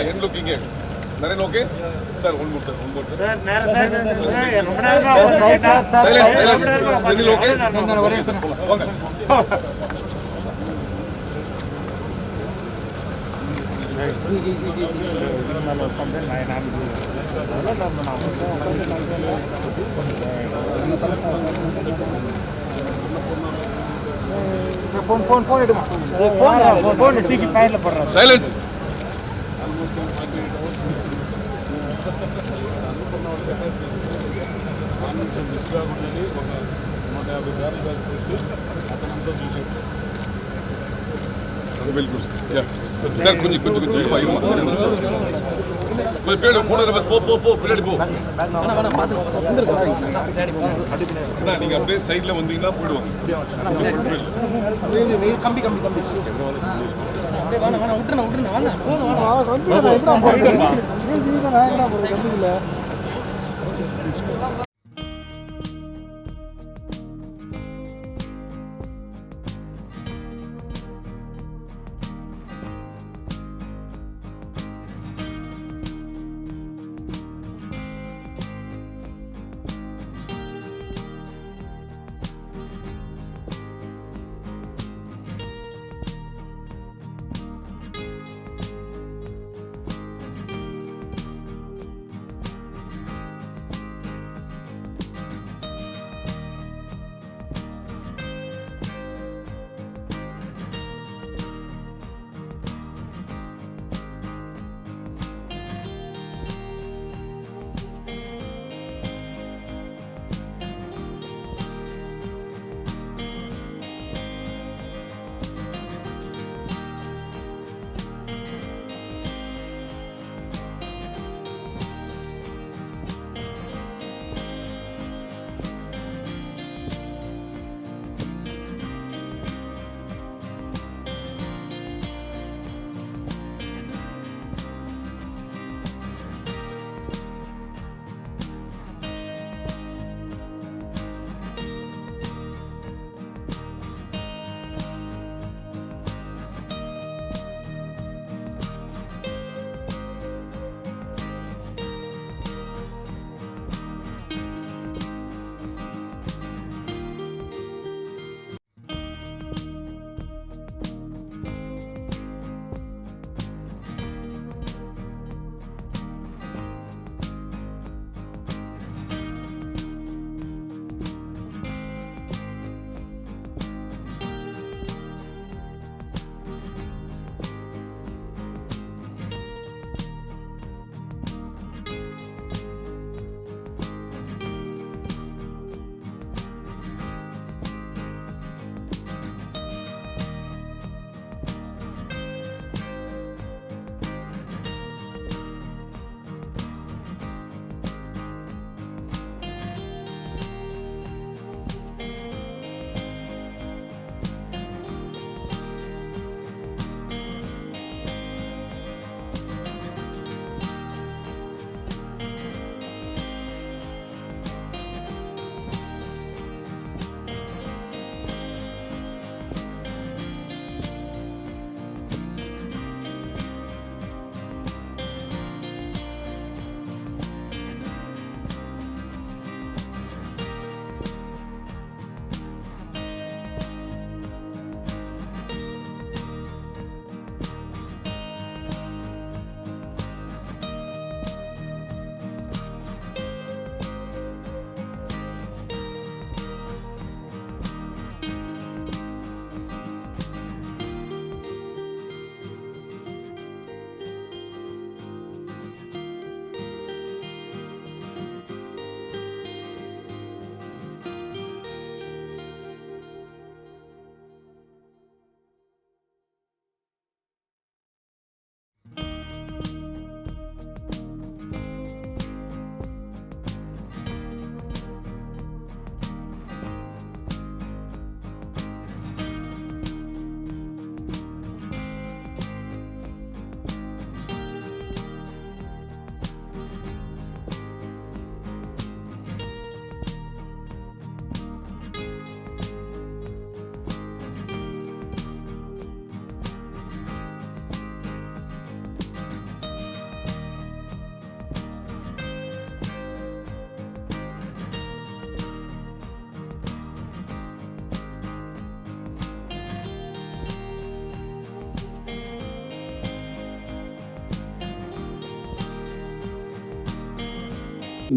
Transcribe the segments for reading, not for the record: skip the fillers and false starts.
end looking here. Naren okay? Sir, one more sir. Silence. Sunil okay? Silence. बिल्कुल sir कुछ पेड़ photo बस पो பின்னாடி போ நீங்க அப்படியே சைடுல வந்தீங்கன்னா போய்டுவாங்க கம்பி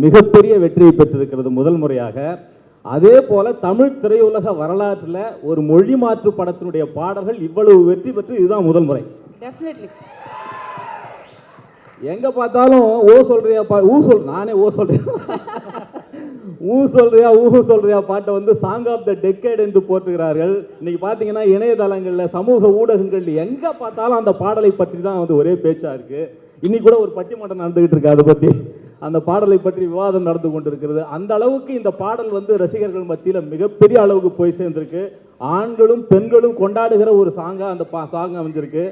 மிகப்பெரிய வெற்றியை பெற்றிருக்கிறது முதல் முறையாக. அதே போல தமிழ் திரையுலக வரலாற்றில் ஒரு மொழி மாற்று படத்தினுடைய பாடல்கள் இவ்வளவு வெற்றி பெற்று இதுதான் முதல் முறை. எங்க பார்த்தாலும் ஓ சொல்றியா நானே ஓ சொல்றேன் ஊ சொல்றியா பாட்டை வந்து சாங் ஆஃப் த டெக்கேட் என்று போட்டுகிறார்கள். இன்னைக்கு பார்த்தீங்கன்னா இணையதளங்களில் சமூக ஊடகங்கள் எங்க பார்த்தாலும் அந்த பாடலை பற்றி தான் வந்து ஒரே பேச்சா இருக்கு. இன்னைக்கு கூட ஒரு பட்டிமன்றம் நடந்துகிட்டு இருக்கு, அதை பற்றி அந்த பாடலை பற்றி விவாதம் நடந்து கொண்டிருக்கிறது. அந்த அளவுக்கு இந்த பாடல் வந்து ரசிகர்கள் மத்தியில் மிகப்பெரிய அளவுக்கு போய் சேர்ந்திருக்கு. ஆண்களும் பெண்களும் கொண்டாடுகிற ஒரு சாங்கா அந்த சாங் அமைஞ்சிருக்கு.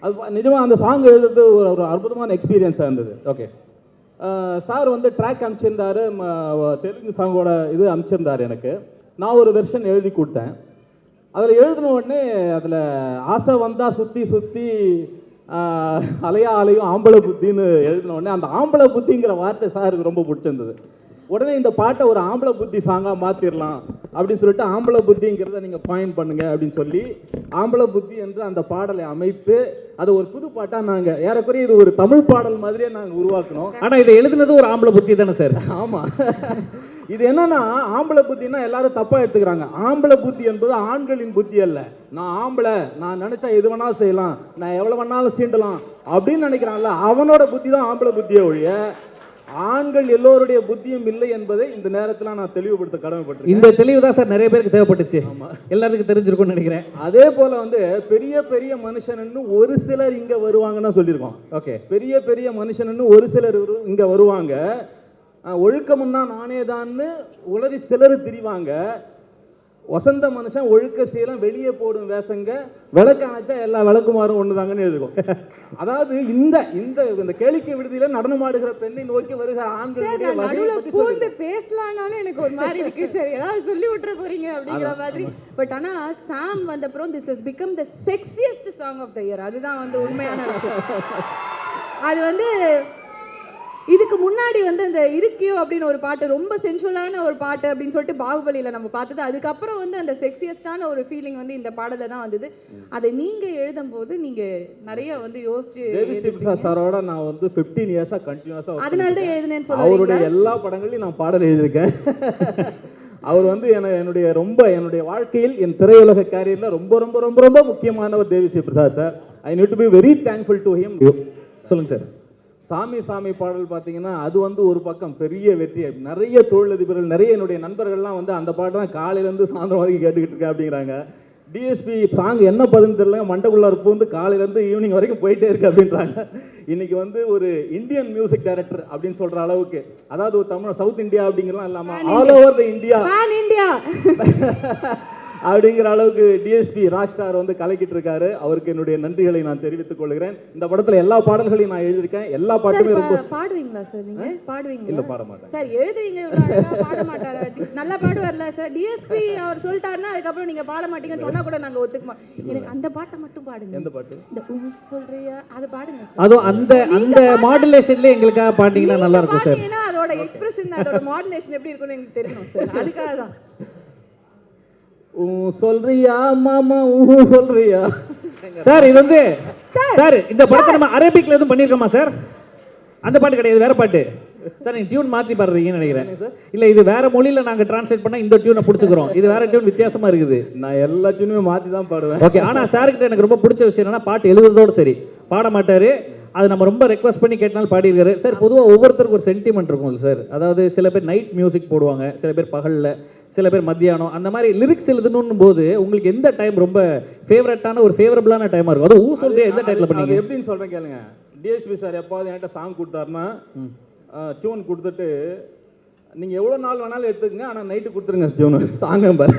அது நிஜமாக அந்த சாங் எழுதுறது ஒரு அற்புதமான எக்ஸ்பீரியன்ஸாக இருந்தது. ஓகே, சார் வந்து ட்ராக் அனுப்பிச்சிருந்தாரு, தெலுங்கு சாங்கோட இது அனுப்பிச்சிருந்தார் எனக்கு. நான் ஒரு வெர்ஷன் எழுதி கொடுத்தேன். அதில் எழுதின உடனே அதில் ஆசை வந்தால் சுற்றி சுற்றி அலையா அலையும் ஆம்பளை புத்தின்னு எழுதின உடனே அந்த ஆம்பளை புத்திங்கிற வார்த்தை சாருக்கு ரொம்ப பிடிச்சிருந்தது. உடனே இந்த பாட்டை ஒரு ஆம்பளை புத்தி சாங்காக மாற்றிடலாம் அப்படின்னு சொல்லிட்டு ஆம்பளை புத்திங்கிறத நீங்கள் பாயிண்ட் பண்ணுங்க அப்படின்னு சொல்லி ஆம்பளை புத்தி என்று அந்த பாடலை அமைத்து அது ஒரு புது பாட்டாக நாங்கள் ஏறக்குறைய இது ஒரு தமிழ் பாடல் மாதிரியே நாங்கள் உருவாக்கணும். ஆனால் இதை எழுதுனது ஒரு ஆம்பளை புத்தி தானே சார்? ஆமாம். இது என்னன்னா ஆம்பளை புத்தின்னா எல்லாரும் தப்பாக எடுத்துக்கிறாங்க. ஆம்பளை புத்தி என்பது ஆண்களின் புத்தி அல்ல. நான் ஆம்பளை, நான் நினைச்சா எது வேணாலும் செய்யலாம், நான் எவ்வளோ வேணாலும் சீண்டலாம் அப்படின்னு நினைக்கிறான்ல, அவனோட புத்தி தான் ஆம்பளை புத்தியை ஒழிய ஆண்கள் எல்லோருடைய புத்தியும் இல்லை என்பதை இந்த நேரத்தில் நான் தெளிவுபடுத்த கடமைப்பட்டிருக்கேன். இந்த தெளிவு தான் சார் நிறைய பேருக்கு தேவைப்பட்டுச்சு. எல்லாருக்கும் தெரிஞ்சிருக்கும்னு நினைக்கிறேன். அதே போல வந்து பெரிய பெரிய மனுஷன்னு ஒரு சிலர் இங்க வருவாங்கன்னு சொல்லியிருக்கோம். ஓகே, பெரிய பெரிய மனுஷன்னு ஒரு சிலர் இங்க வருவாங்க. ஒழுக்கம்னா நானே தான்னு உளறி சிலர் திரிவாங்க. வசந்த மனுஷன் ஒழுக்க சீலம் வெளியே போடும் வேசங்க, விளக்கு அணைச்சா எல்லா விளக்குமாறும் ஒண்ணுதாங்கன்னு எழுதுவோம். அதாவது இந்த இந்த கேளிக்கை விடுதியில நடனமாடுகிற பெண்ணை நோக்கி வருகிற ஆண்களுடைய பேசலாம்னாலும் எனக்கு ஒரு மாதிரி இருக்கு. சரி, ஏதாவது சொல்லி விட்டுற போறீங்க அப்படிங்கிற மாதிரி. பட் ஆனா சாம் வந்த அப்புறம் this has become the sexiest song of the year. அதுதான் வந்து உண்மையான விஷயம். அது வந்து இதுக்கு முன்னாடி வந்து அந்த இருக்கியோ அப்படின்னு ஒரு பாட்டு, ரொம்ப சென்சுவலான ஒரு பாட்டு அப்படின்னு சொல்லிட்டு பாகுபலியில நம்ம பார்த்தது. அதுக்கப்புறம் வந்து அந்த செக்ஸியஸ்டான ஒரு ஃபீலிங் வந்து இந்த பாடல தான் வந்தது. அதை நீங்க எழுதும் போது நீங்க நிறைய வந்து யோசிச்சு சாரோட நான் வந்து 15 இயர்ஸா கண்டினியூஸா அதனால தான் எழுதுனேன்னு சொல்றேன். அவருடைய எல்லா படங்களையும் நான் பாடல் எழுதியிருக்கேன். அவர் வந்து என்னுடைய வாழ்க்கையில் என் திரையுலக கேரியர்ல ரொம்ப ரொம்ப ரொம்ப ரொம்ப முக்கியமானவர் Devi Sri Prasad sir. I need to be very thankful to him. சொல்லுங்க சார். சாமி பாடல் பார்த்தீங்கன்னா அது வந்து ஒரு பக்கம் பெரிய வெற்றி. நிறைய தொழிலதிபர்கள், நிறைய என்னுடைய நண்பர்கள்லாம் வந்து அந்த பாட்டு தான் காலையிலேருந்து சாயந்தரம் வரைக்கும் கேட்டுக்கிட்டு இருக்கேன் அப்படிங்கிறாங்க. டிஎஸ்பி சாங் என்ன பதின்னு தெரியல, மண்டக்குள்ளார் வந்து காலையிலேருந்து ஈவினிங் வரைக்கும் போயிட்டே இருக்கு அப்படின்றாங்க. இன்னைக்கு வந்து ஒரு இந்தியன் மியூசிக் டைரக்டர் அப்படின்னு சொல்ற அளவுக்கு, அதாவது ஒரு தமிழ் சவுத் இந்தியா அப்படிங்கிறலாம் இல்லாமல் ஆல் ஓவர் த இந்தியா அப்படிங்கிற அளவுக்கு டிஎஸ்பி ராஜ் சார் வந்து கலக்கிட்டு இருக்காரு. அவருக்கு என்னுடைய நன்றிகளை நான் தெரிவித்துக் கொள்கிறேன். இந்த படத்துல எல்லா பாடல்களையும் நான் எழுதியிருக்கேன். எல்லா பாட்டுமே ரொம்ப பாடுவீங்களா சார்? நீங்க பாடுவீங்க? இல்ல, பாட மாட்டேன் சார். எழுதுவீங்க, பாட மாட்டாரு. நல்லா பாடுவார்ல சார். டிஎஸ்பி அவர் சொல்லிட்டாருன்னா அதுக்கப்புறம் நீங்க பாட மாட்டீங்கன்னு சொன்னா கூட நாங்க ஒத்துக்குமா. எனக்கு அந்த பாட்டை மட்டும் பாடுங்க. எந்த பாட்டு? இந்த சொல்றியா அது பாடுங்க. அதுவும் அந்த மாடுலேஷன்ல எங்களுக்காக பாட்டீங்கன்னா நல்லா இருக்கும் சார். ஏன்னா அதோட எக்ஸ்பிரஷன், அதோட மாடுலேஷன் எப்படி இருக்கும்னு எனக்கு தெரியணும் சார். அதுக்காக தான். சொல்றியா மாமா சொல்றியா சார். இது வந்து சார் இந்த படத்தை நம்ம அரபிக்ல எதுவும் பண்ணிருக்கோமா சார்? அந்த பாட்டு கிடையாது, வேற பாட்டு சார். நீங்க டியூன் மாத்தி பாடுறீங்கன்னு நினைக்கிறேன். இல்ல, இது வேற மொழியில நாங்க டிரான்ஸ்லேட் பண்ணா இந்த டியூனை பிடிச்சிக்கிறோம். இது வேற டியூன், வித்தியாசமா இருக்குது. நான் எல்லா டியூனுமே மாத்தி தான் பாடுவேன். ஓகே, ஆனா சார்கிட்ட எனக்கு ரொம்ப பிடிச்ச விஷயம் என்னன்னா பாட்டு எழுதுறதோடு சரி, பாட மாட்டாரு. அது நம்ம ரொம்ப ரெக்வஸ்ட் பண்ணி கேட்டாலும் பாடியிருக்காரு சார். பொதுவாக ஒவ்வொருத்தருக்கும் ஒரு சென்டிமெண்ட் இருக்கும் சார். அதாவது சில பேர் நைட் மியூசிக் போடுவாங்க, சில பேர் பகலில், சில பேர் மத்தியானம். அந்த மாதிரி லிரிக்ஸ் எழுதணும் போது உங்களுக்கு எந்த டைம் ரொம்ப ஃபேவரட்டான ஒரு ஃபேவரபிளான டைமாக இருக்கும்? அது சொல்றே எந்த டைம்ல பண்ணீங்க? எப்படின்னு சொல்றேன் கேளுங்க. டிஎஸ்பி சார் எப்பாவது என்கிட்ட சாங் கொடுத்தாருன்னா டியூன் கொடுத்துட்டு நீங்க எவ்வளவு நாள் வேணாலும் எடுத்துக்கங்க, ஆனா நைட்டு கொடுத்துருங்க டியூன் சாங் பாரு.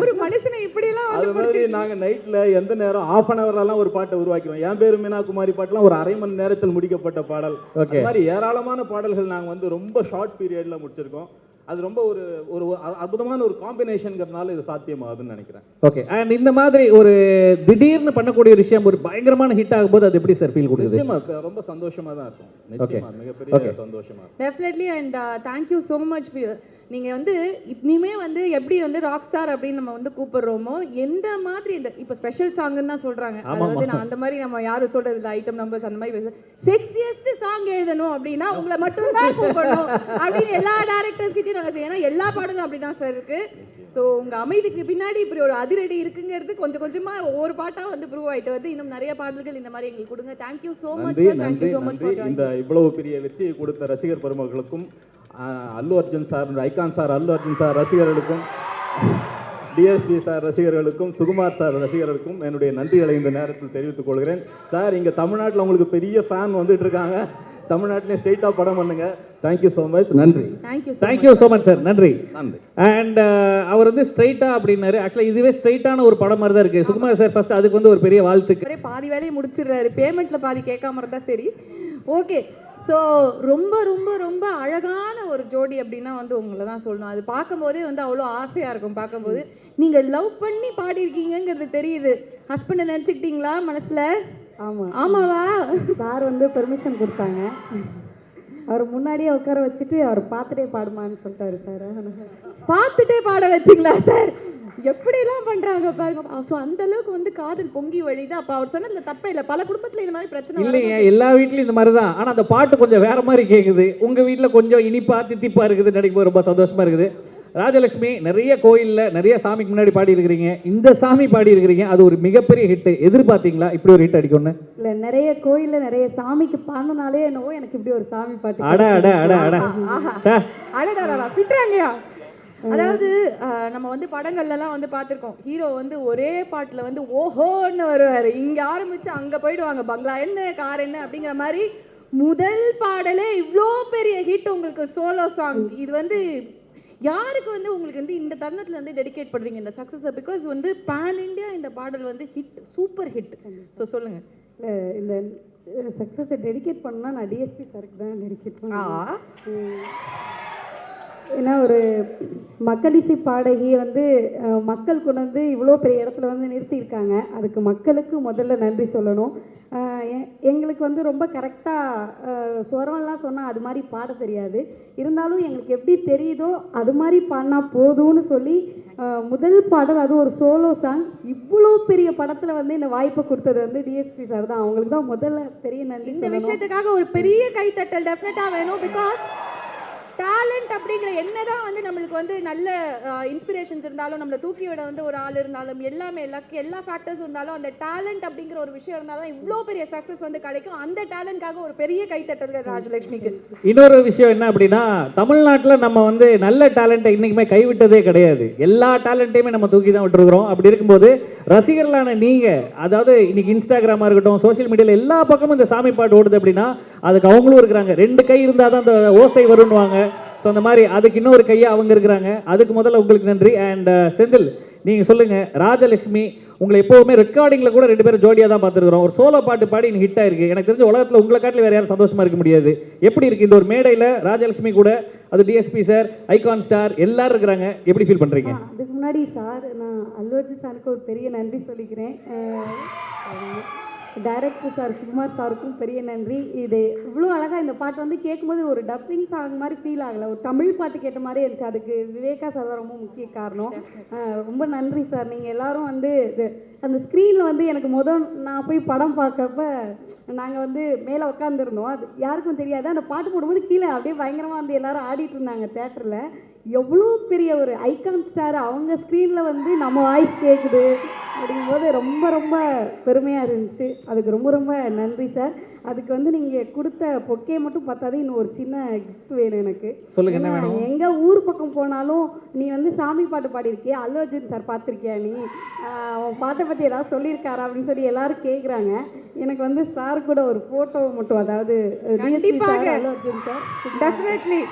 ஒரு மனுஷனை இப்படி எல்லாம் அது மாதிரி நாங்க நைட்ல எந்த நேரம் ½ அன் ஹவர்லாம் ஒரு பாட்டை உருவாக்கிடுவோம். என் பேரு மீனா குமாரி பாட்டுலாம் ஒரு அரை மணி நேரத்தில் முடிக்கப்பட்ட பாடல். அந்த மாதிரி ஏராளமான பாடல்கள் நாங்க வந்து ரொம்ப ஷார்ட் பீரியட்ல முடிச்சிருக்கோம். அது ரொம்ப ஒரு ஒரு அற்புதமான ஒரு காம்பினேஷன்ங்கிறதுனால இது சாத்தியமாகுதுன்னு நினைக்கிறேன். ஓகே, அண்ட் இந்த மாதிரி ஒரு திடீர்னு பண்ணக்கூடிய விஷயம் ஒரு பயங்கரமான ஹிட் ஆகும்போது அது எப்படி சார் ஃபீல் கொடுக்குது? நிச்சயமா ரொம்ப சந்தோஷமா தான் இருக்கும். நிச்சயமா மிகப்பெரிய சந்தோஷமா இருக்கும். Definitely. And thank you so much. நீங்க வந்து இனிமே வந்து எப்படி வந்து ராக் ஸ்டார் அப்படின்னு நம்ம வந்து கூப்பிடுறோமோ எந்த மாதிரி இந்த இப்போ ஸ்பெஷல் சாங்னு தான் சொல்றாங்க. அதாவது நான் அந்த மாதிரி நம்ம யாரும் சொல்றது இல்லை, ஐட்டம் நம்பர்ஸ் அந்த மாதிரி செக்ஸியஸ்ட் சாங் எழுதணும் அப்படின்னா உங்களை மட்டும் தான் கூப்பிடணும் அப்படின்னு எல்லா டைரக்டர்ஸ் கிட்டயும் நாங்கள், ஏன்னா எல்லா பாடலும் அப்படிதான் சார் இருக்கு. ஸோ உங்க அமைதிக்கு பின்னாடி இப்படி ஒரு அதிரடி இருக்குங்கிறது கொஞ்சம் கொஞ்சமா ஒவ்வொரு பாட்டா வந்து ப்ரூவ் ஆயிட்டு வந்து இன்னும் நிறைய பாடல்கள் இந்த மாதிரி எங்களுக்கு கொடுங்க. Thank you so much. நன்றி நன்றி. இந்த இவ்வளவு பெரிய வெற்றியை கொடுத்த ரசிகர் பெருமக்களுக்கும், Allu Arjun sir, icon sir, Allu Arjun sir ரசிகர்களுக்கும், டிஎஸ்பி சார் ரசிகர்களுக்கும், சுகுமார் சார் ரசிகர்களுக்கும் என்னுடைய நன்றிகளை இந்த நேரத்தில் தெரிவித்துக் கொள்கிறேன். சார், இங்கே தமிழ்நாட்டில் உங்களுக்கு பெரிய ஃபேன் வந்துட்டு இருக்காங்க. தமிழ்நாட்டிலே ஸ்ட்ரெயிட்டாக படம் பண்ணுங்க. Thank you so much. நன்றி. Thank you so much sir. நன்றி. நன்றி. அண்ட் அவர் வந்து ஸ்ட்ரெயிட்டாக அப்படின்னாரு. ஆக்சுவலாக இதுவே ஸ்ட்ரெயிட்டான ஒரு படம் மாதிரி தான் இருக்குது. சுகுமார் சார் ஃபர்ஸ்ட் அதுக்கு வந்து ஒரு பெரிய வாழ்த்துக்கு. பாதி வேலையை முடிச்சிடுறாரு, பேமெண்ட்டில் பாதி கேட்காம இருந்தால் சரி. ஓகே. ஸோ ரொம்ப ரொம்ப ரொம்ப அழகான ஒரு ஜோடி அப்படின்னா வந்து உங்களை தான் சொல்லணும். அது பார்க்கும்போதே வந்து அவ்வளோ ஆசையாக இருக்கும். பார்க்கும்போது நீங்கள் லவ் பண்ணி பாடியிருக்கீங்கிறது தெரியுது. ஹஸ்பண்டை நினச்சிக்கிட்டீங்களா மனசில்? ஆமாம். ஆமாவா? சார் வந்து பெர்மிஷன் கொடுத்தாங்க. அவர் முன்னாடியே உட்கார வச்சுட்டு அவர் பார்த்துட்டே பாடுமான்னு சொல்லிட்டாரு சார். பார்த்துட்டே பாட வச்சிங்களா சார்? எப்படிலாம் பண்றாங்க பாருங்க. ஸோ அந்த அளவுக்கு வந்து காதல் பொங்கி வழியுது. அப்போ அவர் சொன்னதுல தப்பே இல்லை. பல குடும்பத்தில் இந்த மாதிரி பிரச்சனை இல்லைங்க, எல்லா வீட்லையும் இந்த மாதிரி தான். ஆனால் அந்த பாட்டு கொஞ்சம் வேற மாதிரி கேட்குது. உங்கள் வீட்டில் கொஞ்சம் இனிப்பா தித்திப்பா இருக்குது, நடிக்கும் ரொம்ப சந்தோஷமா இருக்குது. ராஜலட்சுமி, நிறைய கோயிலில் நிறைய சாமிக்கு முன்னாடி பாடி இருக்கிறீங்க, இந்த சாமி பாடி இருக்கிறீங்க, அது ஒரு மிகப்பெரிய ஹிட். எதிர்பார்த்தீங்களா இப்படி ஒரு ஹிட் அடிக்கும்னு? இல்லை, நிறைய கோயிலில் நிறைய சாமிக்கு பாடினாலே என்னவோ எனக்கு இப்படி ஒரு சாமி பாட்டு. அட அட அட அட அடடா பிட்டுறாங்கயா. அதாவது நம்ம வந்து படங்கள்லாம் வந்து பார்த்துருக்கோம். ஹீரோ வந்து ஒரே பாட்டில் வந்து ஓஹோன்னு வருவார். இங்கே ஆரம்பித்து அங்கே போயிடுவாங்க. பங்களா என்ன, கார் என்ன அப்படிங்கிற மாதிரி முதல் பாடலே இவ்வளோ பெரிய ஹிட் உங்களுக்கு சோலோ சாங். இது வந்து யாருக்கு வந்து உங்களுக்கு வந்து இந்த தருணத்தில் வந்து டெடிகேட் பண்ணுறீங்க இந்த சக்ஸஸை? பிகாஸ் வந்து பேன் இண்டியா இந்த பாடல் வந்து ஹிட், சூப்பர் ஹிட். ஸோ சொல்லுங்கள். இந்த சக்ஸஸை டெடிகேட் பண்ணால் நான் டிஎஸ்பி சாருக்கு தான் டெடிகேட் பண்ணேன். ஏன்னா ஒரு மக்களிசை பாடகியை வந்து மக்கள் கொண்டு வந்து இவ்வளோ பெரிய இடத்துல வந்து நிறுத்தியிருக்காங்க. அதுக்கு மக்களுக்கு முதல்ல நன்றி சொல்லணும். எங்களுக்கு வந்து ரொம்ப கரெக்டாக ஸ்வரம்லாம் சொன்னால் அது மாதிரி பாட தெரியாது. இருந்தாலும் எங்களுக்கு எப்படி தெரியுதோ அது மாதிரி பாடினா போதும்னு சொல்லி முதல் பாடல், அது ஒரு சோலோ சாங், இவ்வளோ பெரிய படத்தில் வந்து இந்த வாய்ப்பை கொடுத்தது வந்து டிஎஸ்பி சார் தான். அவங்களுக்கு தான் முதல்ல பெரிய நன்றி. இந்த விஷயத்துக்காக ஒரு பெரிய கைத்தட்டல் டெஃபினட்டாக வேணும். பிகாஸ் டேலண்ட் அப்படிங்கிற என்னதான் வந்து நம்மளுக்கு வந்து நல்ல இன்ஸ்பிரேஷன்ஸ் இருந்தாலும், நம்மளை தூக்கி விட வந்து ஒரு ஆள் இருந்தாலும், எல்லாமே எல்லா ஃபேக்டர்ஸ் இருந்தாலும், அந்த டேலண்ட் அப்படிங்கிற ஒரு விஷயம் இருந்தாலும் இவ்வளோ பெரிய சக்ஸஸ் வந்து கிடைக்கும். அந்த டேலண்ட்காக ஒரு பெரிய கைத்தட்டல் ராஜலட்சுமிக்கு. இன்னொரு விஷயம் என்ன அப்படின்னா, தமிழ்நாட்டில் நம்ம வந்து நல்ல டேலண்ட்டை இன்னைக்குமே கைவிட்டதே கிடையாது. எல்லா டேலண்ட்டையுமே நம்ம தூக்கி தான் விட்டுருக்குறோம். அப்படி இருக்கும்போது ரசிகர்களான நீங்கள், அதாவது இன்னைக்கு இன்ஸ்டாகிராமாக இருக்கட்டும், சோஷியல் மீடியாவில் எல்லா பக்கமும் இந்த சாமி பாட்டு ஓடுது அப்படின்னா அதுக்கு அவங்களும் இருக்கிறாங்க. 2 கை இருந்தால் தான் அந்த ஓசை வரும்னுவாங்க. ஸோ அந்த மாதிரி அதுக்கு இன்னொரு கையை அவங்க இருக்கிறாங்க. அதுக்கு முதல்ல உங்களுக்கு நன்றி. அண்ட் செந்தில், நீங்கள் சொல்லுங்கள், ராஜலட்சுமி உங்களை எப்போவுமே ரெக்கார்டிங்கில் கூட 2 பேரும் ஜோடியாக தான் பார்த்துருக்குறோம். ஒரு சோலோ பாட்டு பாடி இன்னைக்கு ஹிட் ஆயிருக்கு. எனக்கு தெரிஞ்ச உலகத்தில் உங்களை காட்டில் வேறு யாரும் சந்தோஷமாக இருக்க முடியாது. எப்படி இருக்குது இந்த ஒரு மேடையில் ராஜலட்சுமி கூட, அது டிஎஸ்பி சார், ஐகான் ஸ்டார் எல்லாரும் இருக்கிறாங்க, எப்படி ஃபீல் பண்ணுறீங்க? அதுக்கு முன்னாடி சார், நான் அல்லு அர்ஜுன் சாருக்கு ஒரு பெரிய நன்றி சொல்லிக்கிறேன். டைரக்டர் சார் சுகுமார் சாருக்கும் பெரிய நன்றி. இது இவ்வளோ அழகாக இந்த பாட்டு வந்து கேட்கும்போது ஒரு டப்பிங் சாங் மாதிரி ஃபீல் ஆகலை, ஒரு தமிழ் பாட்டு கேட்ட மாதிரி இருந்துச்சு. அதுக்கு விவேகா சார் தான் ரொம்ப முக்கிய காரணம். ரொம்ப நன்றி சார். நீங்கள் எல்லோரும் வந்து அந்த ஸ்க்ரீனில் வந்து எனக்கு நான் போய் படம் பார்க்கப்ப நாங்கள் வந்து மேலே உட்காந்துருந்தோம். அது யாருக்கும் தெரியாது. அந்த பாட்டு போடும்போது கீழே அப்படியே பயங்கரமாக வந்து எல்லோரும் ஆடிட்டு இருந்தாங்க தேட்டரில். எவ்வளோ பெரிய ஒரு ஐகான் ஸ்டார் அவங்க ஸ்க்ரீனில் வந்து நம்ம வாய்ஸ் கேட்குது அப்படிங்கும்போது ரொம்ப ரொம்ப பெருமையாக இருந்துச்சு. அதுக்கு ரொம்ப ரொம்ப நன்றி சார். அதுக்கு வந்து நீங்கள் கொடுத்த பொக்கே மட்டும் பார்த்தாதே இன்னும் ஒரு சின்ன கிஃப்ட் வேணும் எனக்கு. சொல்லுங்க, என்ன வேணும்? எங்கள் ஊர் பக்கம் போனாலும் நீ வந்து சாமி பாட்டு பாடியிருக்கியா, அல்லு அர்ஜுன் சார் பார்த்துருக்கியா, நீ அவன் பாட்டை பற்றி ஏதாவது சொல்லியிருக்காரா அப்படின்னு சொல்லி எல்லாரும் கேட்குறாங்க. எனக்கு வந்து சார் கூட ஒரு ஃபோட்டோ மட்டும், அதாவது கண்டிப்பாக அல்லு அர்ஜுன் சார் டெஃபினெட்லி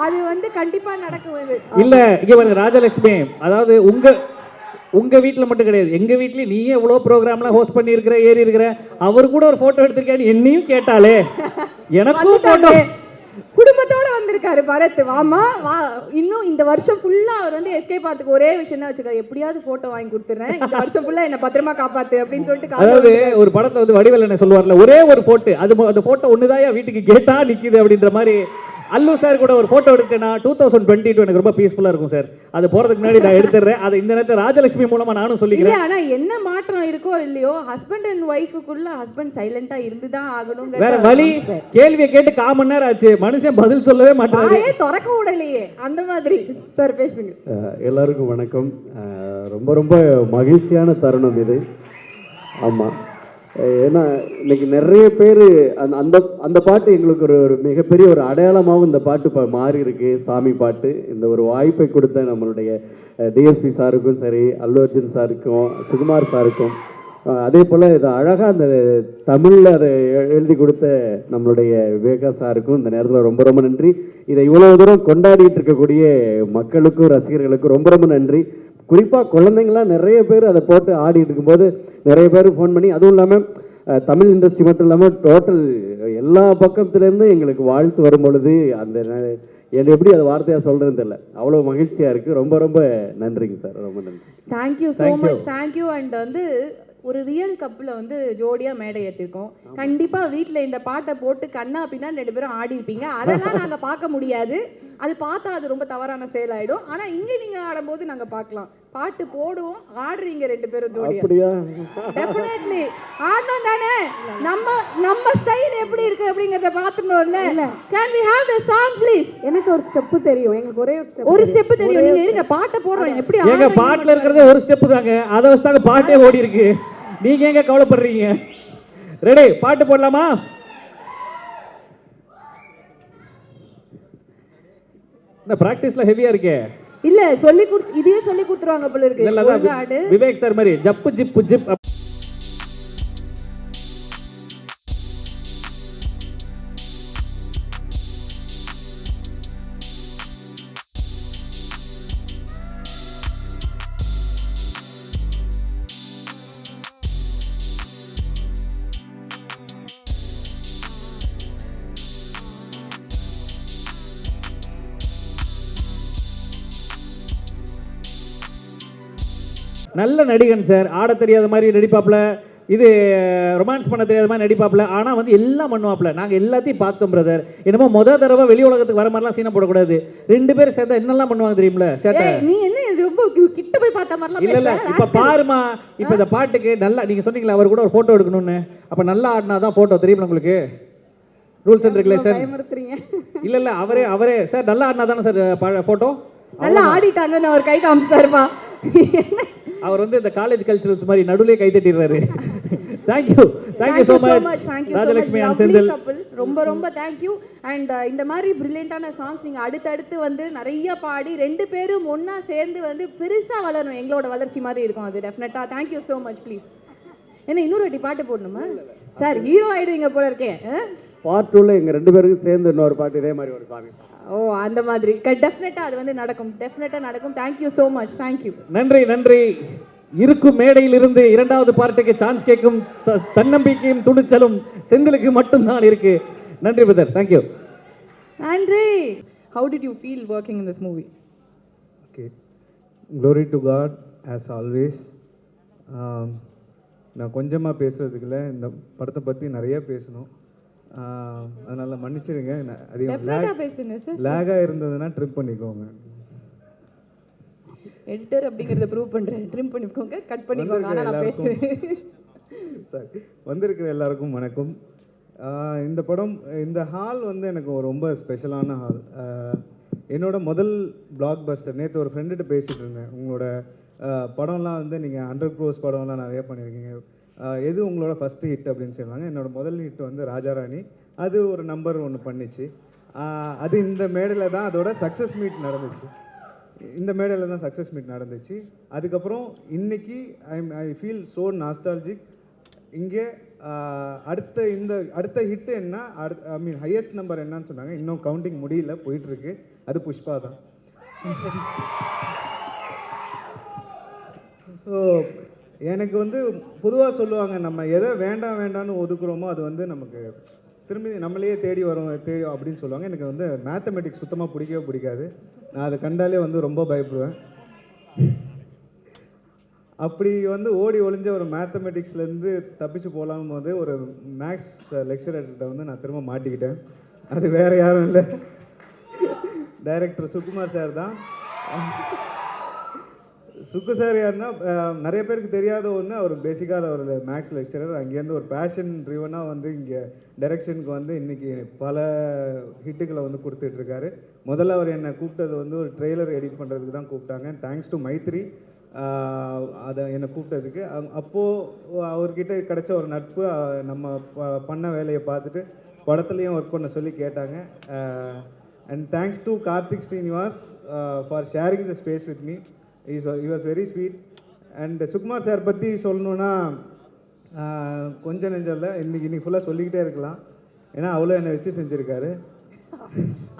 அது வந்து கண்டிப்பாக நடக்கும். இல்லை, இங்கே பாருங்க ராஜலட்சுமி, அதாவது உங்க வீட்டில் மட்டும் கிடையாது, எங்க வீட்லயும் நீயே எவ்வளோ ப்ரோக்ராம்லாம் ஹோஸ்ட் பண்ணி இருக்கிற, ஏறி இருக்கிற, அவர் கூட ஒரு போட்டோ எடுத்திருக்கான்னு என்னையும் கேட்டாலே எனக்கும் போட்டோ. குடும்பத்தோட வந்திருக்காரு பரத். வாமா வா, இன்னும் இந்த வருஷம் ஃபுல்லா அவர் வந்து எஸ்கேப் ஆகிறதுக்கு ஒரே விஷயம் தான் வச்சுக்காரு, எப்படியாவது போட்டோ வாங்கி கொடுத்துறேன், இந்த வருஷம் ஃபுல்லா என்ன பத்திரமா காப்பாத்து அப்படின்னு சொல்லிட்டு. அதாவது ஒரு படத்தை வந்து வடிவேல் என்ன சொல்லுவார்ல, ஒரே ஒரு போட்டு, அது அந்த போட்டோ ஒண்ணுதான் வீட்டுக்கு கேட்டா நிக்குது அப்படின்ற மாதிரி அல்லு சார் கூட ஒரு ஃபோட்டோ எடுத்தேன்னா 2022 எனக்கு ரொம்ப பீஸ்ஃபுல்லாக இருக்கும் சார். அது போகிறதுக்கு முன்னாடி நான் எடுத்துடுறேன். அதை இந்த நேரத்தில் ராஜலட்சுமி மூலமாக நானும் இல்ல சொல்லிக்கிறேன். ஆனா என்ன மாற்றம் இருக்கோ இல்லையோ ஹஸ்பண்ட் அண்ட் ஒய்ஃபுக்குள்ள ஹஸ்பண்ட் சைலண்டா இருந்துதான் ஆகணும். வேற வழி, கேள்வியை கேட்டு 1/4 மணி நேரம் ஆச்சு, மனுஷன் பதில் சொல்லவே மாட்டாரு. திறக்க விடலையே அந்த மாதிரி. சார் பேசுங்க. எல்லாருக்கும் வணக்கம். ரொம்ப ரொம்ப மகிழ்ச்சியான தருணம் இது. ஆமாம், ஏன்னா இன்னைக்கு நிறைய பேர் அந்த அந்த பாட்டு எங்களுக்கு ஒரு மிகப்பெரிய ஒரு அடையாளமாகவும் இந்த பாட்டு இப்போ மாறி இருக்கு. சாமி பாட்டு. இந்த ஒரு வாய்ப்பை கொடுத்த நம்மளுடைய டிஎஸ்பி சாருக்கும் சரி, அல்லு அர்ஜுன் சாருக்கும், சுகுமார் சாருக்கும், அதே போல் இதை அழகாக அந்த தமிழில் அதை எழுதி கொடுத்த நம்மளுடைய விவேகா சாருக்கும் இந்த நேரத்தில் ரொம்ப ரொம்ப நன்றி. இதை இவ்வளோ தூரம் கொண்டாடிட்டு இருக்கக்கூடிய மக்களுக்கும் ரசிகர்களுக்கும் ரொம்ப ரொம்ப நன்றி. குறிப்பாக குழந்தைங்களாம் நிறைய பேர் அதை போட்டு ஆடிட்டு இருக்கும்போது நிறைய பேர் ஃபோன் பண்ணி, அதுவும் இல்லாமல் தமிழ் இண்டஸ்ட்ரி மட்டும் இல்லாமல் டோட்டல் எல்லா பக்கத்துலேருந்து எங்களுக்கு வாழ்த்து வரும் பொழுது அந்த எப்படி அது வார்த்தையாக சொல்கிறதுன்னு தெரியல, அவ்வளோ மகிழ்ச்சியாக இருக்குது. ரொம்ப ரொம்ப நன்றிங்க சார், ரொம்ப நன்றி. Thank you so much. Thank you. And வந்து ஒரு ரியல் கப்பில் வந்து ஜோடியாக மேடை ஏற்றிருக்கோம். கண்டிப்பாக வீட்டில் இந்த பாட்டை போட்டு கண்ணா பின்னா 2 பேரும் ஆடி இருப்பீங்க. அதெல்லாம் நாங்கள் பார்க்க முடியாது. அது பார்த்தா அது ரொம்ப தவறான செயல் ஆகிடும். ஆனால் இங்கே நீங்கள் ஆடும்போது நாங்கள் பார்க்கலாம். பாட்டு போடுவோம், ஆடுறீங்க 2 பேரும் ஜோடியா. டெஃபினெட்லி ஆடணும் தானே. நம்ம ஸ்டைல் எப்படி இருக்கு அப்படிங்கறத பார்த்துட்டோம்ல. Can we have the song please? எனக்கு ஒரு ஸ்டெப் தெரியும். எங்களுக்கு ஒரு ஸ்டெப் தெரியும். நீங்க இருங்க, பாட்டை போடுறோம். எப்படி எங்க பாட்டுல இருக்கிறதே ஒரு ஸ்டெப் தாங்க, அதை வச்சாங்க பாட்டே ஓடி இருக்கு. நீங்க எங்க கவலைப்படுறீங்க? ரெடி, பாட்டு போடலாமா? இந்த பிராக்டிஸ்ல ஹெவியா இருக்கே. இல்ல இதையே சொல்லி கொடுத்துருவாங்க போல இருக்கு. விவேக் சார் மாதிரி ஜப்பு ஜிப்பு ஜிப். நல்ல நடிகன் சார். ஆட தெரியாத மாதிரி நடிப்பாப்ல, இது ரொமான்ஸ் பண்ண தெரியாத மாதிரி நடிப்பாப்ல. ஆனால் வந்து எல்லாம் பண்ணுவாப்ல. நாங்கள் எல்லாத்தையும் பார்த்தோம் பிரதர். என்னமோ தடவை வெளி உலகத்துக்கு வர மாதிரிலாம் சீனை போடக்கூடாது. 2 பேரும் சேர்ந்தா என்னெல்லாம் பண்ணுவாங்க தெரியுமில்ல சேட்டை? நீ என்ன ரொம்ப கிட்ட போய் பார்த்த மாதிரிலாம் இல்ல இல்ல, இப்ப பாருமா, இப்ப இந்த பாட்டுக்கு நல்லா நீங்க சொன்னீங்களா அவர் கூட ஒரு போட்டோ எடுக்கணும்னு. அப்ப நல்லா ஆடினாதான் போட்டோ, தெரியுமா உங்களுக்கு? Rules and regulation. இல்ல இல்ல, அவரே சார் நல்லா ஆடினா தானே சார் போட்டோ. நல்லா ஆடிட்டாங்கன்னு அவர் கை காமிச்சாருப்பா. அவர் வந்து இந்த காலேஜ் கல்ச்சரல்ஸ் மாதிரி நடுவுலயே கை தட்டிடுறாரு. Thank you so much Rajalakshmi and Senthil. ரொம்ப ரொம்ப தேங்க்யூ. அண்ட் இந்த மாதிரி பிரில்லியண்டான சாங்ஸ் நீங்க அடுத்தடுத்து வந்து நிறைய பாடி 2 பேரும் ஒண்ணா சேர்ந்து வந்து பெருசா வளரணும். எங்களோட வளர்ச்சி மாதிரி இருக்கும் அது டெஃபினட்டா. Thank you so much. ப்ளீஸ் என்ன இன்னொரு வாட்டி பாட்டு போடணுமா சார்? ஹீரோ ஆயிடுவீங்க போல இருக்கேன். பார்ட் 2ல எங்க 2 பேருக்கும் சேர்ந்து இன்னொரு பாட்டு இதே மாதிரி ஒரு சாமி. ஓ அந்த மாதிரி டெஃபினட்டா அது வந்து நடக்கும். டெஃபினட்டா நடக்கும். Thank you so much. தேங்க்யூ. நன்றி. இருக்கும் மேடையில் இருந்து 2வது பார்ட்டுக்கு சான்ஸ் கேட்கும் தன்னம்பிக்கையும் துணிச்சலும் செந்திலுக்கு மட்டும்தான் இருக்கு. நன்றி பிரதர். தேங்க்யூ. நன்றி. How did you feel working in this movie? Okay. Glory to God as always. நான் கொஞ்சமாக பேசுறதுக்குள்ள இந்த படத்தை பற்றி நிறைய பேசணும். அதனால் மன்னிச்சிடுங்க. அதிகம் லேகாக இருந்ததுன்னா ட்ரிப் பண்ணிக்கோங்க. எடிட்டர் அப்படிங்கறத ப்ரூவ் பண்றேன். ட்ரிம் பண்ணிக்கோங்க, கட் பண்ணிக்கோங்க. ஆனா நான் பேசுறேன். சரி, வந்திருக்கிற எல்லாருக்கும் வணக்கம். இந்த படம், இந்த ஹால் வந்து எனக்கு ரொம்ப ஸ்பெஷலான ஹால். என்னோட முதல் பிளாக் பஸ்டர். நேற்று ஒரு ஃப்ரெண்டுகிட்ட பேசிகிட்டு இருந்தேன். உங்களோட படம்லாம் வந்து நீங்கள் 100 crores படம்லாம் நிறைய பண்ணியிருக்கீங்க. எது உங்களோட ஃபஸ்ட்டு ஹிட் அப்படின்னு சொன்னாங்க. என்னோட முதல் ஹிட் வந்து ராஜாராணி. அது ஒரு நம்பர் 1 பண்ணிச்சு. அது இந்த மேடையில் தான் அதோட சக்ஸஸ் மீட் நடந்துச்சு. இந்த மேடையில் தான் சக்ஸஸ் மீட் நடந்துச்சு. அதுக்கப்புறம் இன்னைக்கு ஐ ஃபீல் ஸோ நாஸ்டாலஜிக். இங்கே அடுத்த ஹிட்டு என்ன, ஐ மீன் ஹையஸ்ட் நம்பர் என்னன்னு சொன்னாங்க. இன்னும் கவுண்டிங் முடியல, போயிட்டுருக்கு. அது புஷ்பா தான். ஸோ எனக்கு வந்து பொதுவாக சொல்லுவாங்க, நம்ம எதை வேண்டான்னு ஒதுக்குறோமோ அது வந்து நமக்கு திரும்பி நம்மளையே தேடி வரும் அப்படின்னு சொல்லுவாங்க. எனக்கு வந்து மேத்தமெட்டிக்ஸ் சுத்தமாக பிடிக்காது. நான் அதை கண்டாலே வந்து ரொம்ப பயப்படுவேன். அப்படி வந்து ஓடி ஒளிஞ்ச ஒரு மேத்தமெட்டிக்ஸ்லேருந்து தப்பிச்சு போகலாம் போது ஒரு மேக்ஸ் லெக்சரர்கிட்ட வந்து நான் திரும்ப மாட்டிக்கிட்டேன். அது வேறு யாரும் இல்லை, டைரக்டர் சுகுமார் சார் தான். சுக்கு சார் யாருன்னா நிறைய பேருக்கு தெரியாத ஒன்று, அவர் பேசிக்காக ஒரு மேக்ஸ் லெக்சரர். அங்கேருந்து ஒரு பேஷன் ட்ரிவனாக வந்து இங்கே டைரக்ஷனுக்கு வந்து இன்றைக்கி பல ஹிட்டுகளை வந்து கொடுத்துட்ருக்காரு. முதல்ல அவர் என்னை கூப்பிட்டது வந்து ஒரு ட்ரெய்லர் எடிட் பண்ணுறதுக்கு தான் கூப்பிட்டாங்க. தேங்க்ஸ் டு மைத்ரி அதை என்னை கூப்பிட்டதுக்கு. அப்போது அவர்கிட்ட கிடைச்ச ஒரு நட்பு, நம்ம பண்ண வேலையை பார்த்துட்டு படத்துலேயும் ஒர்க் பண்ண சொல்லி கேட்டாங்க. And thanks to Karthik Srinivas for sharing the space with me. he was very sweet. And Sukumar sir பற்றி சொல்லணுன்னா கொஞ்சம் நெஞ்சம் இல்லை, இன்னைக்கு ஃபுல்லாக சொல்லிக்கிட்டே இருக்கலாம். ஏன்னா அவ்வளோ என்னை வச்சு செஞ்சுருக்காரு.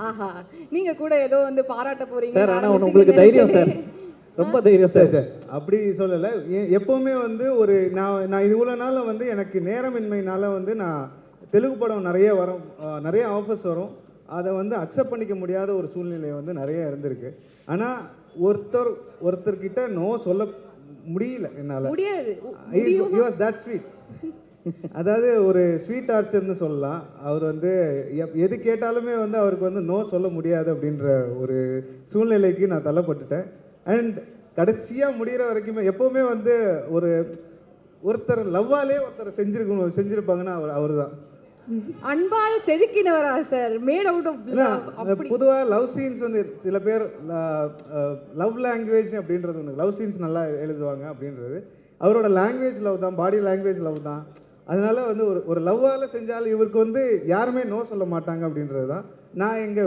ஆஹா, நீங்க கூட ஏதோ வந்து பாராட்ட போறீங்க சார். ஆனால் உங்களுக்கு தைரியம் சார், ரொம்ப தைரியம் சார். சார் அப்படி சொல்லலை. எப்போவுமே வந்து ஒரு நான் இவ்வளோ நாள் வந்து எனக்கு நேரமின்மையினால வந்து நான் தெலுங்கு படம் நிறைய வரும், நிறைய ஆஃபர்ஸ் வரும், அதை வந்து அக்செப்ட் பண்ணிக்க முடியாத ஒரு சூழ்நிலை வந்து நிறைய இருந்திருக்கு. ஆனால் ஒருத்தர்கிட்ட நோ சொல்ல முடியல என்னால். That sweet. அதாவது ஒரு ஸ்வீட் ஆர்ச்சர்னு சொல்லலாம். அவர் வந்து எது கேட்டாலுமே வந்து அவருக்கு வந்து நோ சொல்ல முடியாது அப்படின்ற ஒரு சூழ்நிலைக்கு நான் தள்ளப்பட்டுட்டேன். அண்ட் கடைசியாக முடிகிற வரைக்குமே எப்போவுமே வந்து ஒருத்தர் லவ்வாலே ஒருத்தர் செஞ்சுருப்பாங்கன்னா அவர் தான். அன்பால் செதுக்கினவரா sir? Made out of love. பொதுவாக லவ் சீன்ஸ் வந்து சில பேர் லவ் லாங்குவேஜ் அப்படின்றது ஒன்று, லவ் சீன்ஸ் நல்லா எழுதுவாங்க அப்படின்றது. அவரோட லாங்குவேஜ் லவ் தான், பாடி லாங்குவேஜ் லவ் தான். அதனால வந்து ஒரு லவ்வால் செஞ்சாலும் இவருக்கு வந்து யாருமே நோ சொல்ல மாட்டாங்க அப்படின்றது தான். நான் எங்கே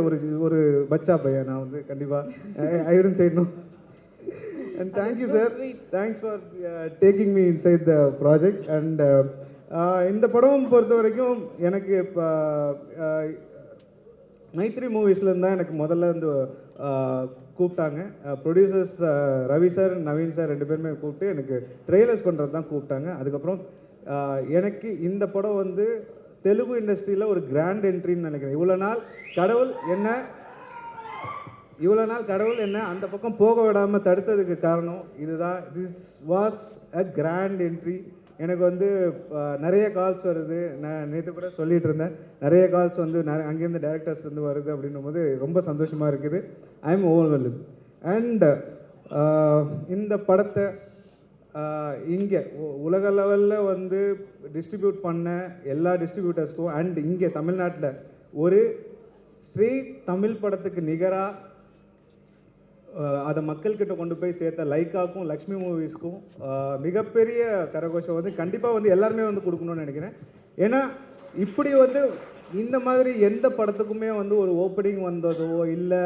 ஒரு பச்சா பையன், நான் வந்து கண்டிப்பாக I would say no. And thank you sir, thanks for taking me inside the project. And இந்த படம் பொறுத்த வரைக்கும் எனக்கு இப்போ மைத்ரி மூவிஸ்லேருந்து தான் எனக்கு முதல்ல வந்து கூப்பிட்டாங்க. Producers Ravi sir, Naveen sir ரெண்டு பேருமே கூப்பிட்டு எனக்கு ட்ரெய்லர்ஸ் பண்ணுறது தான் கூப்பிட்டாங்க. அதுக்கப்புறம் எனக்கு இந்த படம் வந்து தெலுங்கு இண்டஸ்ட்ரியில் ஒரு கிராண்ட் என்ட்ரின்னு நினைக்கிறேன். இவ்வளோ நாள் கடவுள் என்ன அந்த பக்கம் போக விடாமல் தடுத்ததுக்கு காரணம் இதுதான். This was a grand entry. எனக்கு வந்து நிறைய கால்ஸ் வருது. நான் நேற்று கூட சொல்லிகிட்டு இருந்தேன், நிறைய கால்ஸ் வந்து அங்கேருந்து டேரக்டர்ஸ் வந்து வருது அப்படின்னும் போது ரொம்ப சந்தோஷமாக இருக்குது. I am overwhelm. அண்ட் இந்த படத்தை இங்கே உலக லெவலில் வந்து டிஸ்ட்ரிபியூட் பண்ண எல்லா டிஸ்ட்ரிபியூட்டர்ஸ்க்கும் அண்ட் இங்கே தமிழ்நாட்டில் ஒரு ஸ்ட்ரீட் தமிழ் படத்துக்கு நிகராக அதை மக்கள்கிட்ட கொண்டு போய் சேர்த்த லைக்காக்கும் லக்ஷ்மி மூவிஸ்க்கும் மிகப்பெரிய கரகோஷம் வந்து கண்டிப்பாக வந்து எல்லாருமே வந்து கொடுக்கணும்னு நினைக்கிறேன். ஏன்னா இப்படி வந்து இந்த மாதிரி எந்த படத்துக்குமே வந்து ஒரு ஓப்பனிங் வந்ததோ இல்லை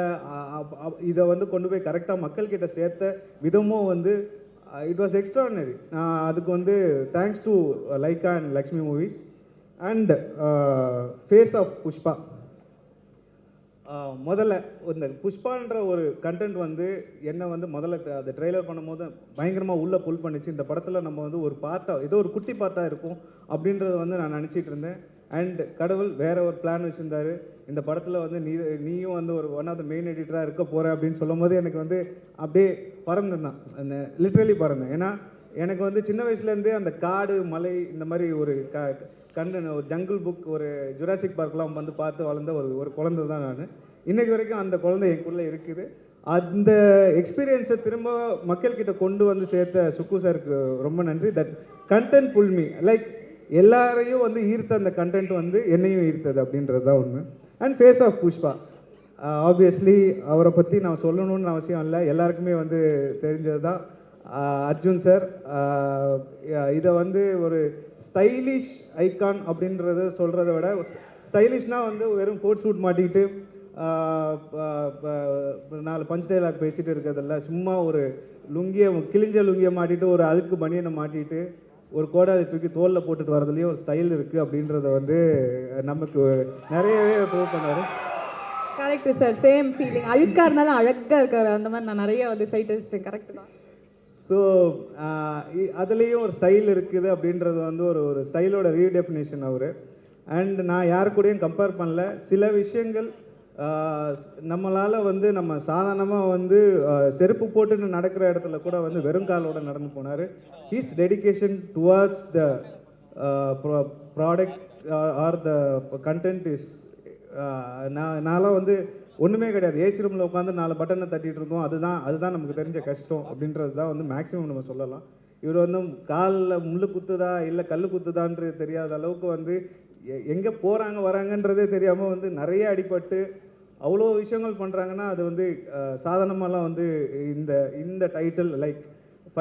இதை வந்து கொண்டு போய் கரெக்டாக மக்கள்கிட்ட சேர்த்த விதமோ வந்து இட் வாஸ் எக்ஸ்ட்ராடினரி. அதுக்கு வந்து thanks to Lyca and Lakshmi movies. And face of Pushpa. முதல்ல இந்த புஷ்பான்ற ஒரு கண்டென்ட் வந்து என்ன வந்து முதல்ல அந்த ட்ரெய்லர் பண்ணும்போது பயங்கரமாக உள்ளே புல் பண்ணிச்சு. இந்த படத்தில் நம்ம வந்து ஒரு பார்ட்டாக ஏதோ ஒரு குட்டி பார்ட்டாக இருக்கும் அப்படின்றத வந்து நான் நினச்சிட்டு இருந்தேன். அண்ட் கடவுள் வேறு ஒரு பிளான் வச்சுருந்தாரு. இந்த படத்தில் வந்து நீயும் வந்து ஒரு ஒன் ஆஃப் த மெயின் எடிட்டராக இருக்க போகிற அப்படின்னு சொல்லும் போது எனக்கு வந்து அப்படியே பறந்துதான், அந்த லிட்ரலி பறந்தேன். ஏன்னா எனக்கு வந்து சின்ன வயசுலேருந்தே அந்த காடு மலை இந்த மாதிரி ஒரு ஒரு ஜங்கிள் புக், ஒரு ஜுராசிக் பார்க்லாம் வந்து பார்த்து வளர்ந்த ஒரு குழந்தை தான் நான். இன்றைக்கு வரைக்கும் அந்த குழந்தை எனக்குள்ளே இருக்குது. அந்த எக்ஸ்பீரியன்ஸை திரும்ப மக்கள்கிட்ட கொண்டு வந்து சேர்த்த சுக்கு சாருக்கு ரொம்ப நன்றி. That content pull me, like எல்லாரையும் வந்து ஈர்த்த அந்த கண்டென்ட் வந்து என்னையும் ஈர்த்தது அப்படின்றது தான் உண்மை. And face of Pushpa, obviously அவரை பற்றி நான் சொல்லணும்னு அவசியம் இல்லை, எல்லாருக்குமே வந்து தெரிஞ்சது தான். அர்ஜுன் சார் இதை வந்து ஒரு ஸ்டைலிஷ் ஐகான் அப்படின்றத சொல்கிறத விட, ஸ்டைலிஷ்னால் வந்து வெறும் கோட் சூட் மாட்டிக்கிட்டு 4 பஞ்ச் டைலாக் பேசிகிட்டு இருக்கிறதில்ல, சும்மா ஒரு கிழிஞ்ச லுங்கியை மாட்டிட்டு ஒரு அழுக்கு பனியனை மாட்டிட்டு ஒரு கோடாலி தூக்கி தோலில் போட்டுட்டு வரதுலேயும் ஒரு ஸ்டைல் இருக்குது அப்படின்றத வந்து நமக்கு நிறையவே ப்ரூவ் பண்ணார். Correct sir, same feeling. அழுக்காக இருந்தாலும் அழகாக இருக்காரு, அந்த மாதிரி நான் நிறைய வந்து சைட் அடிச்சிட்டேன். கரெக்டு தான். ஸோ அதுலேயும் ஒரு ஸ்டைல் இருக்குது அப்படின்றது வந்து ஒரு ஸ்டைலோட ரீடெஃபினேஷன் அவர். அண்ட் நான் யாரு கூடயும் கம்பேர் பண்ணல. சில விஷயங்கள் நம்மளால் வந்து நம்ம சாதாரணமாக வந்து செருப்பு போட்டுன்னு நடக்கிற இடத்துல கூட வந்து வெறும் காலோட நடந்து போனார். He's dedication towards the product or the content is நான்லாம் வந்து ஒன்றுமே கிடையாது. ஏசி ரூமில் உட்காந்து 4 பட்டனை தட்டிட்டு இருந்தோம். அதுதான் நமக்கு தெரிஞ்ச கஷ்டம் அப்படின்றது தான் வந்து மேக்ஸிமம் நம்ம சொல்லலாம். இவர் வந்து காலில் முள்ளு குத்துதா இல்லை கல் குத்துதான்றது தெரியாத அளவுக்கு வந்து எங்கே போகிறாங்க வராங்கன்றதே தெரியாமல் வந்து நிறைய அடிபட்டு அவ்வளோ விஷயங்கள் பண்ணுறாங்கன்னா அது வந்து சாதாரணமாலாம் வந்து இந்த டைட்டில் லைக்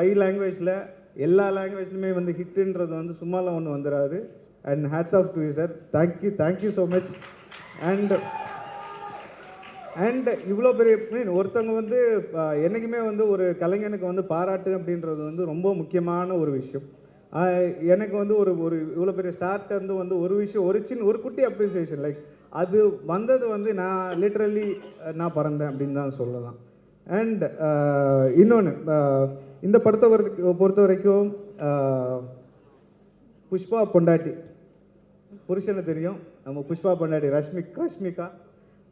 5 லாங்குவேஜில் எல்லா லாங்குவேஜ்லையுமே வந்து ஹிட்டுன்றது வந்து சும்மாலாம் ஒன்று வந்துடாது. And hats off to you sir. Thank you so much. And இவ்வளோ பெரிய ஒருத்தவங்க வந்து என்றைக்குமே வந்து ஒரு கலைஞனுக்கு வந்து பாராட்டு அப்படின்றது வந்து ரொம்ப முக்கியமான ஒரு விஷயம். எனக்கு வந்து ஒரு இவ்வளோ பெரிய ஸ்டார்ட் வந்து ஒரு குட்டி அப்ரிசியேஷன் லைக் அது வந்தது வந்து நான் லிட்ரலி நான் பறந்தேன் அப்படின்னு தான் சொல்லலாம். அண்ட் இன்னொன்று இந்த படத்தை பொறுத்த வரைக்கும் புஷ்பா பொண்டாட்டி புருஷனை தெரியும், நம்ம புஷ்பா பொண்டாட்டி ரஷ்மிகா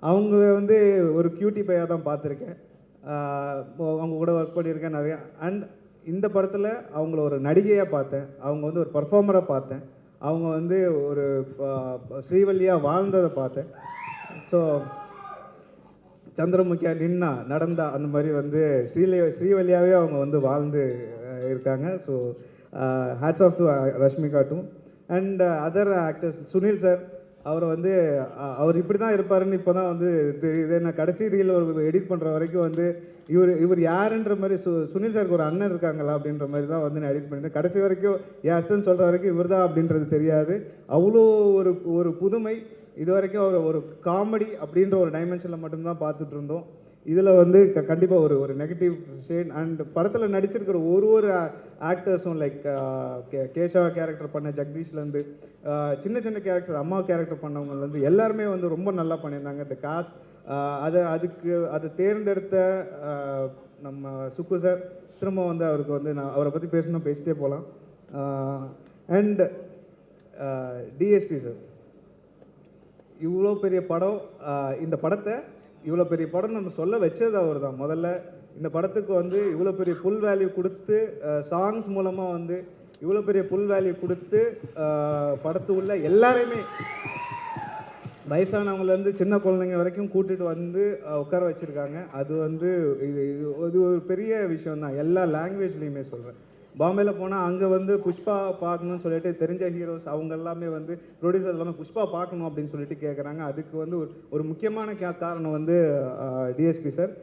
அவங்க வந்து ஒரு கியூட்டி பையாக தான் பார்த்துருக்கேன். அவங்க கூட ஒர்க் பண்ணியிருக்கேன் நிறையா. அண்ட் இந்த படத்தில் அவங்கள ஒரு நடிகையாக பார்த்தேன், அவங்க வந்து ஒரு பர்ஃபார்மராக பார்த்தேன், அவங்க வந்து ஒரு ஸ்ரீவல்லியாக வாழ்ந்ததை பார்த்தேன். ஸோ சந்திரமுகியா நின்னா நடந்தா அந்த மாதிரி வந்து ஸ்ரீவல்லியாவே அவங்க வந்து வாழ்ந்து இருக்காங்க. So hats off to Rashmika too. And other actors Sunil sir அவரை வந்து அவர் இப்படி தான் இருப்பாருன்னு இப்போ தான் வந்து இதை நான் கடைசி ரீல் ஒரு எடிட் பண்ணுற வரைக்கும் வந்து இவர் யாருன்ற மாதிரி சுனில் சாருக்கு ஒரு அண்ணன் இருக்காங்களா அப்படின்ற மாதிரி தான் வந்து நான் எடிட் பண்ணிட்டேன். கடைசி வரைக்கும் என் அஸ்டன் சொல்கிற வரைக்கும் இவர் தான் அப்படின்றது தெரியாது. அவ்வளோ ஒரு புதுமை. இது வரைக்கும் ஒரு காமெடி அப்படின்ற ஒரு டைமென்ஷனில் மட்டும்தான் பார்த்துட்டு இருந்தோம். இதில் வந்து கண்டிப்பாக ஒரு நெகட்டிவ் ஷேட். அண்ட் படத்தில் நடிச்சிருக்கிற ஒரு ஆக்டர்ஸும் லைக் கேஷவா கேரக்டர் பண்ண ஜெகதீஷ்லேருந்து சின்ன கேரக்டர் அம்மா கேரக்டர் பண்ணவங்கலேருந்து எல்லாருமே வந்து ரொம்ப நல்லா பண்ணியிருந்தாங்க. இந்த காஸ்ட் அதை தேர்ந்தெடுத்த நம்ம சுக்கு சார் திரும்ப வந்து அவருக்கு வந்து நான் அவரை பற்றி பேசிட்டே போகலாம். அண்ட் டிஎஸ்பி சார் இவ்வளோ பெரிய படம், இந்த படத்தை இவ்வளோ பெரிய படம் நம்ம சொல்ல வச்சது அவர் தான். முதல்ல இந்த படத்துக்கு வந்து இவ்வளோ பெரிய ஃபுல் வேல்யூ கொடுத்து சாங்ஸ் மூலமாக வந்து இவ்வளோ பெரிய ஃபுல் வேல்யூ கொடுத்து படத்து உள்ள எல்லாரையுமே வயசானவங்கலேருந்து சின்ன குழந்தைங்க வரைக்கும் கூட்டிகிட்டு வந்து உட்கார வச்சுருக்காங்க. அது வந்து இது ஒரு பெரிய விஷயம் தான். எல்லா லாங்குவேஜ்லேயுமே சொல்கிறேன். பாம்பேல போனால் அங்கே வந்து புஷ்பா பார்க்கணும்னு சொல்லிட்டு தெரிஞ்ச ஹீரோஸ் அவங்க எல்லாமே வந்து ப்ரொடியூசர் எல்லாமே புஷ்பா பார்க்கணும் அப்படின்னு சொல்லிட்டு கேட்குறாங்க. அதுக்கு வந்து ஒரு முக்கியமான காரணம் வந்து டிஎஸ்பி சார்.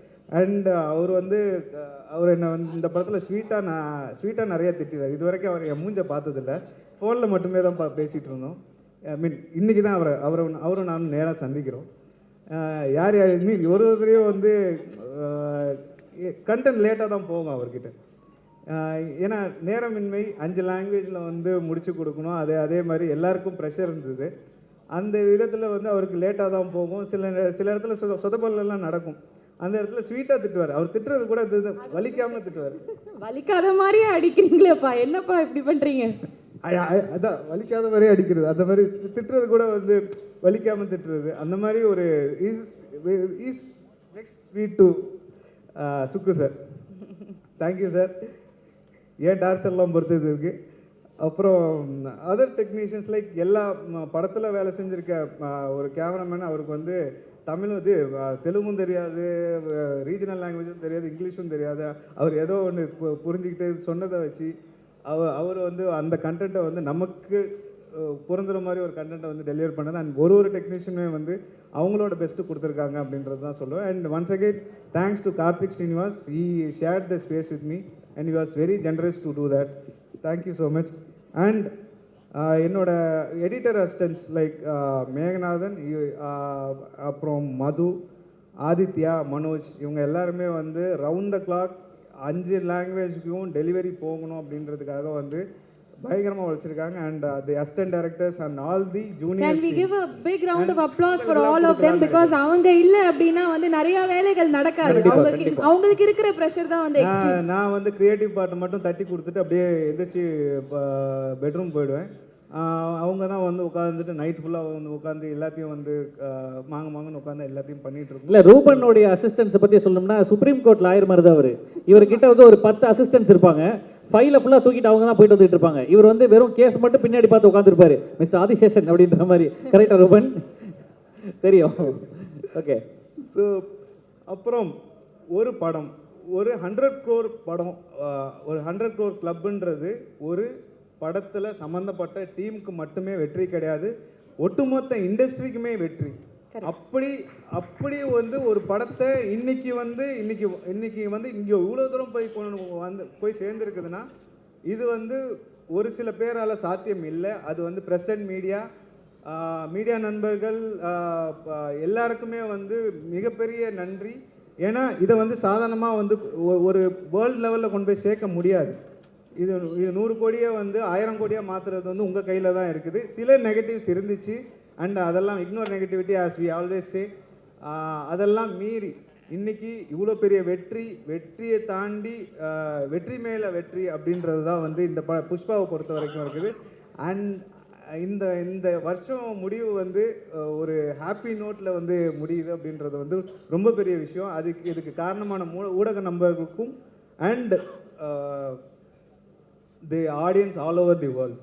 அண்ட் அவர் என்னை வந்து இந்த படத்தில் ஸ்வீட்டாக நிறைய திட்டுவார். இது வரைக்கும் அவர் என் மூஞ்சை பார்த்ததில்ல, ஃபோனில் மட்டுமே தான் பேசிகிட்டு இருந்தோம். இன்றைக்கி தான் அவரும் நானும் நேராக சந்திக்கிறோம். யார் ஒருத்தரையும் வந்து கண்டென்ட் லேட்டாக தான் போகும் அவர்கிட்ட. ஏன்னா நேரமின்மை 5 லாங்குவேஜில் வந்து முடிச்சு கொடுக்கணும். அதே மாதிரி எல்லாருக்கும் ப்ரெஷர் இருந்தது. அந்த விதத்தில் வந்து அவருக்கு லேட்டாக தான் போகும். சில இடத்துல சொதப்பல்லாம் நடக்கும். அந்த இடத்துல ஸ்வீட்டாக திட்டுவார். அவர் திட்டுறது கூட வலிக்காமல் திட்டுவார். வலிக்காத மாதிரியே அடிக்கிறீங்களேப்பா, என்னப்பா இப்படி பண்ணுறீங்க? அதான் வலிக்காத மாதிரியே அடிக்கிறது. அந்த மாதிரி திட்டுறது கூட வந்து வலிக்காமல் திட்டுறது. அந்த மாதிரி ஒரு இஸ் நெக்ஸ்ட் ஸ்வீட் டு சுக்கு சார். Thank you sir. ஏன் டார்ச்சர்லாம் பொறுத்தது இருக்குது. அப்புறம் அதர் டெக்னீஷியன்ஸ் லைக் எல்லா படத்தில் வேலை செஞ்சுருக்க ஒரு கேமராமேன், அவருக்கு வந்து தமிழ் வந்து தெலுங்கும் தெரியாது, ரீஜனல் லாங்குவேஜும் தெரியாது, இங்கிலீஷும் தெரியாது. அவர் ஏதோ ஒன்று புரிஞ்சுக்கிட்டு சொன்னதை வச்சு அவர் வந்து அந்த கண்டென்ட்டை வந்து நமக்கு பொருந்துற மாதிரி ஒரு கண்டென்ட்டை வந்து டெலிவர் பண்ணது. அண்ட் ஒரு டெக்னீஷியனுமே வந்து அவங்களோட பெஸ்ட்டு கொடுத்துருக்காங்க அப்படின்றது தான் சொல்லுவேன். And once again thanks to Karthik Srinivas. He shared the space with me and he was very generous to do that. Thank you so much. And என்னோட எடிட்டர் அசிஸ்டன்ட்ஸ் லைக் மேகநாதன், அப்புறம் மது, ஆதித்யா, மனோஜ், இவங்க எல்லாருமே வந்து ரவுண்ட் த கிளாக் 5 லாங்குவேஜ்க்கும் டெலிவரி போகணும் அப்படின்றதுக்காக வந்து பயங்கரமாக வச்சிருக்காங்க. And the assistant directors and all the junior. Can we give a big round of applause for all of them, because அவங்க இல்ல அப்படினா வந்து நிறைய வேலைகள் நடக்காது. அவங்களுக்கு இருக்கிற பிரஷர் தான் வந்து நான் வந்து கிரியேட்டிவ் பார்ட் மட்டும் தட்டி கொடுத்துட்டு அப்படியே எதிர்த்து பெட்ரூம் போயிடுவேன். அவங்க தான் வந்து உட்காந்துட்டு நைட் ஃபுல்லாக வந்து உட்காந்து எல்லாத்தையும் வந்து மாங்கன்னு உட்காந்து எல்லாத்தையும் பண்ணிட்டு இருக்கோம். இல்லை, ரூபனுடைய அசிஸ்டன்ஸை பற்றி சொல்லணும்னா சுப்ரீம் கோர்ட் லாயர் மாதிரி தான் அவர். இவர்கிட்ட வந்து ஒரு 10 அசிஸ்டன்ஸ் இருப்பாங்க. ஃபைலை ஃபுல்லாக தூக்கிட்டு அவங்க தான் போயிட்டு வந்துட்டு இருப்பாங்க. இவர் வந்து வெறும் கேஸ் மட்டும் பின்னாடி பார்த்து உட்காந்துருப்பாரு. மிஸ்டர் ஆதிசேஷன் அப்படின்ற மாதிரி. கரெக்டாக ரூபன்? தெரியும். ஓகே. ஸோ அப்புறம் ஒரு படம், ஒரு 100 crore படம், ஒரு 100 crore கிளப்புன்றது ஒரு படத்தில் சம்மந்தப்பட்ட டீமுக்கு மட்டுமே வெற்றி கிடையாது, ஒட்டுமொத்த இண்டஸ்ட்ரிக்குமே வெற்றி. அப்படி வந்து ஒரு படத்தை இன்னைக்கு வந்து இங்கே இவ்வளோ தூரம் போய் சேர்ந்துருக்குதுன்னா இது வந்து ஒரு சில பேரால் சாத்தியம் இல்லை. அது வந்து ப்ரெஸ் அண்ட் மீடியா நண்பர்கள் எல்லாருக்குமே வந்து மிகப்பெரிய நன்றி. ஏன்னா இதை வந்து சாதாரணமாக வந்து ஒரு வேர்ல்டு லெவலில் கொண்டு போய் சேர்க்க முடியாது. இது 100 கோடியை வந்து 1000 கோடியாக மாற்றுறது வந்து உங்கள் கையில் தான் இருக்குது. சில நெகட்டிவ்ஸ் இருந்துச்சு அண்ட் அதெல்லாம் ignore negativity as we always say. அதெல்லாம் மீறி இன்னைக்கு இவ்வளோ பெரிய வெற்றியை தாண்டி வெற்றி மேலே வெற்றி அப்படின்றது தான் வந்து இந்த புஷ்பாவை பொறுத்த வரைக்கும் இருக்குது. அண்ட் இந்த வருஷம் முடிவு வந்து ஒரு ஹாப்பி நோட்டில் வந்து முடியுது அப்படின்றது வந்து ரொம்ப பெரிய விஷயம். இதுக்கு காரணமான ஊடக நண்பர்களுக்கும் and the audience all over the world.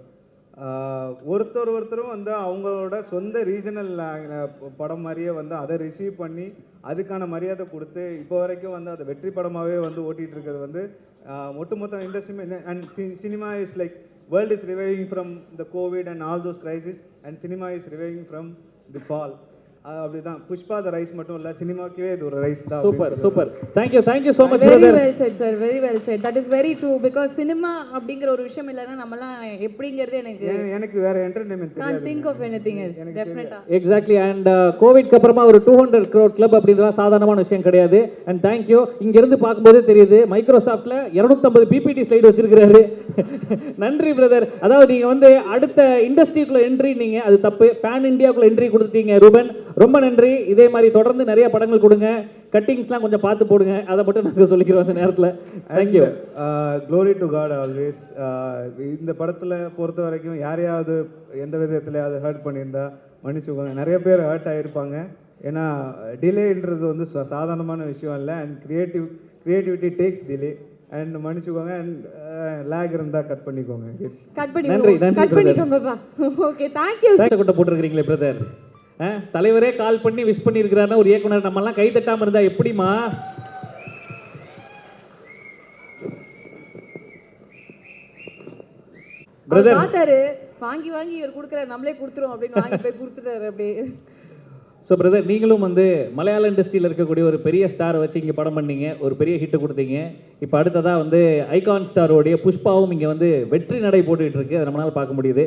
ஒருத்தரும் வந்து அவங்களோட சொந்த ரீஜனல் படம் மாதிரியே வந்து அதை ரிசீவ் பண்ணி அதுக்கான மரியாதை கொடுத்து இப்போ வரைக்கும் வந்து அதை வெற்றி படமாகவே வந்து ஓட்டிகிட்டு இருக்கிறது வந்து ஒட்டுமொத்த industry. And cinema is like world is reviving from the COVID and all those crises, and cinema is reviving from the fall. அப்படிதான் புஷ்பா த ரைஸ் மட்டும் இல்லை, சினிமாக்கே இது ஒரு ரைஸ் தான். Super thank you so much. Very well said sir, very well said. That is very true. Because cinema அப்படிங்கிற ஒரு விஷயம் இல்லைன்னா நம்மலாம் எப்படிங்கிறது எனக்கு வேற entertainment can't think of anything else. Definitely. Exactly. And கோவிட்க்கு அப்புறமா ஒரு 200 crore கிளப் அப்படின்றலாம் சாதாரணமான விஷயம் கிடையாது. And thank you. இங்க இருந்து பார்க்கும்போதே தெரியுது மைக்ரோசாஃப்ட்ல 250 பிபிடி ஸ்லைடு வச்சிருக்காரு. நன்றி பிரதர். அதாவது நீங்க வந்து அடுத்த இண்டஸ்ட்ரிக்குள்ள என்ட்ரி, நீங்க அது தப்பு, பேன் இந்தியாக்குள்ள என்ட்ரி கொடுத்துட்டீங்க ரூபன். ரொம்ப நன்றி. இதே மாதிரி தொடர்ந்து நிறைய படங்கள் கொடுங்க, கட்டிங்ஸ்லாம் கொஞ்சம் பார்த்து போடுங்க, அதை மட்டும் நாங்கள் சொல்லிக்கிறோம் அந்த நேரத்தில். Thank you. Glory to God always. இந்த படத்தில் பொறுத்த வரைக்கும் யாரையாவது எந்த விதத்துலையாவது ஹர்ட் பண்ணியிருந்தா மன்னிச்சுக்கோங்க. நிறைய பேர் ஹர்ட் ஆகிருப்பாங்க. ஏன்னா டிலேன்றது வந்து சாதாரணமான விஷயம் இல்லை. And creativity takes delay. And மன்னிச்சுக்கோங்க. அண்ட் லேக் இருந்தால் கட் பண்ணிக்கோங்க. கட் பண்ணிக்கோங்கப்பா. Okay, thank you. கொட்ட போட்டிருக்கிறீங்களே பிரதர். தலைவரே கால் பண்ணி விஷ் பண்ணியிருக்கிறாருன்னா ஒரு இயக்குனர் நம்மலாம் கை தட்டாமல் இருந்தா எப்படிமா? பிரதர் பார்த்தாரு, வாங்கி இவர் கொடுக்குறாரு, நம்மளே கொடுத்துருவோம் அப்படின்னு வாங்கி போய் கொடுத்துட்டாரு அப்படியே. ஸோ பிரதர், நீங்களும் வந்து மலையாள இண்டஸ்ட்ரியில் இருக்கக்கூடிய ஒரு பெரிய ஸ்டாரை வச்சு இங்கே படம் பண்ணீங்க, ஒரு பெரிய ஹிட்டு கொடுத்தீங்க. இப்போ அடுத்ததாக வந்து ஐகான் ஸ்டாரோடைய புஷ்பாவும் இங்கே வந்து வெற்றி நடை போட்டுக்கிட்டு இருக்கு. அதை நம்மளால் பார்க்க முடியுது.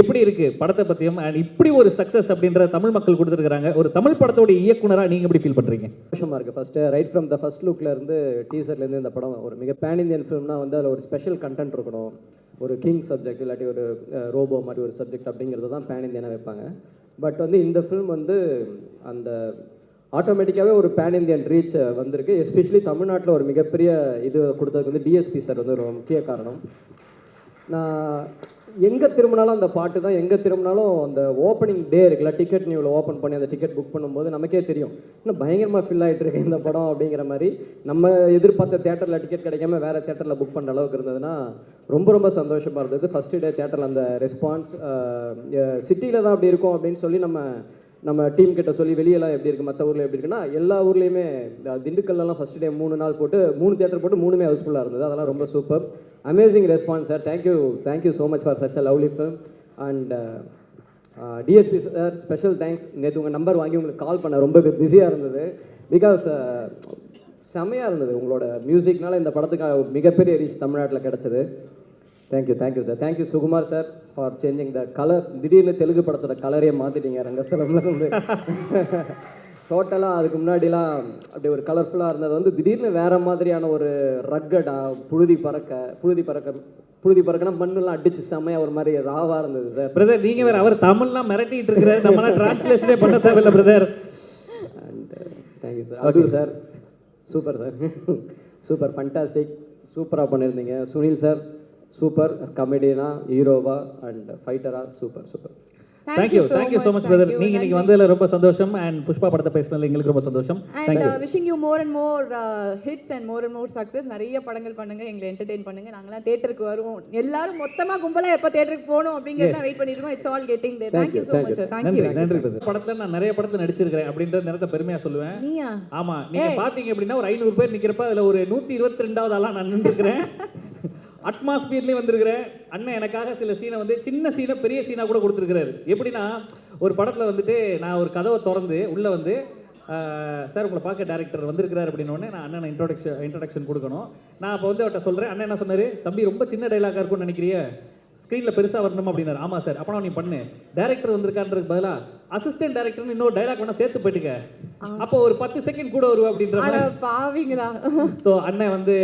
எப்படி இருக்கு படத்தை பற்றியும்? அண்ட் இப்படி ஒரு சக்ஸஸ் அப்படின்ற தமிழ் மக்கள் கொடுத்துருக்காங்க. ஒரு தமிழ் படத்தோட இயக்குனராக நீங்கள் எப்படி ஃபீல் பண்ணுறீங்க? சந்தோஷமாக இருக்குது. First right from the first லுக்லேருந்து டீசர்லேருந்து இந்த படம் ஒரு மிக பேன் இந்தியன் ஃபிலிம்னா வந்து அதில் ஒரு ஸ்பெஷல் கண்டென்ட் இருக்கணும். ஒரு கிங் சப்ஜெக்ட் இல்லாட்டி ஒரு ரோபோ மாதிரி ஒரு சப்ஜெக்ட் அப்படிங்கிறது தான் பேன் இந்தியனாக வைப்பாங்க. பட் வந்து இந்த ஃபிலிம் வந்து அந்த ஆட்டோமேட்டிக்காகவே ஒரு பேன் இந்தியன் ரீச் வந்திருக்கு. எஸ்பெஷலி தமிழ்நாட்டில் ஒரு மிகப்பெரிய இது கொடுத்ததுக்கு வந்து டிஎஸ்பி சார் வந்து ஒரு முக்கிய காரணம். நான் எங்கே திரும்பினாலும் அந்த பாட்டு தான், எங்கே திரும்பினாலும் அந்த ஓப்பனிங் டே இருக்குல்ல, டிக்கெட் நியூவில் ஓப்பன் பண்ணி அந்த டிக்கெட் புக் பண்ணும்போது நமக்கே தெரியும் இன்னும் பயங்கரமாக ஃபில் ஆகிட்டு இருக்கு இந்த படம் அப்படிங்கிற மாதிரி. நம்ம எதிர்பார்த்த தேட்டரில் டிக்கெட் கிடைக்காம வேறு தேட்டரில் புக் பண்ணுற அளவுக்கு இருந்ததுன்னா ரொம்ப சந்தோஷமாக இருந்தது. ஃபஸ்ட்டு டே தேட்டரில் அந்த ரெஸ்பான்ஸ் சிட்டியில் தான் அப்படி இருக்கும் அப்படின்னு சொல்லி நம்ம டீம் கிட்ட சொல்லி வெளியெல்லாம் எப்படி இருக்குது, மற்ற ஊரில் எப்படி இருக்குன்னா எல்லா ஊர்லேயுமே திண்டுக்கல்லாம் ஃபஸ்ட் டே 3 நாள் போட்டு 3 தேட்டர் போட்டு 3மே ஹவுஸ்ஃபுல்லாக இருந்தது. அதெல்லாம் ரொம்ப super, amazing response sir. Thank you so much for such a lovely film. And DSP sir special thanks. நேற்று உங்கள் நம்பர் வாங்கி உங்களுக்கு கால் பண்ண ரொம்ப பிஸியாக இருந்தது. பிகாஸ் செம்மையாக இருந்தது உங்களோட மியூசிக்னால இந்த படத்துக்கு மிகப்பெரிய ரீச் தமிழ்நாட்டில் கிடச்சிது. Thank you sir. Thank you Sukumar sir for changing the colour. திடீர்னு தெலுங்கு படத்தோட கலரே மாற்றிட்டீங்க ரங்கஸ்தலம்ல இருந்து. டோட்டலாக அதுக்கு முன்னாடிலாம் அப்படி ஒரு கலர்ஃபுல்லாக இருந்தது வந்து திடீர்னு வேறு மாதிரியான ஒரு ரக்கடா புழுதி பறக்கனா மண்ணெல்லாம் அடிச்சு செம்மையாக ஒரு மாதிரி ராவாக இருந்தது சார். பிரதர் நீங்கள் வேறு அவர் தமிழ்லாம் மிரட்டிட்டு இருக்கிறார், நம்மளாம் டிரான்ஸ்லேஷனே பண்ண தேவையில்லை பிரதர். And thank you sir. அது sir super sir, super fantastic, சூப்பராக பண்ணியிருந்தீங்க. சுனில் சார் சூப்பர், கமெடியனா, ஹீரோவா அண்ட் ஃபைட்டரா super. Thank you so much brother. நீங்கள் இன்னைக்கு வந்ததில் ரொம்ப சந்தோஷம். அண்ட் புஷ்பா படத்தை பேசினதில் எங்களுக்கு ரொம்ப சந்தோஷம். And wishing you more and more hits and more success. நிறைய படங்கள் பண்ணுங்க, எங்களை என்டர்டெயின் பண்ணுங்க. நாங்களாம் தியேட்டருக்கு வருவோம். எல்லாரும் மொத்தமா கும்பலா எப்போ தியேட்டருக்கு போகணும் அப்படிங்கிறத வெயிட் பண்ணிட்டு இருக்கோம். It's all getting there. Thank you so much sir. நன்றி நன்றி பிரதர். படத்தில் நான் நிறைய படத்தில் நடிச்சிருக்கிறேன் அப்படின்ற நேரத்தை பெருமையாக சொல்லுவேன். நீயா? ஆமா, நீங்க பாத்தீங்க அப்படின்னா ஒரு 500 பேர் நிக்கிறப்ப அதுல ஒரு 122வது ஆளா நான் நின்றுக்கிறேன். அட்மாஸ்பியர்லேயும் வந்திருக்கிறேன். அண்ணன் எனக்காக சில சீனை வந்து சின்ன சீனை பெரிய சீனாக கூட கொடுத்துருக்கிறாரு. எப்படின்னா ஒரு படத்தில் வந்துட்டு நான் ஒரு கதவை திறந்து உள்ளே வந்து சார் உங்களை பார்க்க டேரக்டர் வந்திருக்கிறார் அப்படின்னோடனே நான் அண்ணன் இன்ட்ரடக்ஷன் கொடுக்கணும். நான் அப்போ வந்து அவர்கிட்ட சொல்கிறேன். அண்ணன் என்ன சொன்னார், தம்பி ரொம்ப சின்ன டைலாக்காக இருக்கும்னு நினைக்கிறிய, ஸ்க்ரீனில் பெருசாக வரணும் அப்படின்னாரு. ஆமாம் சார். அப்போ நீ பண்ணு, டேரக்டர் வந்திருக்கான்றதுக்கு பதிலாக அசிஸ்டன்ட் டேரக்டர்னு இன்னொரு டைலாக் வேணா சேர்த்து போயிட்டுக்க, அப்போ ஒரு 10 செகண்ட் கூட வருவா அப்படின்ற பாவீங்களா. ஸோ அண்ணன் வந்து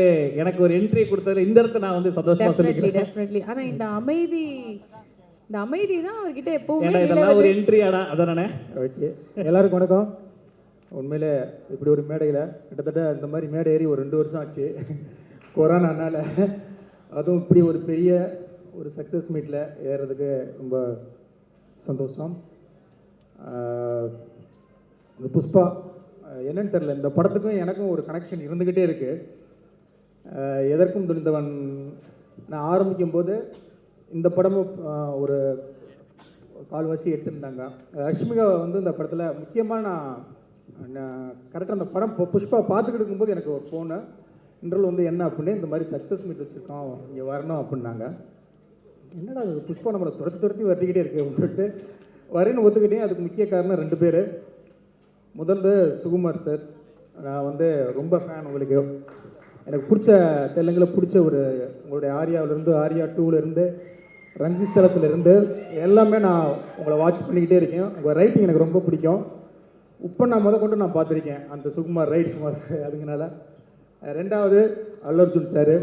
எனக்கு ஒரு என்ட்ரி கொடுத்தது இந்த இடத்துல நான் வந்து சந்தோஷமா சொல்லிக்கிறேன். டெஃபினெட்லி. ஆனா இந்த அமைதி தான் அவர்கிட்ட எப்பவுமே இதெல்லாம் ஒரு என்ட்ரியாடா அதானே. ஓகே, எல்லாருக்கும் வணக்கம். உண்மையிலே இப்படி ஒரு மேடையில் கிட்டத்தட்ட இந்த மாதிரி மேடை ஏறி ஒரு 2 வருஷம் ஆச்சு கொரோனானால. அதுவும் இப்படி ஒரு பெரிய ஒரு சக்ஸஸ் மீட்டில் ஏறுறதுக்கு ரொம்ப சந்தோஷம். இந்த புஷ்பா என்னன்னு தெரில, இந்த படத்துக்கும் எனக்கும் ஒரு கனெக்ஷன் இருந்துக்கிட்டே இருக்குது. எதற்கும் துணிந்தவன் நான் ஆரம்பிக்கும்போது இந்த படமும் ஒரு கால்வாசி எடுத்துருந்தாங்க. லக்ஷ்மிகா வந்து இந்த படத்தில் முக்கியமாக நான் கரெக்டாக அந்த படம் புஷ்பா பார்த்துக்கிட்டு இருக்கும்போது எனக்கு ஒரு ஃபோனு இன்டர்வல் வந்து என்ன அப்படின்னு, இந்த மாதிரி சக்ஸஸ் மீட் வச்சுருக்கோம் இங்கே வரணும் அப்படின்னாங்க. என்னடா அது புஷ்பா நம்மளை துரத்தி வரட்டிக்கிட்டே இருக்கு அப்படின்னு சொல்லிட்டு வரேன்னு ஒத்துக்கிட்டேன். அதுக்கு முக்கிய காரணம் 2 பேர். முதல்ல சுகுமார் சார். நான் வந்து ரொம்ப ஃபேன் உங்களுக்கு. எனக்கு பிடிச்ச தெலுங்கில் பிடிச்ச ஒரு உங்களுடைய ஆர்யாவிலேருந்து ஆர்யா 2லேருந்து ரங்கிஸ்தலத்துலேருந்து எல்லாமே நான் உங்களை வாட்ச் பண்ணிக்கிட்டே இருக்கேன். உங்கள் ரைட்டிங் எனக்கு ரொம்ப பிடிக்கும். உப்பண்ணா கொண்டு நான் பார்த்துருக்கேன் அந்த சுகுமார் ரைட் சுமார் அதுங்கனால. 2வது அல்லர்ஜுன் சார்.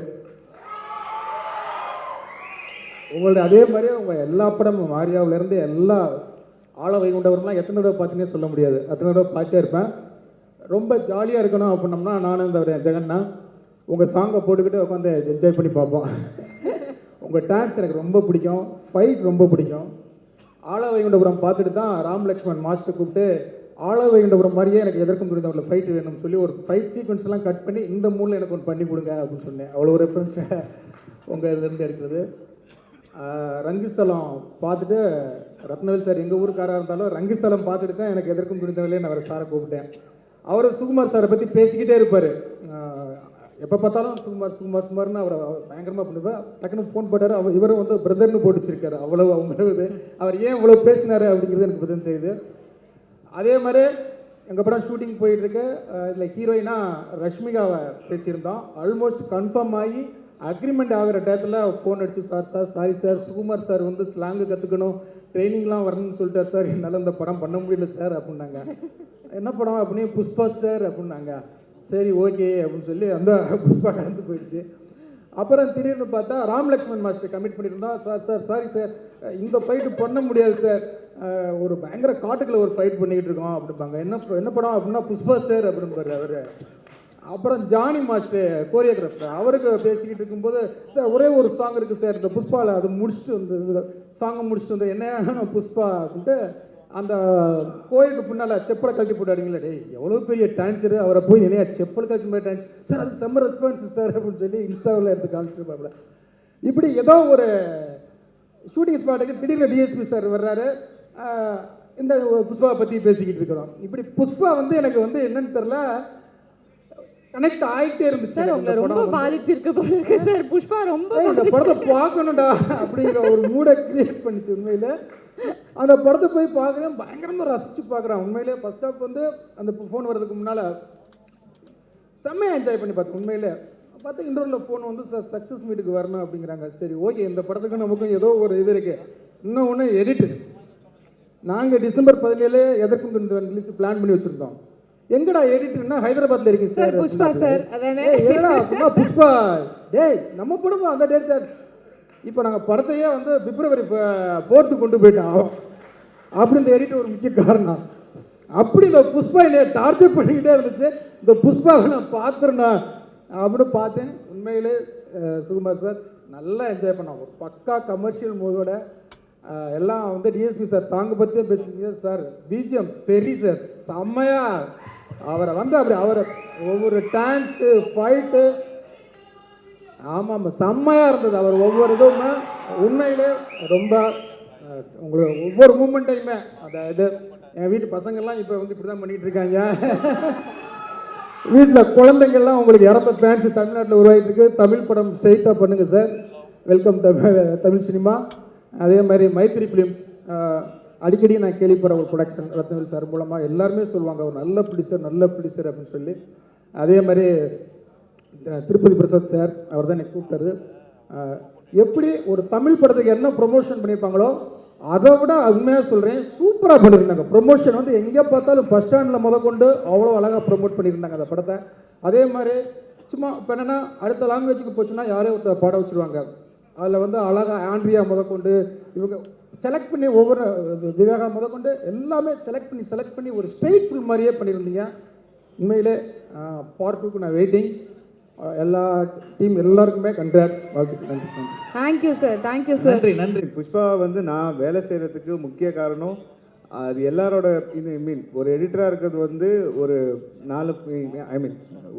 உங்களுடைய அதே மாதிரி உங்கள் எல்லா படமும் ஆர்யாவிலேருந்து எல்லா ஆள வைகுண்டவரெலாம் எத்தனை தடவை பார்த்தீங்கன்னு சொல்ல முடியாது, அத்தனை தடவை பார்த்துட்டே இருப்பேன். ரொம்ப ஜாலியாக இருக்கணும் அப்படின்னம்னா நானும் இந்த ஜெகன்னா உங்கள் சாங்கை போட்டுக்கிட்டு உட்காந்து என்ஜாய் பண்ணி பார்ப்போம். உங்கள் டான்ஸ் எனக்கு ரொம்ப பிடிக்கும், ஃபைட் ரொம்ப பிடிக்கும். ஆள வைகுண்டபுரம் பார்த்துட்டு தான் ராம் லக்ஷ்மண் மாஸ்டர் கூப்பிட்டு ஆள வைகுண்டபுரம் மாதிரியே எனக்கு எதற்கும் துணிந்தவங்கள ஃபைட் வேணும்னு சொல்லி ஒரு ஃபைட் சீக்வன்ஸ்லாம் கட் பண்ணி இந்த மூணில் எனக்கு ஒன்று பண்ணி கொடுங்க அப்படின்னு சொன்னேன். அவ்வளோ ரெஃபரன்ஸை உங்கள் இதுலேருந்து எடுக்கிறது. ரங்கிஸ்தலம் பார்த்துட்டு ரத்னவேல் சார் எங்கள் ஊருக்காராக இருந்தாலும் ரங்கிஸ்தலம் பார்த்துட்டு தான் எனக்கு எதற்கும் துணிந்தவங்களே நான் அவரை சாரை கூப்பிட்டேன். அவர் சுகுமார் சாரை பற்றி பேசிக்கிட்டே இருப்பார். எப்போ பார்த்தாலும் சுகுமார்னு அவரை பயங்கரமாக பண்ணுவேன். டக்குன்னு ஃபோன் போட்டார். இவரும் வந்து பிரதர்னு போட்டு வச்சிருக்காரு. அவ்வளோ அவங்க அவர் ஏன் இவ்வளோ பேசினார் அப்படிங்கிறது எனக்கு பதில் தெரியுது. அதே மாதிரி எங்கள் படம் ஷூட்டிங் போயிட்டுருக்கு. இதில் ஹீரோயினாக ரஷ்மிகாவை பேசியிருந்தோம். ஆல்மோஸ்ட் கன்ஃபார்ம் ஆகி அக்ரிமெண்ட் ஆகிற டேத்தில் ஃபோன் அடிச்சு சாரி சார் சுகுமார் சார் வந்து ஸ்லாங்கு கற்றுக்கணும், ட்ரைனிங்லாம் வரணும்னு சொல்லிட்டார் சார், என்னால் இந்த படம் பண்ண முடியல சார் அப்படின்னாங்க. என்ன படம் அப்படின்னு, புஷ்பா சார் அப்படின்னாங்க. சரி ஓகே அப்படின்னு சொல்லி அந்த புஷ்பா கலந்து போயிடுச்சு. அப்புறம் திடீர்னு பார்த்தா ராம் லக்ஷ்மண் மாஸ்டர் கமிட் பண்ணியிருந்தோம். சாரி சார் இந்த ஃபைட்டு பண்ண முடியாது சார், ஒரு பயங்கர காட்டுக்குள்ள ஒரு ஃபைட் பண்ணிக்கிட்டு இருக்கோம் அப்படிம்பாங்க. என்ன படம் அப்படின்னா புஷ்பா சார் அப்படின்பாரு அவர். அப்புறம் ஜானி மாஸ்டர் கோரியோகிராஃபர் அவருக்கு பேசிக்கிட்டு இருக்கும்போது சார் ஒரே ஒரு சாங் இருக்குது சார் இந்த புஷ்பாவில், அது முடிச்சுட்டு வந்து சாங்கை முடிச்சுட்டு வந்து என்ன புஷ்பா அப்படின்ட்டு அந்த கோயிலுக்கு பின்னால் செப்பலை கழட்டி போட்டாடிங்களா, டேய் எவ்வளோ பெரிய டான்ஸரு, அவரை போய் என்னையா செப்பல் கழட்டி மாதிரி டான்ஸ் சார், அது செம்ம ரெஸ்பான்ஸ் சார் அப்படின்னு சொல்லி இன்ஸ்டாவில் எடுத்து காமிச்சிருப்பாப்புல. இப்படி ஏதோ ஒரு ஷூட்டிங் ஸ்பாட்டுக்கு திடீர்னு டிஎஸ்பி சார் வர்றாரு, இந்த புஷ்பாவை பற்றி பேசிக்கிட்டு இருக்கிறோம். இப்படி புஷ்பா வந்து எனக்கு வந்து என்னன்னு தெரில கனெக்ட் ஆகிட்டே இருந்துச்சு. ரொம்ப பாதிச்சிருக்கு சார் புஷ்பா. ரொம்ப இந்த படத்தை பார்க்கணும்டா அப்படிங்கிற ஒரு மூடை கிரியேட் பண்ணிச்சு. உண்மையில அந்த படத்தை போய் பார்க்குறேன், பயங்கரமாக ரசிச்சு பார்க்குறேன். உண்மையிலே ஃபர்ஸ்ட் ஆஃப் வந்து அந்த ஃபோன் வர்றதுக்கு முன்னால் செம்மையாக என்ஜாய் பண்ணி பார்த்தேன். உண்மையிலே பார்த்தா இன்டர்வியூவில் ஃபோன் வந்து சக்ஸஸ் மீட்டுக்கு வரணும் அப்படிங்கிறாங்க. சரி ஓகே, இந்த படத்துக்கு நமக்கும் ஏதோ ஒரு இது இருக்குது. இன்னும் ஒன்று எடிட்டு நாங்கள் டிசம்பர் 17 எதற்கும் ரிலீஸ் பிளான் பண்ணி வச்சுருந்தோம். எங்கடா எடிட்டர்னா ஹைதராபாத்ல இருக்கீங்க சார். புஷ்பா சார் என்னடா புஷ்பா டேய் நம்ம படம் அந்த டேட் சார். இப்போ நாங்கள் படத்தையே வந்து பிப்ரவரி 4 கொண்டு போயிட்டோம் அப்படின்னு எடிட்டர் ஒரு முக்கிய காரணம். அப்படி இந்த புஷ்பா என்னைய டார்ச்சர் பண்ணிக்கிட்டே இருந்துச்சு. இந்த புஷ்பாவை நான் பார்த்துருந்தா அப்படின்னு பார்த்தேன். உண்மையிலே சுகுமார் சார் நல்லா என்ஜாய் பண்ணோம். ஒரு பக்கா கமர்ஷியல் மூவியோட எல்லாம் வந்து டிஎஸ்பி சார் சாங்கை பற்றியே பேசுறீங்க சார். பிஜிஎம் பெரிய சார், செம்மையா அவரை வந்து அப்படி அவரை ஒவ்வொரு டான்ஸு ஃபைட்டு, ஆமாம் செம்மையாக இருந்தது. அவர் ஒவ்வொரு இதுவுமே உண்மையிலே ரொம்ப உங்களுக்கு ஒவ்வொரு மூமெண்ட்டையுமே அதாவது என் வீட்டு பசங்கள்லாம் இப்போ வந்து இப்படி தான் பண்ணிகிட்டு இருக்காங்க. வீட்டில் குழந்தைங்கள்லாம் உங்களுக்கு இறப்ப ஃபேன்ஸ் தமிழ்நாட்டில் உருவாகிட்டு இருக்கு. தமிழ் படம் ஸ்ட்ரெயிட்டாக பண்ணுங்கள் சார். Welcome Tamil cinema. அதே மாதிரி மைத்ரி ஃபிலிம்ஸ் அடிக்கடி நான் கேள்விப்படுற ஒரு ப்ரொடக்ஷன் ரத்னவேல் சார் மூலமாக எல்லாருமே சொல்லுவாங்க அவர் நல்ல ப்ரொடியூசர் அப்படின்னு சொல்லி. அதே மாதிரி திருப்பதி பிரசாத் சார் அவர் தான் எனக்கு கூப்பிட்டாரு. எப்படி ஒரு தமிழ் படத்துக்கு என்ன ப்ரொமோஷன் பண்ணியிருப்பாங்களோ அதை விட உண்மையாக சொல்கிறேன் சூப்பராக பண்ணியிருந்தாங்க. ப்ரொமோஷன் வந்து எங்கே பார்த்தாலும் பஸ் ஸ்டாண்டில் முதற்கொண்டு அவ்வளோ அழகாக ப்ரொமோட் பண்ணியிருந்தாங்க அந்த படத்தை. அதே மாதிரி சும்மா இப்போ என்னென்னா அடுத்த லாங்குவேஜுக்கு போச்சுன்னா யாரையும் ஒருத்தர் பாட வச்சுருவாங்க. அதில் வந்து அழகாக ஆண்ட்ரியா முதற்கொண்டு இவங்க செலக்ட் பண்ணி ஒவ்வொரு விவேகா முதற்கொண்டு எல்லாமே செலக்ட் பண்ணி ஒரு ஸ்ட்ரெயிட் ஃபில் மாதிரியே பண்ணியிருந்தீங்க. உண்மையிலே பார்ட் 2க்கு நான் வெயிட்டிங். எல்லா டீம் எல்லாருக்குமே கண்ட்ராக்ட், வாழ்த்துக்கள். நன்றி. Thank you sir, thank you sir. நன்றி நன்றி. புஷ்பா வந்து நான் வேலை செய்கிறதுக்கு முக்கிய காரணம் அது எல்லாரோட ஒரு எடிட்டராக இருக்கிறது வந்து ஒரு 4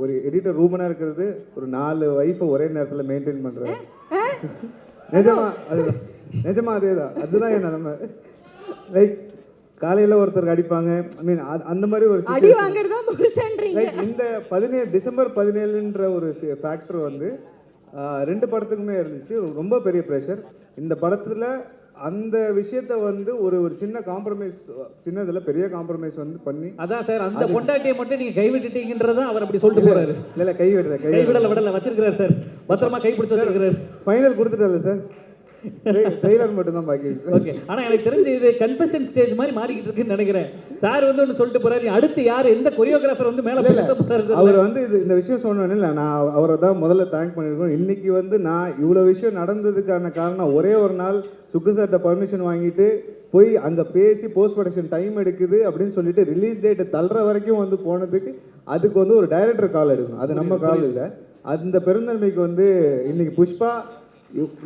ஒரு எடிட்டர் ரூமனாக இருக்கிறது ஒரு 4 வைஃபை ஒரே நேரத்தில் மெயின்டைன் பண்ணுறேன். நிஜமா அதுதான் என் நிலைமை. லைக் காலையில் ஒருத்தருக்கு அடிப்பாங்க, அந்த மாதிரி ஒரு இந்த டிசம்பர் 17ன்ற ஒரு ஃபேக்டர் வந்து 2 படத்துக்குமே இருந்துச்சு. ரொம்ப பெரிய ப்ரெஷர். இந்த படத்தில் அந்த விஷயத்தை வந்து ஒரு சின்ன காம்ப்ரமைஸ், சின்னதுல பெரிய காம்ப்ரமைஸ் வந்து பண்ணி அதான் சார் அந்த பொண்டாட்டியை மட்டும் நீங்க கைவிட்டுட்டீங்கன்றத அவர் அப்படி சொல்லிட்டு போறாரு. இல்ல கைவிடல வச்சிருக்காரு சார், பத்திரமா கைப்பிடிச்சு வச்சிருக்காரு. ஃபைனல் கொடுத்துட்டாரு சார், ட்ரெய்லர் மட்டும் தான் பாக்கி. ஓகே, ஆனா எனக்கு தெரிஞ்சு இது கன்ஃபெஷன் ஸ்டேஜ் மாதிரி மாறிக்கிட்டு இருக்குன்னு நினைக்கிறேன். சார் வந்து ஒன்று சொல்லிட்டு போறாரு, அடுத்து யார் எந்த கொரியோகிராஃபர் வந்து மேல போறாரு. அவர் வந்து இந்த விஷயம் சொன்னோன்னு நான் அவரை தான் முதல்ல தேங்க் பண்ணிருக்கோம். இன்னைக்கு வந்து நான் இவ்வளவு விஷயம் நடந்ததுக்கான காரணம் ஒரே ஒரு நாள் சுக்கு சார்ட்ட பர்மிஷன் வாங்கிட்டு போய் அங்கே பேசி போஸ்ட் ப்ரொடக்ஷன் டைம் எடுக்குது அப்படின்னு சொல்லிட்டு ரிலீஸ் டேட்டை தள்ளுற வரைக்கும் வந்து போனதுக்கு அதுக்கு வந்து ஒரு டைரக்டர் கால் எடுக்கணும். அது நம்ம கால் இல்லை. அந்த பெருந்தன்மைக்கு வந்து இன்னைக்கு புஷ்பா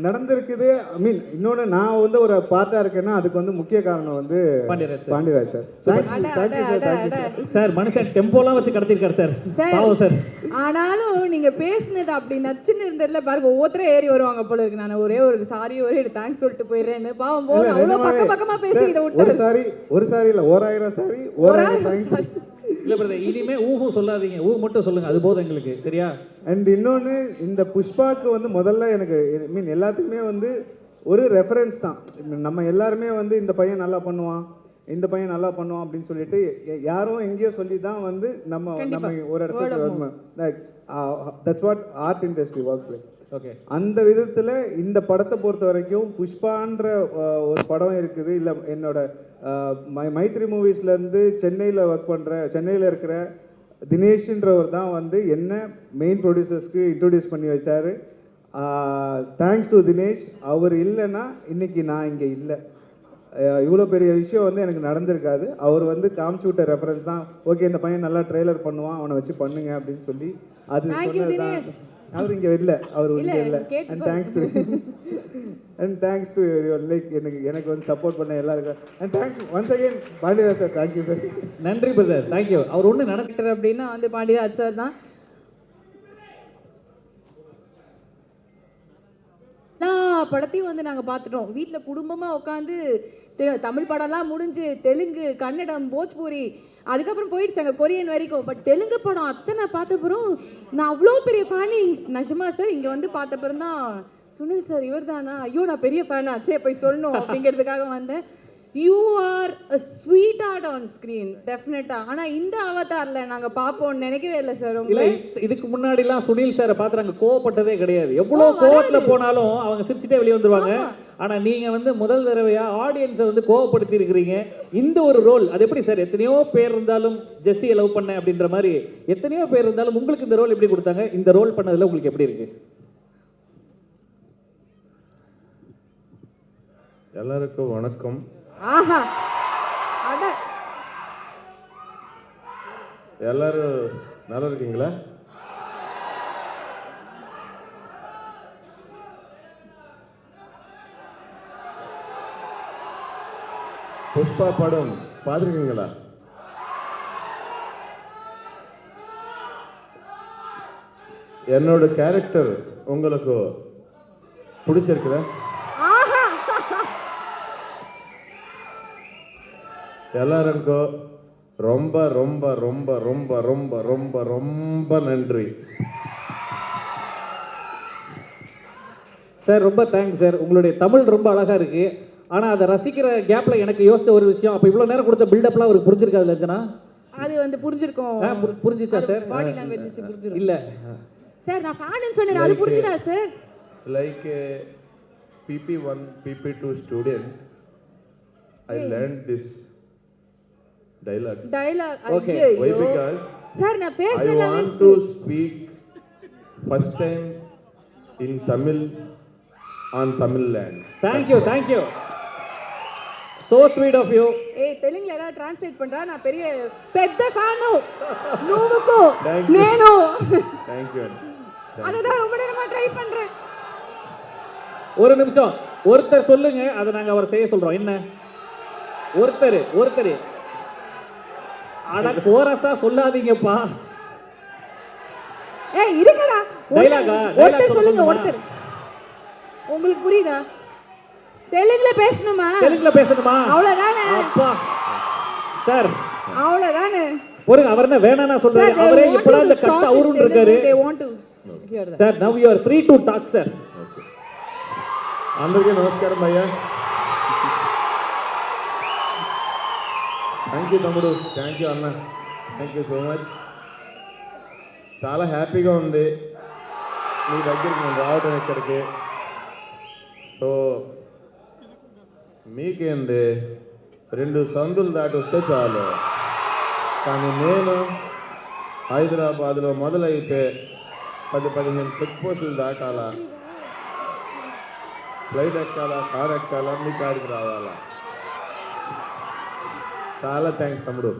நடந்திருக்குது. இன்னொன்று நான் வந்து ஒரு பார்ட்டா இருக்கேன்னா அதுக்கு வந்து முக்கிய காரணம் வந்து பாண்டியராஜ் சார். சார் மனுஷன் டெம்போலாம் வச்சு கடத்திருக்காரு சார். பாவம் சார். ஆனாலும் நீங்க பேசினது அப்படி நச்சுன்னு இருந்ததுல பாருங்க, ஒவ்வொருத்தரும் ஏறி வருவாங்க போல இருக்கு. நான் ஒரே ஒரு சாரி ஒரே தேங்க்ஸ் சொல்லிட்டு போயிடுறேன்னு. பாவம் போல அவ்வளோ பக்கமா பேசிக்கிட்டு ஒரு சாரி இல்ல 1000 சாரி 1000 தேங்க்ஸ். இல்ல பிரதர், இனிமே ஊஹூ சொல்லாதீங்க, ஊ மட்டும் சொல்லுங்க, அது போதும் எங்களுக்கு. சரியா? அண்ட் இன்னொன்று, இந்த புஷ்பாக்கு வந்து முதல்ல எனக்கு எல்லாத்துக்குமே வந்து ஒரு ரெஃபரன்ஸ் தான். நம்ம எல்லாருமே வந்து இந்த பையன் நல்லா பண்ணுவான் அப்படின்னு சொல்லிட்டு யாரும் எங்கேயோ சொல்லி தான் வந்து நம்ம ஒரு இடத்துக்கு வரணும். That's what art industry works like. Okay, அந்த விதத்தில் இந்த படத்தை பொறுத்த வரைக்கும் புஷ்பான்ற ஒரு படம் இருக்குது. இல்லை என்னோட மைத்ரி மூவிஸ்லேருந்து சென்னையில் இருக்கிற தினேஷ்ன்றவர் தான் வந்து என்ன மெயின் ப்ரொடியூசர்ஸ்க்கு இன்ட்ரோடியூஸ் பண்ணி வச்சார். Thanks to Dinesh. அவர் இல்லைன்னா இன்னைக்கு நான் இங்கே இல்லை. இவ்வளோ பெரிய விஷயம் வந்து எனக்கு நடந்திருக்காது. அவர் வந்து காமிச்சு விட்ட ரெஃபரன்ஸ் தான். ஓகே, இந்த பையன் நல்லா ட்ரெய்லர் பண்ணுவான், அவனை வச்சு பண்ணுங்க அப்படின்னு சொல்லி அது சொன்னது தான். அவர் இங்கே இல்லை, அவர் இங்கே இல்லை. அண்ட் தேங்க்ஸ் டு லைக் எனக்கு வந்து சப்போர்ட் பண்ண எல்லாருக்கும். And thanks once again Pandiraj sir. Thank you sir. நன்றி பிரதர், தேங்க்யூ. அவர் ஒன்று நடக்கிறார் அப்படின்னா வந்து பாண்டியராஜ் சார் தான். படத்தையும் வந்து நாங்கள் பார்த்துட்டோம். வீட்டில் குடும்பமாக உட்காந்து தமிழ் படம்லாம் முடிஞ்சு தெலுங்கு, கன்னடம், போஜ்பூரி, அதுக்கப்புறம் போயிடுச்சாங்க கொரியன் வரைக்கும். பட் தெலுங்கு படம் அத்தனை பார்த்தப்பறம் நான் அவ்வளோ பெரிய ஃபேனு. நிஜமா சார், இங்கே வந்து பார்த்தப்பறம் தான் சுனில் சார் இவர் தானா, ஐயோ நான் பெரிய ஃபேனா, சே போய் சொல்லணும் அப்படிங்கிறதுக்காக வந்தேன். You are a sweet art on screen டெஃபினட்டா. ஆனால் இந்த அவதாரில் நாங்கள் பார்ப்போம்னு நினைக்கவே இல்லை சார். இல்லை, இதுக்கு முன்னாடிலாம் சுனில் சாரை பார்த்து நாங்கள் கோவப்பட்டதே கிடையாது. எவ்வளோ கோவத்தில் போனாலும் அவங்க சிரிச்சுட்டே வெளியே வந்துருவாங்க. ஆனால் நீங்கள் வந்து முதல் தடவையாக ஆடியன்ஸை வந்து கோவப்படுத்தி இருக்கிறீங்க. இந்த ஒரு ரோல் அது எப்படி சார்? எத்தனையோ பேர் இருந்தாலும் ஜெஸ்ஸியை லவ் பண்ணேன் அப்படின்ற மாதிரி எத்தனையோ பேர் இருந்தாலும் உங்களுக்கு இந்த ரோல் எப்படி கொடுத்தாங்க? இந்த ரோல் பண்ணதில் உங்களுக்கு எப்படி இருக்கு? எல்லாருக்கும் வணக்கம். ஆஹா, எல்லாரும் நல்லா இருக்கீங்களா? புஷ்பா படம் பார்த்துருக்கீங்களா? என்னோட கேரக்டர் உங்களுக்கு பிடிச்சிருக்குதா? எல்லாருக்கும் ரொம்ப ரொம்ப ரொம்ப ரொம்ப ரொம்ப ரொம்ப ரொம்ப நன்றி சார். ரொம்ப தேங்க்ஸ் சார். உங்களுடைய தமிழ் ரொம்ப அழகா இருக்கு. ஆனா அதை ரசிக்கிற கேப்ல எனக்கு யோசிச்ச ஒரு விஷயம், அப்ப இவ்வளவு நேரம் கொடுத்த பில்டப்லாம் அவருக்கு புரிஞ்சிருக்காது லஞ்சனா? அது வந்து புரிஞ்சிருக்கும். புரிஞ்சுச்சா சார்? பாடி லாங்குவேஜ் வச்சு புரிஞ்சிருக்கும். இல்ல சார் நான் ஃபேன்னு சொன்னேன், அது புரிஞ்சுதா sir? like a PP1 PP2 student I learned this dialogue. Okay. Why? Because sir நான் I பேசல. want to speak first time in Tamil on Tamil land. Thank you. So sweet of you. ஏய் தெலுங்குல ஏதாவது translate பண்றா? நான் பெரிய పెద్ద fan నువ్వుకు Thank you. నేను. Thank you. அதுதான் ரொம்ப நேரமா ட்ரை பண்றேன். ஒரு நிமிஷம், ஒருத்தர் சொல்லுங்க, அதை நாங்க அவர் செய்ய சொல்றோம். என்ன ஒருத்தர் அட கோரஸா சொல்லாதீங்கப்பா. ஏய் இருங்கடா. டைலாகா? ஒருத்தர் சொல்லுங்க, ஒருத்தர். உங்களுக்கு புரியுதா? தெலுங்குல பேசணுமா? அவ்வளவுதானே. அப்பா சார் அவ்வளவுதானே. பொறுங்க, அவர் என்ன வேணானா சொல்றாரு? அவரே இப்பதான் இந்த கட்ட அவருன்னு இருக்காரு. They want to hear that. Sir, now you are free to talk, sir. అందరికీ నమస్కారం అయ్యా. థ్యాంక్ యూ తమ్ముడు, థ్యాంక్ యూ అన్న, థ్యాంక్ యూ సో మచ్. చాలా హ్యాపీగా ఉంది మీ దగ్గరికి నేను రావడం ఇక్కడికి. సో మీకేంది, 2 సందులు దాటి వస్తే చాలు. కానీ నేను హైదరాబాద్లో మొదలైతే 10-15 చెక్ పోస్టులు దాటాలా, ఫ్లైట్ ఎక్కాలా, కార్ ఎక్కాలా, మీ కాడికి రావాలా. చాలా థ్యాంక్స్ తమ్ముడు.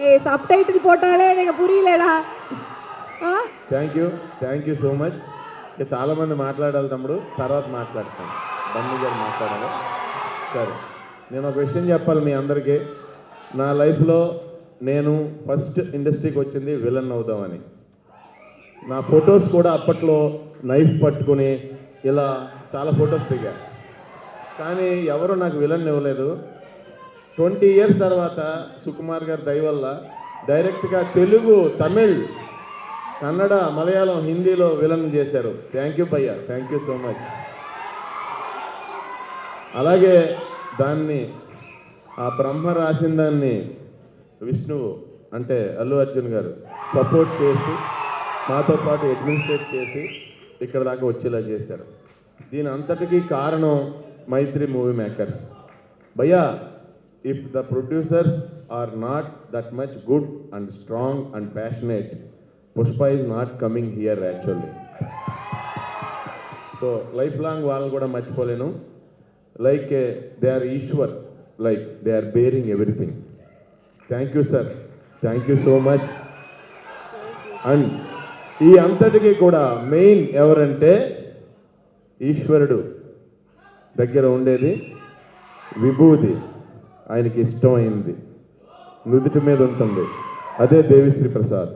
ஏய் சப்டைட்டில் போட்டாலே எனக்கு புரியலடா. Thank you so much. ఇక చాలామంది మాట్లాడాలి తమ్ముడు, తర్వాత మాట్లాడతాను. బన్నీ గారు మాట్లాడాలి. సరే, నేను ఒక విషయం చెప్పాలి మీ అందరికీ. నా లైఫ్లో నేను ఫస్ట్ ఇండస్ట్రీకి వచ్చింది విలన్ అవుదామని. నా ఫొటోస్ కూడా అప్పట్లో నైఫ్ పట్టుకుని ఇలా చాలా ఫొటోస్ దిగా, కానీ ఎవరు నాకు విలన్ ఇవ్వలేదు. 20 years తర్వాత సుకుమార్ గారి దయ వల్ల డైరెక్ట్గా తెలుగు, తమిళ్, కన్నడ, మలయాళం, హిందీలో విలన్ చేశారు. థ్యాంక్ యూ భయ్యా, థ్యాంక్ యూ సో మచ్. అలాగే దాన్ని ఆ బ్రహ్మ రాసిన దాన్ని విష్ణువు అంటే అల్లు అర్జున్ గారు సపోర్ట్ చేసి మాతో పాటు అడ్మినిస్ట్రేట్ చేసి ఇక్కడ దాకా వచ్చేలా చేశారు. దీని అంతటికీ కారణం మైత్రి మూవీ మేకర్స్. భయ్యా, if the producers are not that much good and strong and passionate, Pushpa is not coming here actually. So lifelong వాళ్ళని కూడా మర్చిపోలేను. Like they are Ishwar, like they are bearing everything. Thank you sir, thank you so much. And ఈ అంతటికి కూడా main ఎవరంటే ఈశ్వరుడు దగ్గర ఉండేది విభూతి, ఆయనకి ఇష్టమైంది నుదుటి మీద ఉంటుంది, అదే దేవిశ్రీ ప్రసాద్.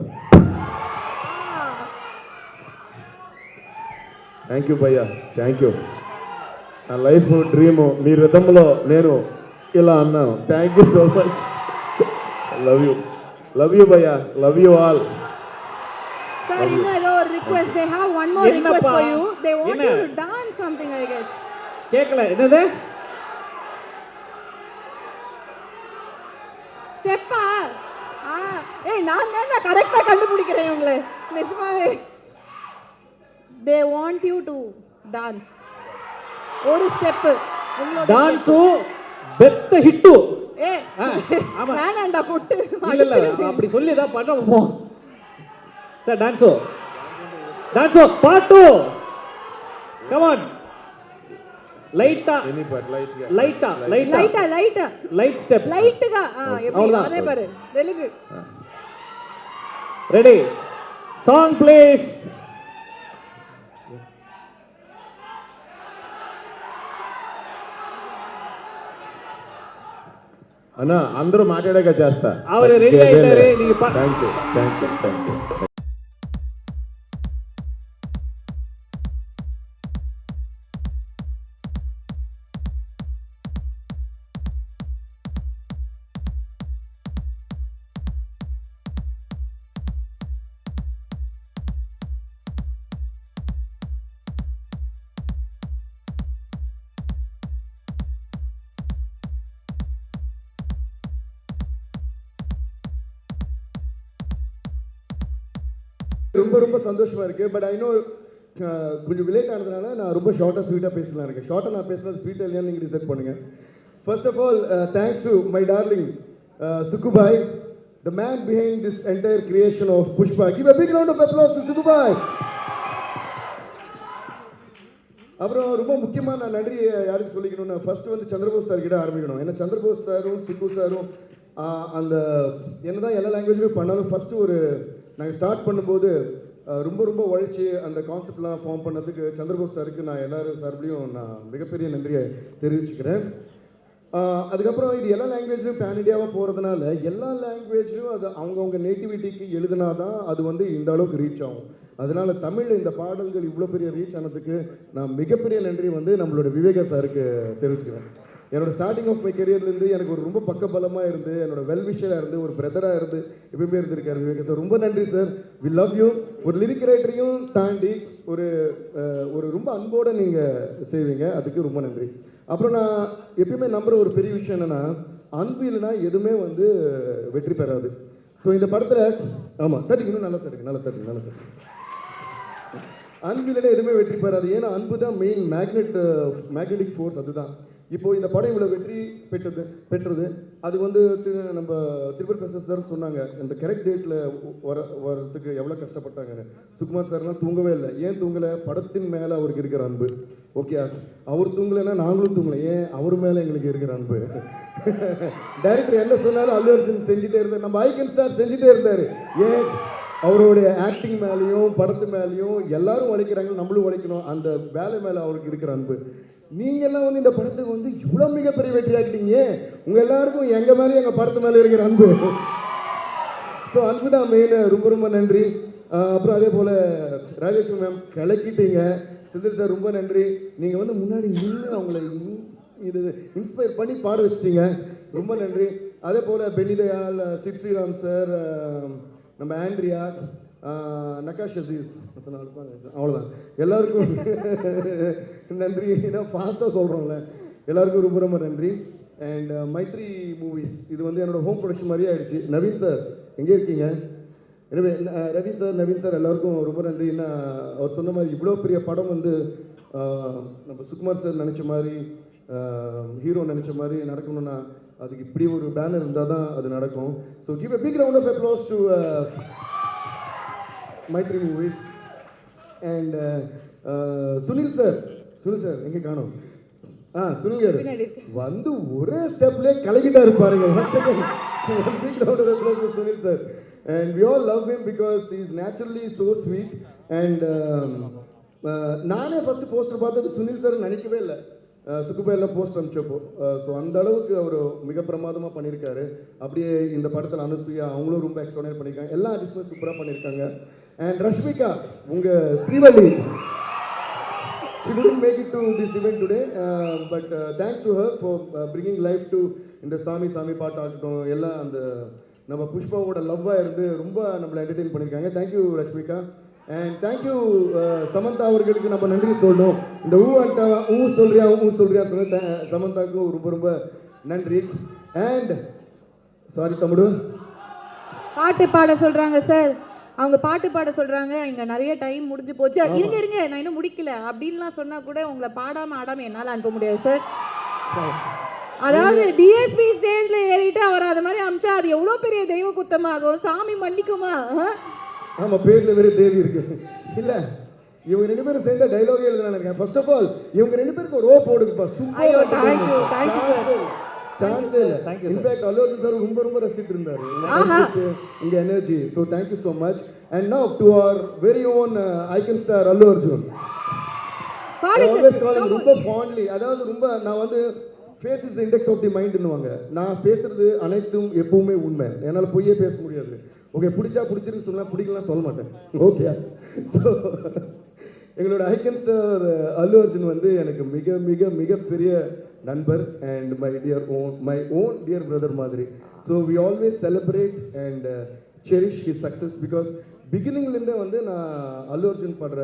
థ్యాంక్ యూ భయ్యా, థ్యాంక్ యూ. నా లైఫ్ డ్రీము మీ రిథంలో నేను ఇలా అన్నాను. Thank you so much. Love you భయ్యా, లవ్ యూ ఆల్. Sir, இன்னொரு ஒரு request. They have one more request for you. They want you to dance something, I guess. கேட்கல, என்னது ஸ்டெப்பா? ஏய் நான் தான் கரெக்ட்டா கண்டுபிடிக்கிறேன் உங்களை நிஜமாவே. They want you to dance. ஒரு ஸ்டெப் உங்களோட டான்ஸு பெத்த ஹிட்டு. ஏய் ஆமா, வேணாண்டா போட்டு. இல்ல அப்படி சொல்லி தான் பண்ணுவோம் சார். டான்ஸோ பாட்டு, கம் ஆன். லைட்டா லைட் ஸ்டெப், லைட்டா எப்படி அதே பாரு. Telugu ready, song please. అన్నా అందరూ మాట్లాడాక చేస్తా. அவர் ரெடி ஆயிட்டாரு. நீங்க thank you thank you thank you. ரொம்ப ரொம்ப சந்தோஷமா இருக்கு. பட் ஐ நோ கொஞ்சம் லேட் ஆனதுனால நான் ரொம்ப ஷார்ட்டாக ஸ்வீட்டாக பேசலாம் இருக்கேன். ஷார்ட்டாக நான் பேசுறது ஸ்வீட்டாக இல்லையான்னு நீங்கள் டிசைட் பண்ணுங்க. First of all thanks to my darling Sukkubhai, the man behind this entire creation of Pushpa. Give a big round of applause to Sukkubhai. அப்புறம் ரொம்ப முக்கியமாக நான் நன்றி யாருக்கு சொல்லிக்கணும்னா ஃபர்ஸ்ட் வந்து சந்திரபோஸ் சார் கிட்ட ஆரம்பிக்கணும். ஏன்னா சந்திரபோஸ் சாரும் சுக்கு சாரும் அந்த என்னதான் எல்லா லாங்குவேஜுமே பண்ணாலும் ஃபர்ஸ்ட் ஒரு நாங்கள் ஸ்டார்ட் பண்ணும்போது ரொம்ப ரொம்ப உழைச்சி அந்த கான்செப்ட்லாம் ஃபார்ம் பண்ணதுக்கு சந்திரபோஸ் சாருக்கு நான் எல்லாரும் சார்பிலையும் நான் மிகப்பெரிய நன்றியை தெரிவிச்சுக்கிறேன். அதுக்கப்புறம் இது எல்லா லாங்குவேஜும் பேன் இண்டியாவாக போகிறதுனால எல்லா லாங்குவேஜும் அது அவங்கவுங்க நேட்டிவிட்டிக்கு எழுதுனா தான் அது வந்து இந்த அளவுக்கு ரீச் ஆகும். அதனால தமிழில் இந்த பாடல்கள் இவ்வளோ பெரிய ரீச் ஆனதுக்கு நான் மிகப்பெரிய நன்றி வந்து நம்மளோட விவேகா சாருக்கு தெரிவிச்சுக்கிறேன். என்னோட ஸ்டார்டிங் ஆஃப் மை கெரியர்லேருந்து எனக்கு ஒரு ரொம்ப பக்கபலமாக இருந்து என்னோட வெல்விஷராக இருந்து ஒரு பிரதராக இருந்து எப்பயுமே இருந்திருக்காரு விவேக் சார். ரொம்ப நன்றி சார். We love you. ஒரு லிரிக் ரைட்டரையும் தாண்டி ஒரு ஒரு ரொம்ப அன்போடு நீங்கள் செய்வீங்க, அதுக்கு ரொம்ப நன்றி. அப்புறம் நான் எப்பயுமே நம்புகிற ஒரு பெரிய விஷயம் என்னென்னா அன்பு இல்லைனா எதுவுமே வந்து வெற்றி பெறாது. ஸோ இந்த படத்தில் ஆமாம் தட்டிக்கணும், நல்லா தட்டுங்க, நல்லா தட்டுங்க, நல்லா தட்டுங்க. அன்பு இல்லைன்னா எதுவுமே வெற்றி பெறாது. ஏன்னா அன்பு தான் மெயின் மேக்னெட்டிக் ஃபோர்ஸ். அதுதான் இப்போது இந்த படம் இவ்வளோ வெற்றி பெற்றது. அது வந்து நம்ம திருப்பதி பிரசாத் சார் சொன்னாங்க இந்த கரெக்ட் டேட்டில் வரதுக்கு எவ்வளோ கஷ்டப்பட்டாங்கன்னு. சுகுமார் சார்லாம் தூங்கவே இல்லை. ஏன் தூங்கலை? படத்தின் மேலே அவருக்கு இருக்கிற அன்பு. ஓகே, அவர் தூங்கலைன்னா நாங்களும் தூங்கலை. ஏன்? அவர் மேலே எங்களுக்கு இருக்கிற அன்பு. டைரக்டர் என்ன சொன்னாலும் அல்லு அர்ஜுன் செஞ்சுட்டே இருந்தார், நம்ம ஐகன் ஸ்டார் செஞ்சுட்டே இருந்தார். ஏன்? அவருடைய ஆக்டிங் மேலேயும் படத்து மேலேயும் எல்லாரும் உழைக்கிறாங்க, நம்மளும் உழைக்கணும். அந்த வேலை மேலே அவருக்கு இருக்கிற அன்பு. நீங்கெல்லாம் வந்து இந்த படத்துக்கு வந்து இவ்வளோ மிகப்பெரிய வெற்றி ஆகிட்டீங்க. உங்கள் எல்லாருக்கும் எங்கள் மேலேயும் எங்கள் படத்து மேலே இருக்கிற அன்பு. ஸோ அன்பு தான் மெயின். ரொம்ப ரொம்ப நன்றி. அப்புறம் அதே போல் ராஜேஸ்வரி மேம் கலக்கிட்டீங்க. சிந்தர் சார் ரொம்ப நன்றி. நீங்கள் வந்து முன்னாடி நின்று அவங்கள இது இன்ஸ்பயர் பண்ணி பாட வச்சிட்டீங்க. ரொம்ப நன்றி. அதே போல் பெனிதயால், சித்ரிராம் சார், நம்ம ஆண்ட்ரியா, நகாஷ் அசீஸ், அவ்வளோதான். எல்லாருக்கும் நன்றி. ஏன்னா ஃபாஸ்ட்டாக சொல்கிறோம்ல, எல்லாருக்கும் ரொம்ப ரொம்ப நன்றி. அண்ட் மைத்ரி மூவிஸ் இது வந்து என்னோட ஹோம் ப்ரொடக்ஷன் மாதிரியே ஆயிடுச்சு. நவீன் சார் எங்கே இருக்கீங்க? எனவே ரவி சார், நவீன் சார் எல்லாருக்கும் ரொம்ப நன்றி. ஏன்னா அவர் சொன்ன மாதிரி இவ்வளோ பெரிய படம் வந்து நம்ம சுகுமார் சார் நினச்ச மாதிரி, ஹீரோ நினச்ச மாதிரி நடக்கணும்னா அதுக்கு இப்படி ஒரு பேனர் இருந்தால் தான் அது நடக்கும். So give a big round of applause to Mythri movies. And Sunil sir எங்கே காணோம்? சுனில் சார் வந்து ஒரே ஸ்டெப்லேயே கலக்கிட்டா இருப்பாருங்க. big round of applause to Sunil sir. And we all love him because he is naturally so sweet. And நானே ஃபஸ்ட்டு போஸ்டர் பார்த்தது Sunil sir நினைக்கவே இல்லை. சுக்குபாயெல்லாம் post அனுப்பிச்சப்போ. So அந்த அளவுக்கு அவர் மிக பிரமாதமாக பண்ணியிருக்காரு. அப்படியே இந்த படத்தில் அனுசூயா அவங்களும் ரொம்ப எக்ஸ்ட்ரானரி பண்ணியிருக்காங்க. எல்லா ஆர்டிஸ்டும் சூப்பராக பண்ணியிருக்காங்க. அண்ட் ரஷ்மிகா, உங்கள் Srivalli, she couldn't make it to this event today, but thanks to her for bringing life to இந்த சாமி பாட்டு ஆகட்டும், எல்லாம் அந்த நம்ம புஷ்பாவோட லவ்வாக இருந்து ரொம்ப நம்மளை என்டர்டெயின் பண்ணியிருக்காங்க. Thank you Rashmika. And thank you Samantha அவர்களுக்கு நம்ம நன்றி சொல்லணும். இந்த ஊ சொல்றியா சொன்ன சமந்தாவுக்கும் ரொம்ப ரொம்ப நன்றி. அண்ட் சாரி தம்முடு, பாட்டு பாட சொல்றாங்க சார். அவங்க பாட்டு பாட சொல்றாங்க. இங்க நிறைய டைம் முடிஞ்சு போச்சு. இருங்க நான் இன்னும் முடிக்கல அப்படின்லாம் சொன்னா கூட உங்களை பாடாம ஆடாம என்னால அனுப்ப முடியாது சார். அதாவது டிஎஸ்பி ஸ்டேஜ்ல ஏறிட்டு அவர் அது மாதிரி அமிச்சா அது எவ்வளோ பெரிய தெய்வ குத்தமாகும். சாமி மன்னிக்குமா? ஆமா, பேர்ல வேற தேவி இருக்கு இல்ல. இவங்க ரெண்டு பேரும் சேர்ந்த டைலாக் எழுதுனாங்க. ஃபர்ஸ்ட் ஆஃப் ஆல் இவங்க ரெண்டு பேருக்கு ஒரு ரோப் போடுங்கப்பா. சூப்பர். தேங்க்யூ சான்ஸ் இல்ல. இன்ஃபேக்ட் அல்லு அர்ஜுன் சார் ரொம்ப ரொம்ப ரசிச்சிட்டு இருந்தாரு உங்க energy. So thank you so much. And now to our very own icon star Allu Arjun. ரொம்ப ஃபாண்ட்லி, அதாவது ரொம்ப நான் வந்து face is index of the மைண்டுன்னுவாங்க. நான் பேசுறது அனைத்தும் எப்பவுமே உண்மை, என்னால் பொய்யே பேச முடியாது. ஓகே, பிடிச்சா பிடிச்சிருன்னு சொன்னால் பிடிக்கலாம் சொல்ல மாட்டேன். ஓகே, ஸோ எங்களோட ஐக்கன் சார் அல்லு அர்ஜுன் வந்து எனக்கு மிக மிக மிகப்பெரிய நண்பர் and my own dear brother மாதிரி. So we always celebrate and cherish his success because பிகினிங்லேருந்தே வந்து நான் அல்லு அர்ஜுன் படுற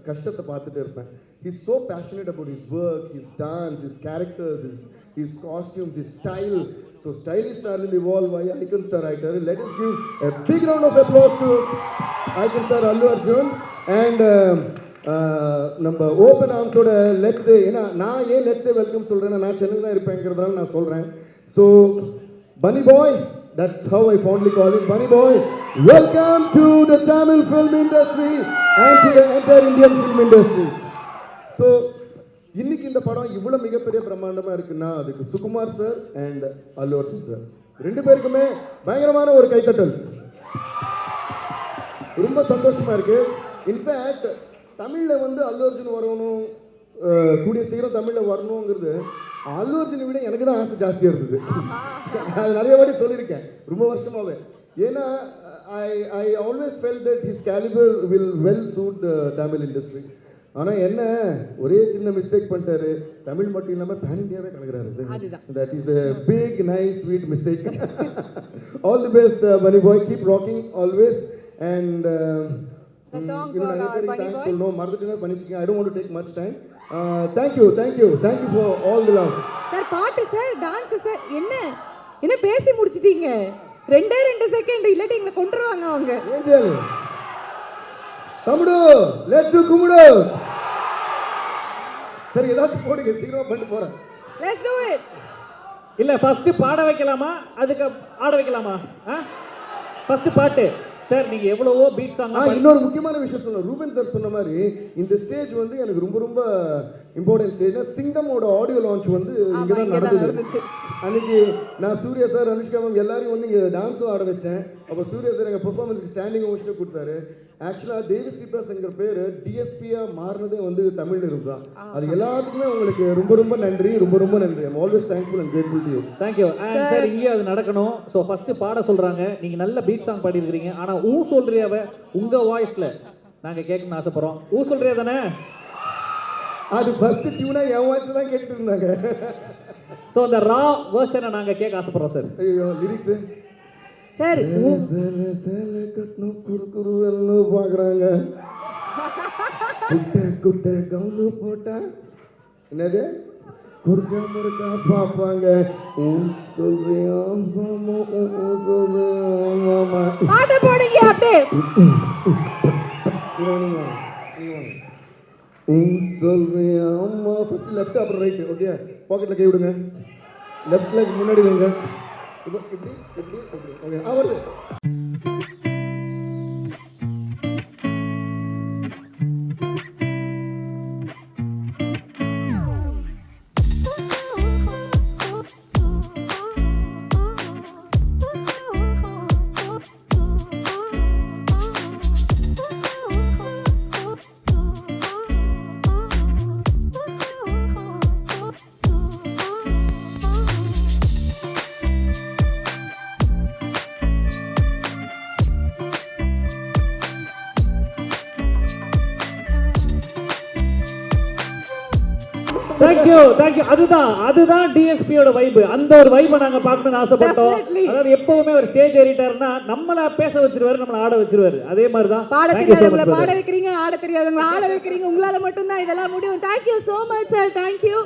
கஷ்டத்தை பார்த்துட்டு இருப்பேன். He's so passionate about his work, his dance, his characters, his costumes, his style. So stylish star will evolve by icon star writer. Let us give a big round of applause to icon star Allu Arjun and நம்ம open ஆர்ம்ஸோட let's டே. ஏன்னா நான் ஏன் let's day welcome சொல்கிறேன்னா நான் சென்னையில் தான் இருப்பேங்கிறதுனால நான் சொல்கிறேன். So Bunny Boy, that's how I fondly call him, Bunny Boy. Welcome to the Tamil film industry and to the entire Indian film industry. So இன்னைக்கு இந்த படம் இவ்வளோ மிகப்பெரிய பிரம்மாண்டமாக இருக்குன்னா அதுக்கு Sukumar sir and Allu Arjun sir ரெண்டு பேருக்குமே பயங்கரமான ஒரு கைத்தட்டல். ரொம்ப சந்தோஷமா இருக்கு. இன்ஃபேக்ட் தமிழில் வந்து அல்லு அர்ஜுன் வரணும், கூடிய சீக்கிரம் தமிழில் வரணுங்கிறது அல்லு அர்ஜுனை விட எனக்கு தான் ஆசை ஜாஸ்தியாக இருந்தது. அது நிறைய வாட்டி சொல்லியிருக்கேன் ரொம்ப வருஷமாவே. ஏன்னா I always felt that his calibre will well suit the Tamil industry. ஆனால் என்ன ஒரே சின்ன மிஸ்டேக் பண்ணிட்டாரு, தமிழ் மட்டும் இல்லாமல் பேன் இந்தியாவே கலக்கிறாரு. That is a big nice sweet mistake. All the best Bunny Boy, keep rocking always and சொல்லணும் மறந்துட்டு பண்ணிச்சிங்க. I don't want to take much time. Thank you for all the love. Sir பாட்டு sir dance sir என்ன பேசி முடிச்சிட்டீங்க, 2 second இல்லாட்டி எங்களை கொண்டுருவாங்க அவங்க. ஏஞ்சல் தம்முடு லெட்ஸ் டு குமுடு. சரி ஏதாச்சும் போடுங்க, சீக்கிரமா பண்ணிட்டு போறேன். Let's do it. இல்ல ஃபர்ஸ்ட் பாட வைக்கலாமா அதுக்கு ஆட வைக்கலாமா? ஃபர்ஸ்ட் பாட்டு சார் நீங்க எவ்வளவோ பீட் சாங். இன்னொரு முக்கியமான விஷயம் சொன்னேன், ரூபன் சார் சொன்ன மாதிரி இந்த ஸ்டேஜ் வந்து எனக்கு ரொம்ப ரொம்ப இம்பார்ட்டன்ட் ஸ்டேஜ். சிங்கமோட ஆடியோ லான்ச் வந்து இங்கே தான் நடந்தது. அன்னைக்கு நான் சூர்யா சார், அனுஷ்கா மேம் எல்லாரையும் வந்து இங்கே டான்ஸும் ஆட வச்சேன். அப்போ சூர்யா சார் எங்கள் பெர்ஃபார்மன்ஸுக்கு ஸ்டாண்டிங் ஓவர்ஸ்ட்டு கொடுத்தாரு. ஆக்சுவலாக தேவி ஸ்ரீபிரஸ்ங்கிற பேர் டிஎஸ்பியாக மாறினதே வந்து தமிழ் இருந்தான். அது எல்லாத்துக்குமே உங்களுக்கு ரொம்ப ரொம்ப நன்றி, ரொம்ப ரொம்ப நன்றி. I'm always thankful and grateful to you. Thank you. Sir இங்கேயும் அது நடக்கணும். ஸோ ஃபர்ஸ்ட் பாட சொல்கிறாங்க, நீங்கள் நல்ல பீட் சாங் பாடிருக்கிறீங்க. ஆனால் சொல்றியாவ உங்கள் வாய்ஸில் நாங்கள் கேட்கணும்னு ஆசைப்படுறோம். சொல்றியா தானே? அது ஃபர்ஸ்ட் டியூனா என் வாய்ஸ் தான் கேட்டு இருந்தாங்க. ஸோ அந்த ரா வெர்ஷனை நாங்கள் கேட்க ஆசைப்படுறோம் சார். ஐயோ லிரிக்ஸ் சார் குறுக்குறுன்னு பார்க்குறாங்க, குட்டை கவுனு போட்டா என்னது குறுக்கா முறுக்கா பார்ப்பாங்க. சொல்றியா பாட போடுங்க அப்படியே. சொல்றியா அம்மா ஃபர்ஸ்ட் லெஃப்ட் அப்புறம் ரைட். ஓகே, பாக்கெட்ல கை விடுங்க, லெஃப்ட் லெக் முன்னாடி வைங்க. இப்போ இப்படி ஓகே வருது. தேங்க்யூ. அதுதான் டிஎஸ்பியோட வைப். அந்த ஒரு வைபை நாங்க பார்க்கணும்னு ஆசைப்பட்டோம். அதாவது எப்பவுமே ஒரு ஸ்டேஜ் ஏறிட்டாருன்னா நம்மள பேச வச்சிருவாரு, நம்மள ஆட வச்சிருவாரு. அதே மாதிரி தான் பாட தெரியாதவங்கள பாட வைக்கிறீங்க, ஆட தெரியாதவங்கள ஆட வைக்கிறீங்க. உங்களால மட்டும் தான் இதெல்லாம் முடியும். Thank you so much sir. Thank you.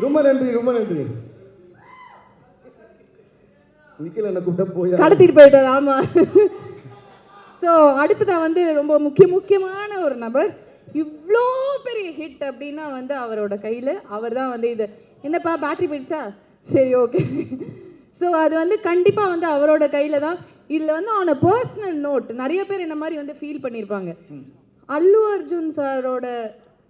ரொம்ப நன்றி, ரொம்ப நன்றி. நிக்கல என்ன கூப்பிட்ட போய் கடத்திட்டு போயிட்டார். ஆமா. ஸோ அடுத்ததான் வந்து ரொம்ப முக்கியமான ஒரு நபர். இவ்வளோ பெரிய ஹிட் அப்படின்னா வந்து அவரோட கையில் அவர் தான் வந்து இது என்னப்பா பேட்டரி போயிடுச்சா, சரி ஓகே. ஸோ அது வந்து கண்டிப்பாக வந்து அவரோட கையில் தான். இதில் வந்து அவனை பர்சனல் நோட் நிறைய பேர் இந்த மாதிரி வந்து ஃபீல் பண்ணியிருப்பாங்க. அல்லு அர்ஜுன் சாரோட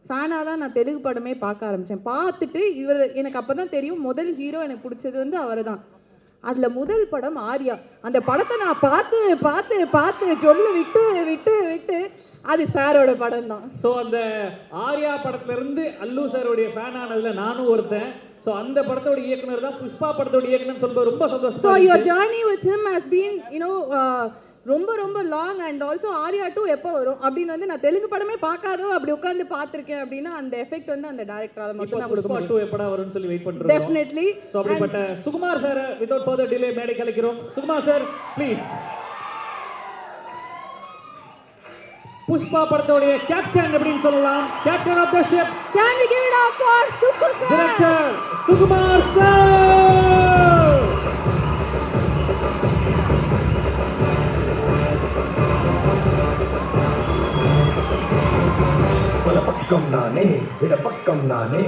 ஃபேனாக தான் நான் தெலுங்கு படமே பார்க்க ஆரம்பித்தேன். பார்த்துட்டு இவர் எனக்கு அப்போ தான் தெரியும் முதல் ஹீரோ எனக்கு பிடிச்சது வந்து அவர் தான். அதில் முதல் படம் ஆர்யா. அந்த படத்தை நான் பார்த்து சொல்லி விட்டு அது சாரோட படம் தான். ஸோ அந்த ஆர்யா படத்துல இருந்து அல்லு சாரோடைய ஃபேன் ஆனதுல நானும் ஒருத்தன். ஸோ அந்த படத்தோட இயக்குனர் தான் புஷ்பா படத்தோட இயக்குனர் சொல்றது ரொம்ப சந்தோஷம். So your journey with him has been, ரொம்ப ரொம்ப லாங். அண்ட் ஆல்சோ ஆர்யா 2 எப்போ வரும் அப்படின்னு வந்து நான் தெலுங்கு படமே பார்க்காதோ அப்படி உட்காந்து பார்த்துருக்கேன் அப்படின்னா அந்த எஃபெக்ட் வந்து அந்த டைரக்டரால மட்டும் தான் கொடுக்க முடியும். 2 எப்படா வரும்னு சொல்லி வெயிட் பண்றோம். டெஃபினெட்லி. ஸோ அப்படிப்பட்ட Sukumar sir without further delay மேடை கலைக்கிறோம். Sukumar sir please. புஷ்பா படத்தோட கேப்டன் அப்படின்னு சொல்லலாம். Captain of the ship. Can we give it up for Suku sir? Director Sukumar sir. பக்கம் நானே இட பக்கம் நானே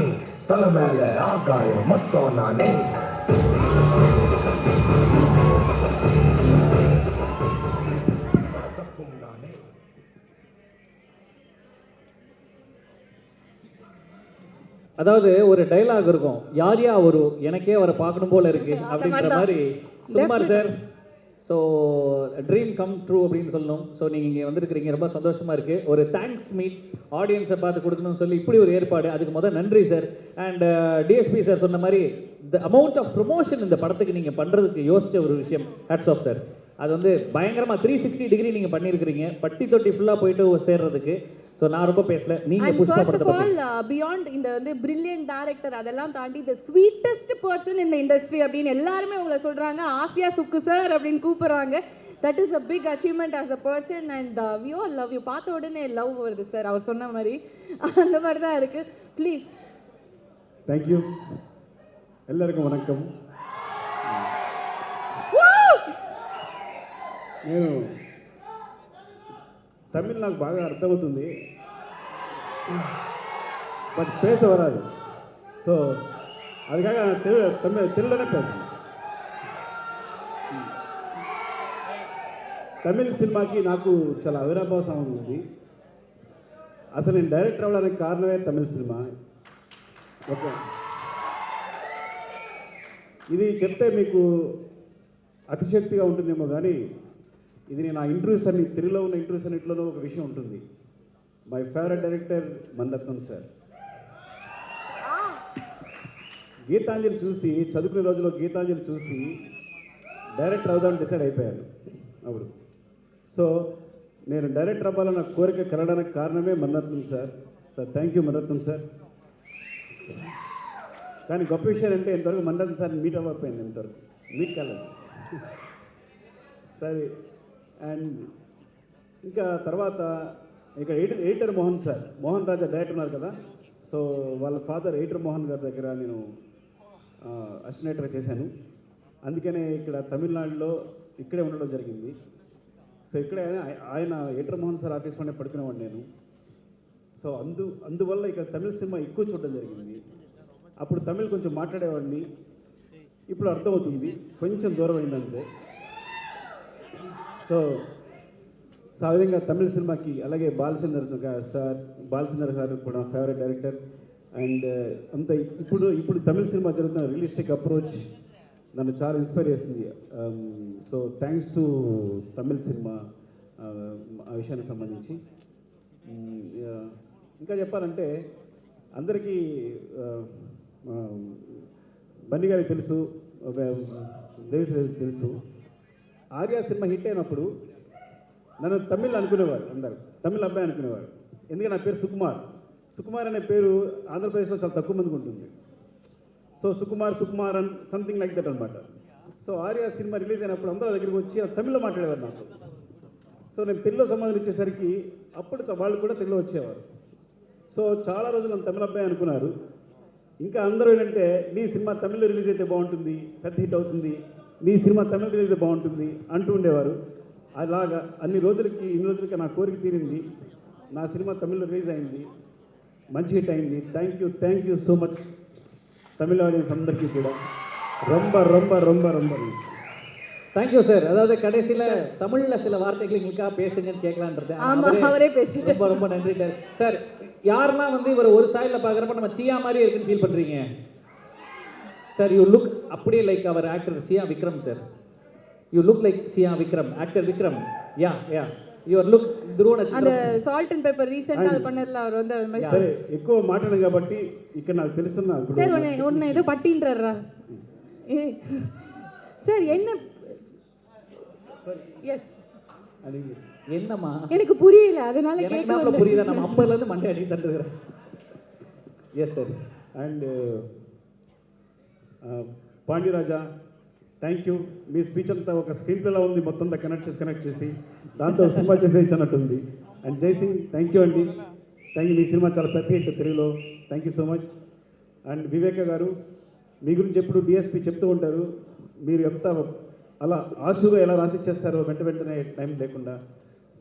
தலை மேல ஆகாயம் மொத்தம் நானே. அதாவது ஒரு டைலாக் இருக்கும், யாரையா ஒரு எனக்கே அவரை பார்க்கணும் போல இருக்கு அப்படின்ற மாதிரி. Sukumar sir, so dream come true அப்படின்னு சொல்லணும். ஸோ நீங்கள் இங்கே வந்திருக்கிறீங்க, ரொம்ப சந்தோஷமாக இருக்குது. ஒரு தேங்க்ஸ் மீட் ஆடியன்ஸை பார்த்து கொடுக்கணும்னு சொல்லி இப்படி ஒரு ஏற்பாடு, அதுக்கு முதல் நன்றி சார். அண்ட் டிஎஸ்பி சார் சொன்ன மாதிரி த அமௌண்ட் ஆஃப் ப்ரொமோஷன் இந்த படத்துக்கு நீங்கள் பண்ணுறதுக்கு யோசித்த ஒரு விஷயம், ஹேட்ஸ் ஆஃப் சார். அது வந்து பயங்கரமாக 360 டிகிரி நீங்கள் பண்ணியிருக்கிறீங்க, பட்டி தொட்டி ஃபுல்லாக போயிட்டு சேர்றதுக்கு. ஸோ நான் ரொம்ப பேசல, நீங்கள் புஷ்பா படத்தை பற்றி பியாண்ட் இந்த வந்து பிரில்லியன்ட் டைரக்டர் அதெல்லாம் தாண்டி த ஸ்வீட்டஸ்ட் பர்சன் இந்த இண்டஸ்ட்ரி அப்படின்னு எல்லாருமே உங்களை சொல்கிறாங்க. ஆசியா சுக்கு சார் அப்படின்னு கூப்பிடுறாங்க. That is a big achievement as a person. And we all love you. பார்த்த உடனே லவ் வருது சார், அவர் சொன்ன மாதிரி. அந்த மாதிரி தான் இருக்குது. ப்ளீஸ். థ్యాంక్ ಎಲ್ಲರಿಗೂ వణకం. నేను తమిళ్ నాకు బాగా అర్థమవుతుంది, బట్ పేస వరాదు. సో அதுக்காக తెలుగులోనే பேசுறேன். తమిళ సినిమాకి నాకు చాలా అవినాభావ సంబంధం ఉంది. అసలు నేను డైరెక్టర్ అవ్వడానికి కారణమే తమిళ సినిమా. ఓకే, ఇది చెప్తే మీకు అతిశక్తిగా ఉంటుందేమో కానీ ఇది నేను ఆ ఇంటర్వ్యూస్ అన్ని తెలుగులో ఉన్న ఇంటర్వ్యూస్ అన్నింటిలోనూ ఒక విషయం ఉంటుంది. My favourite director Maniratnam sir. Gitanjali చూసి, చదువుకునే రోజుల్లో గీతాంజలి చూసి డైరెక్టర్ అవుదామని డిసైడ్ అయిపోయాను అప్పుడు. సో నేను డైరెక్టర్ అవ్వాలన్న కోరిక కలగడానికి కారణమే Maniratnam sir. Sir thank you Maniratnam sir. కానీ గొప్ప విషయం అంటే ఇంతవరకు మణిరత్నం సార్ మీట్ అవ్వకపోయింది, ఇంతవరకు మీట్ కాలేదు సరే. అండ్ ఇంకా తర్వాత ఇక్కడ ఎడిటర్ మోహన్ సార్, మోహన్ రాజా డైరెక్టర్ ఉన్నారు కదా. సో వాళ్ళ ఫాదర్ ఎడిటర్ మోహన్ గారి దగ్గర నేను అసిస్టెంట్గా చేశాను. అందుకనే ఇక్కడ తమిళనాడులో ఇక్కడే ఉండడం జరిగింది. సో ఇక్కడే ఆయన ఎడిటర్ మోహన్ సార్ ఆఫీస్లోనే పడుకునేవాడు నేను. సో అందువల్ల ఇక్కడ తమిళ సినిమా ఎక్కువ చూడడం జరిగింది. అప్పుడు తమిళ్ కొంచెం మాట్లాడేవాడిని, ఇప్పుడు అర్థమవుతుంది, కొంచెం దూరం అయిందంటే. సో ఆ విధంగా తమిళ సినిమాకి, అలాగే బాలచంద్ర గారు కూడా ఫేవరెట్ డైరెక్టర్. అండ్ అంత ఇప్పుడు తమిళ సినిమా జరుగుతున్న రియలిస్టిక్ అప్రోచ్ నన్ను చాలా ఇన్స్పైర్ చేస్తుంది. So thanks to Tamil cinema ఆ విషయానికి సంబంధించి. ఇంకా చెప్పాలంటే అందరికీ బన్నీ గారికి తెలుసు, దేవిశ్రీ తెలుసు. ఆర్యా సినిమా హిట్ అయినప్పుడు నన్ను తమిళ్ అనుకునేవారు, అందరు తమిళ్ అబ్బాయి అనుకునేవారు. ఎందుకంటే నా పేరు సుకుమార్ అనే పేరు ఆంధ్రప్రదేశ్లో చాలా తక్కువ మందికి ఉంటుంది. So Sukumaran something like that అనమాట. సో ఆర్యా సినిమా రిలీజ్ అయినప్పుడు అందరూ దగ్గరికి వచ్చి తమిళ్లో మాట్లాడేవారు నాకు. సో నేను తెలుగులో సంబంధం ఇచ్చేసరికి అప్పుడు వాళ్ళు కూడా తెలుగులో వచ్చేవారు. సో చాలా రోజులు నన్ను తమిళ అబ్బాయి అనుకున్నారు. ఇంకా అందరూ ఏంటంటే నీ సినిమా తమిళ్లో రిలీజ్ అయితే బాగుంటుంది, పెద్ద హిట్ అవుతుంది, నీ సినిమా తమిళ రిలీజ్ అయితే బాగుంటుంది అంటూ ఉండేవారు. అలాగా ఇన్ని రోజులకి నా కోరిక తీరింది. నా సినిమా తమిళ్లో రిలీజ్ అయింది, మంచి హిట్ అయింది. Thank you so much Tamil audience అందరికీ కూడా ரொம்ப ரொம்ப ரொம்ப ரொம்ப தேங்க்யூ சார். அதாவது கடைசியில் தமிழில் சில வார்த்தைகள் எங்களுக்காக பேசுங்கன்னு கேட்கலான்றது அவரே பேசி ரொம்ப ரொம்ப நன்றி சார். யாரெல்லாம் வந்து இவர் ஒரு சாயலில் பார்க்குறப்ப நம்ம சியா மாதிரி இருக்குன்னு ஃபீல் பண்ணுறீங்க சார்? யூ லுக் அப்படியே like our actor Chiyaan Vikram sir. You look like Chiyaan Vikram, actor Vikram. Yeah your look Dhruva அந்த నక్షత్రం సాల్ట్ అండ్ పెప్పర్ రీసెంట్ அது பண்ணல அவர் வந்து அது மாதிரி సరే ఎక్కువ మాట్లాడను కాబట్టి ఇక్కడ నాకు తెలుస్తున్నా ఇప్పుడు சார் ஒன்னு ஏதோ பட்டின்றறா சார் என்ன எஸ் అది என்னம்மா எனக்கு புரியல அதனால எனக்கு கேட்க நாம புரியுதா நம்ம அப்பல இருந்து மண்டை அடி தட்டுகிறேன் yes sir and Pandyaraja thank you మీ స్పీచ్ అంతా ఒక స్క్రీన్ ప్లేలో ఉంది మొత్తం అంతా కనెక్ట్ చేసి దాంతో సినిమా చేసేసి అన్నట్టుంది అండ్ జైసింగ్ థ్యాంక్ యూ అండి థ్యాంక్ యూ మీ సినిమా చాలా పెద్ద హిట్ తెలుగులో thank you so much and Viveka garu మీ గురించి ఎప్పుడు డిఎస్పీ చెప్తూ ఉంటారు మీరు ఎంత అలా ఆశుగా ఎలా రాసిచ్చేస్తారో వెంటనే టైం లేకుండా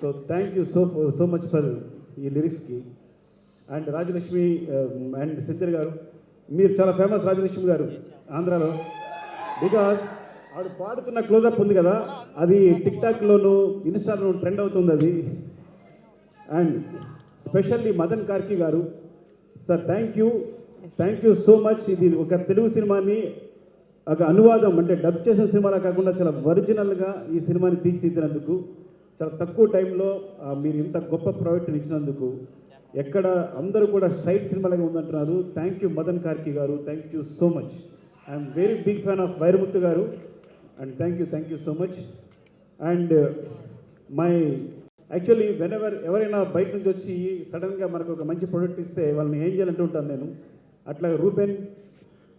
so thank you so much for ఈ లిరిక్స్కి అండ్ రాజలక్ష్మి అండ్ సిద్ధర్ గారు మీరు చాలా ఫేమస్ రాజలక్ష్మి గారు ఆంధ్రాలో బికాస్ ఆవిడ పాడుతున్న క్లోజప్ ఉంది కదా అది టిక్ టాక్లోను ఇన్స్టాలో ట్రెండ్ అవుతుంది అది అండ్ స్పెషల్లీ మదన్ కార్కి గారు sir thank you so much ఇది ఒక తెలుగు సినిమాని ఒక అనువాదం అంటే డబ్ చేసిన సినిమాలా కాకుండా చాలా ఒరిజినల్గా ఈ సినిమాని తీర్చిదిద్దినందుకు చాలా తక్కువ టైంలో మీరు ఇంత గొప్ప ప్రాజెక్ట్ని ఇచ్చినందుకు ఎక్కడ అందరూ కూడా స్ట్రైట్ సినిమాలాగా ఉందంటున్నారు thank you Madhan Karky garu thank you so much I'm very big fan of Vairamuthu garu and thank you so much and my actually ఎవరైనా బయట నుంచి వచ్చి సడన్గా మనకు ఒక మంచి ప్రోడక్ట్ ఇస్తే వాళ్ళని ఏంజల్ అంటూ ఉంటాను నేను అట్లా Rupen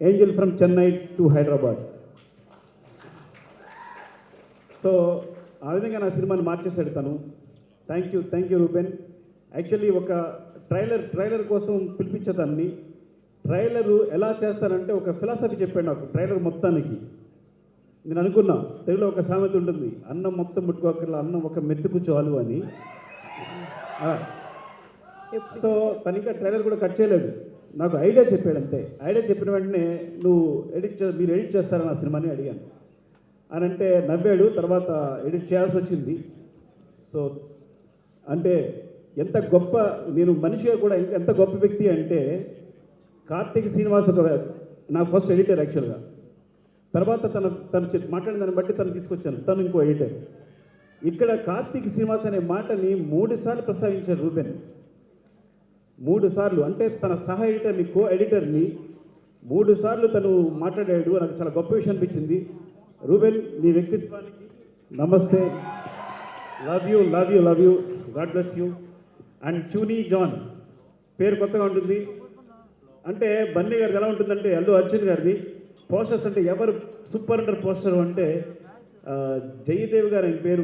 Angel from Chennai to Hyderabad so ఆ విధంగా నా సినిమాని మార్చేసాడు తను థ్యాంక్ యూ రూపెన్ యాక్చువల్లీ ఒక ట్రైలర్ కోసం పిలిపించేదాన్ని ట్రైలరు ఎలా చేస్తానంటే ఒక ఫిలాసఫీ చెప్పాడు నాకు ట్రైలర్ మొత్తానికి నేను అనుకున్నా తెలుగులో ఒక సామెత ఉంటుంది అన్నం మొత్తం ముట్టుకోకర్లా అన్నం ఒక మెత్తుకు చాలు అని సో తను ఇంకా ట్రైలర్ కూడా కట్ చేయలేదు నాకు ఐడియా చెప్పాడు అంతే ఐడియా చెప్పిన వెంటనే మీరు ఎడిట్ చేస్తారని ఆ సినిమాని అడిగాను అని అంటే నవ్వాడు తర్వాత ఎడిట్ చేయాల్సి వచ్చింది సో అంటే ఎంత గొప్ప నేను మనిషిగా కూడా ఎంత గొప్ప వ్యక్తి అంటే కార్తీక్ శ్రీనివాస్ నా ఫస్ట్ ఎడిటర్ యాక్చువల్గా తర్వాత తను మాట్లాడిన దాన్ని బట్టి తను తీసుకొచ్చాను తను ఇంకో ఎడిటర్ ఇక్కడ కార్తీక్ శ్రీనివాస్ అనే మాటని 3 సార్లు ప్రస్తావించారు రూపెన్ 3 సార్లు అంటే తన సహ ఎడిటర్ని కో ఎడిటర్ని 3 సార్లు తను మాట్లాడాడు నాకు చాలా గొప్ప విషయం అనిపించింది రూపెన్ నీ వ్యక్తిత్వానికి నమస్తే love you god bless you and Chuni John పేరు కొత్తగా ఉంటుంది అంటే బన్నీ గారికి ఎలా ఉంటుందంటే అల్లు అర్జున్ గారిది పోస్టర్స్ అంటే ఎవరు సూపర్ అండర్ పోస్టర్ అంటే జయదేవ్ గారు ఆయన పేరు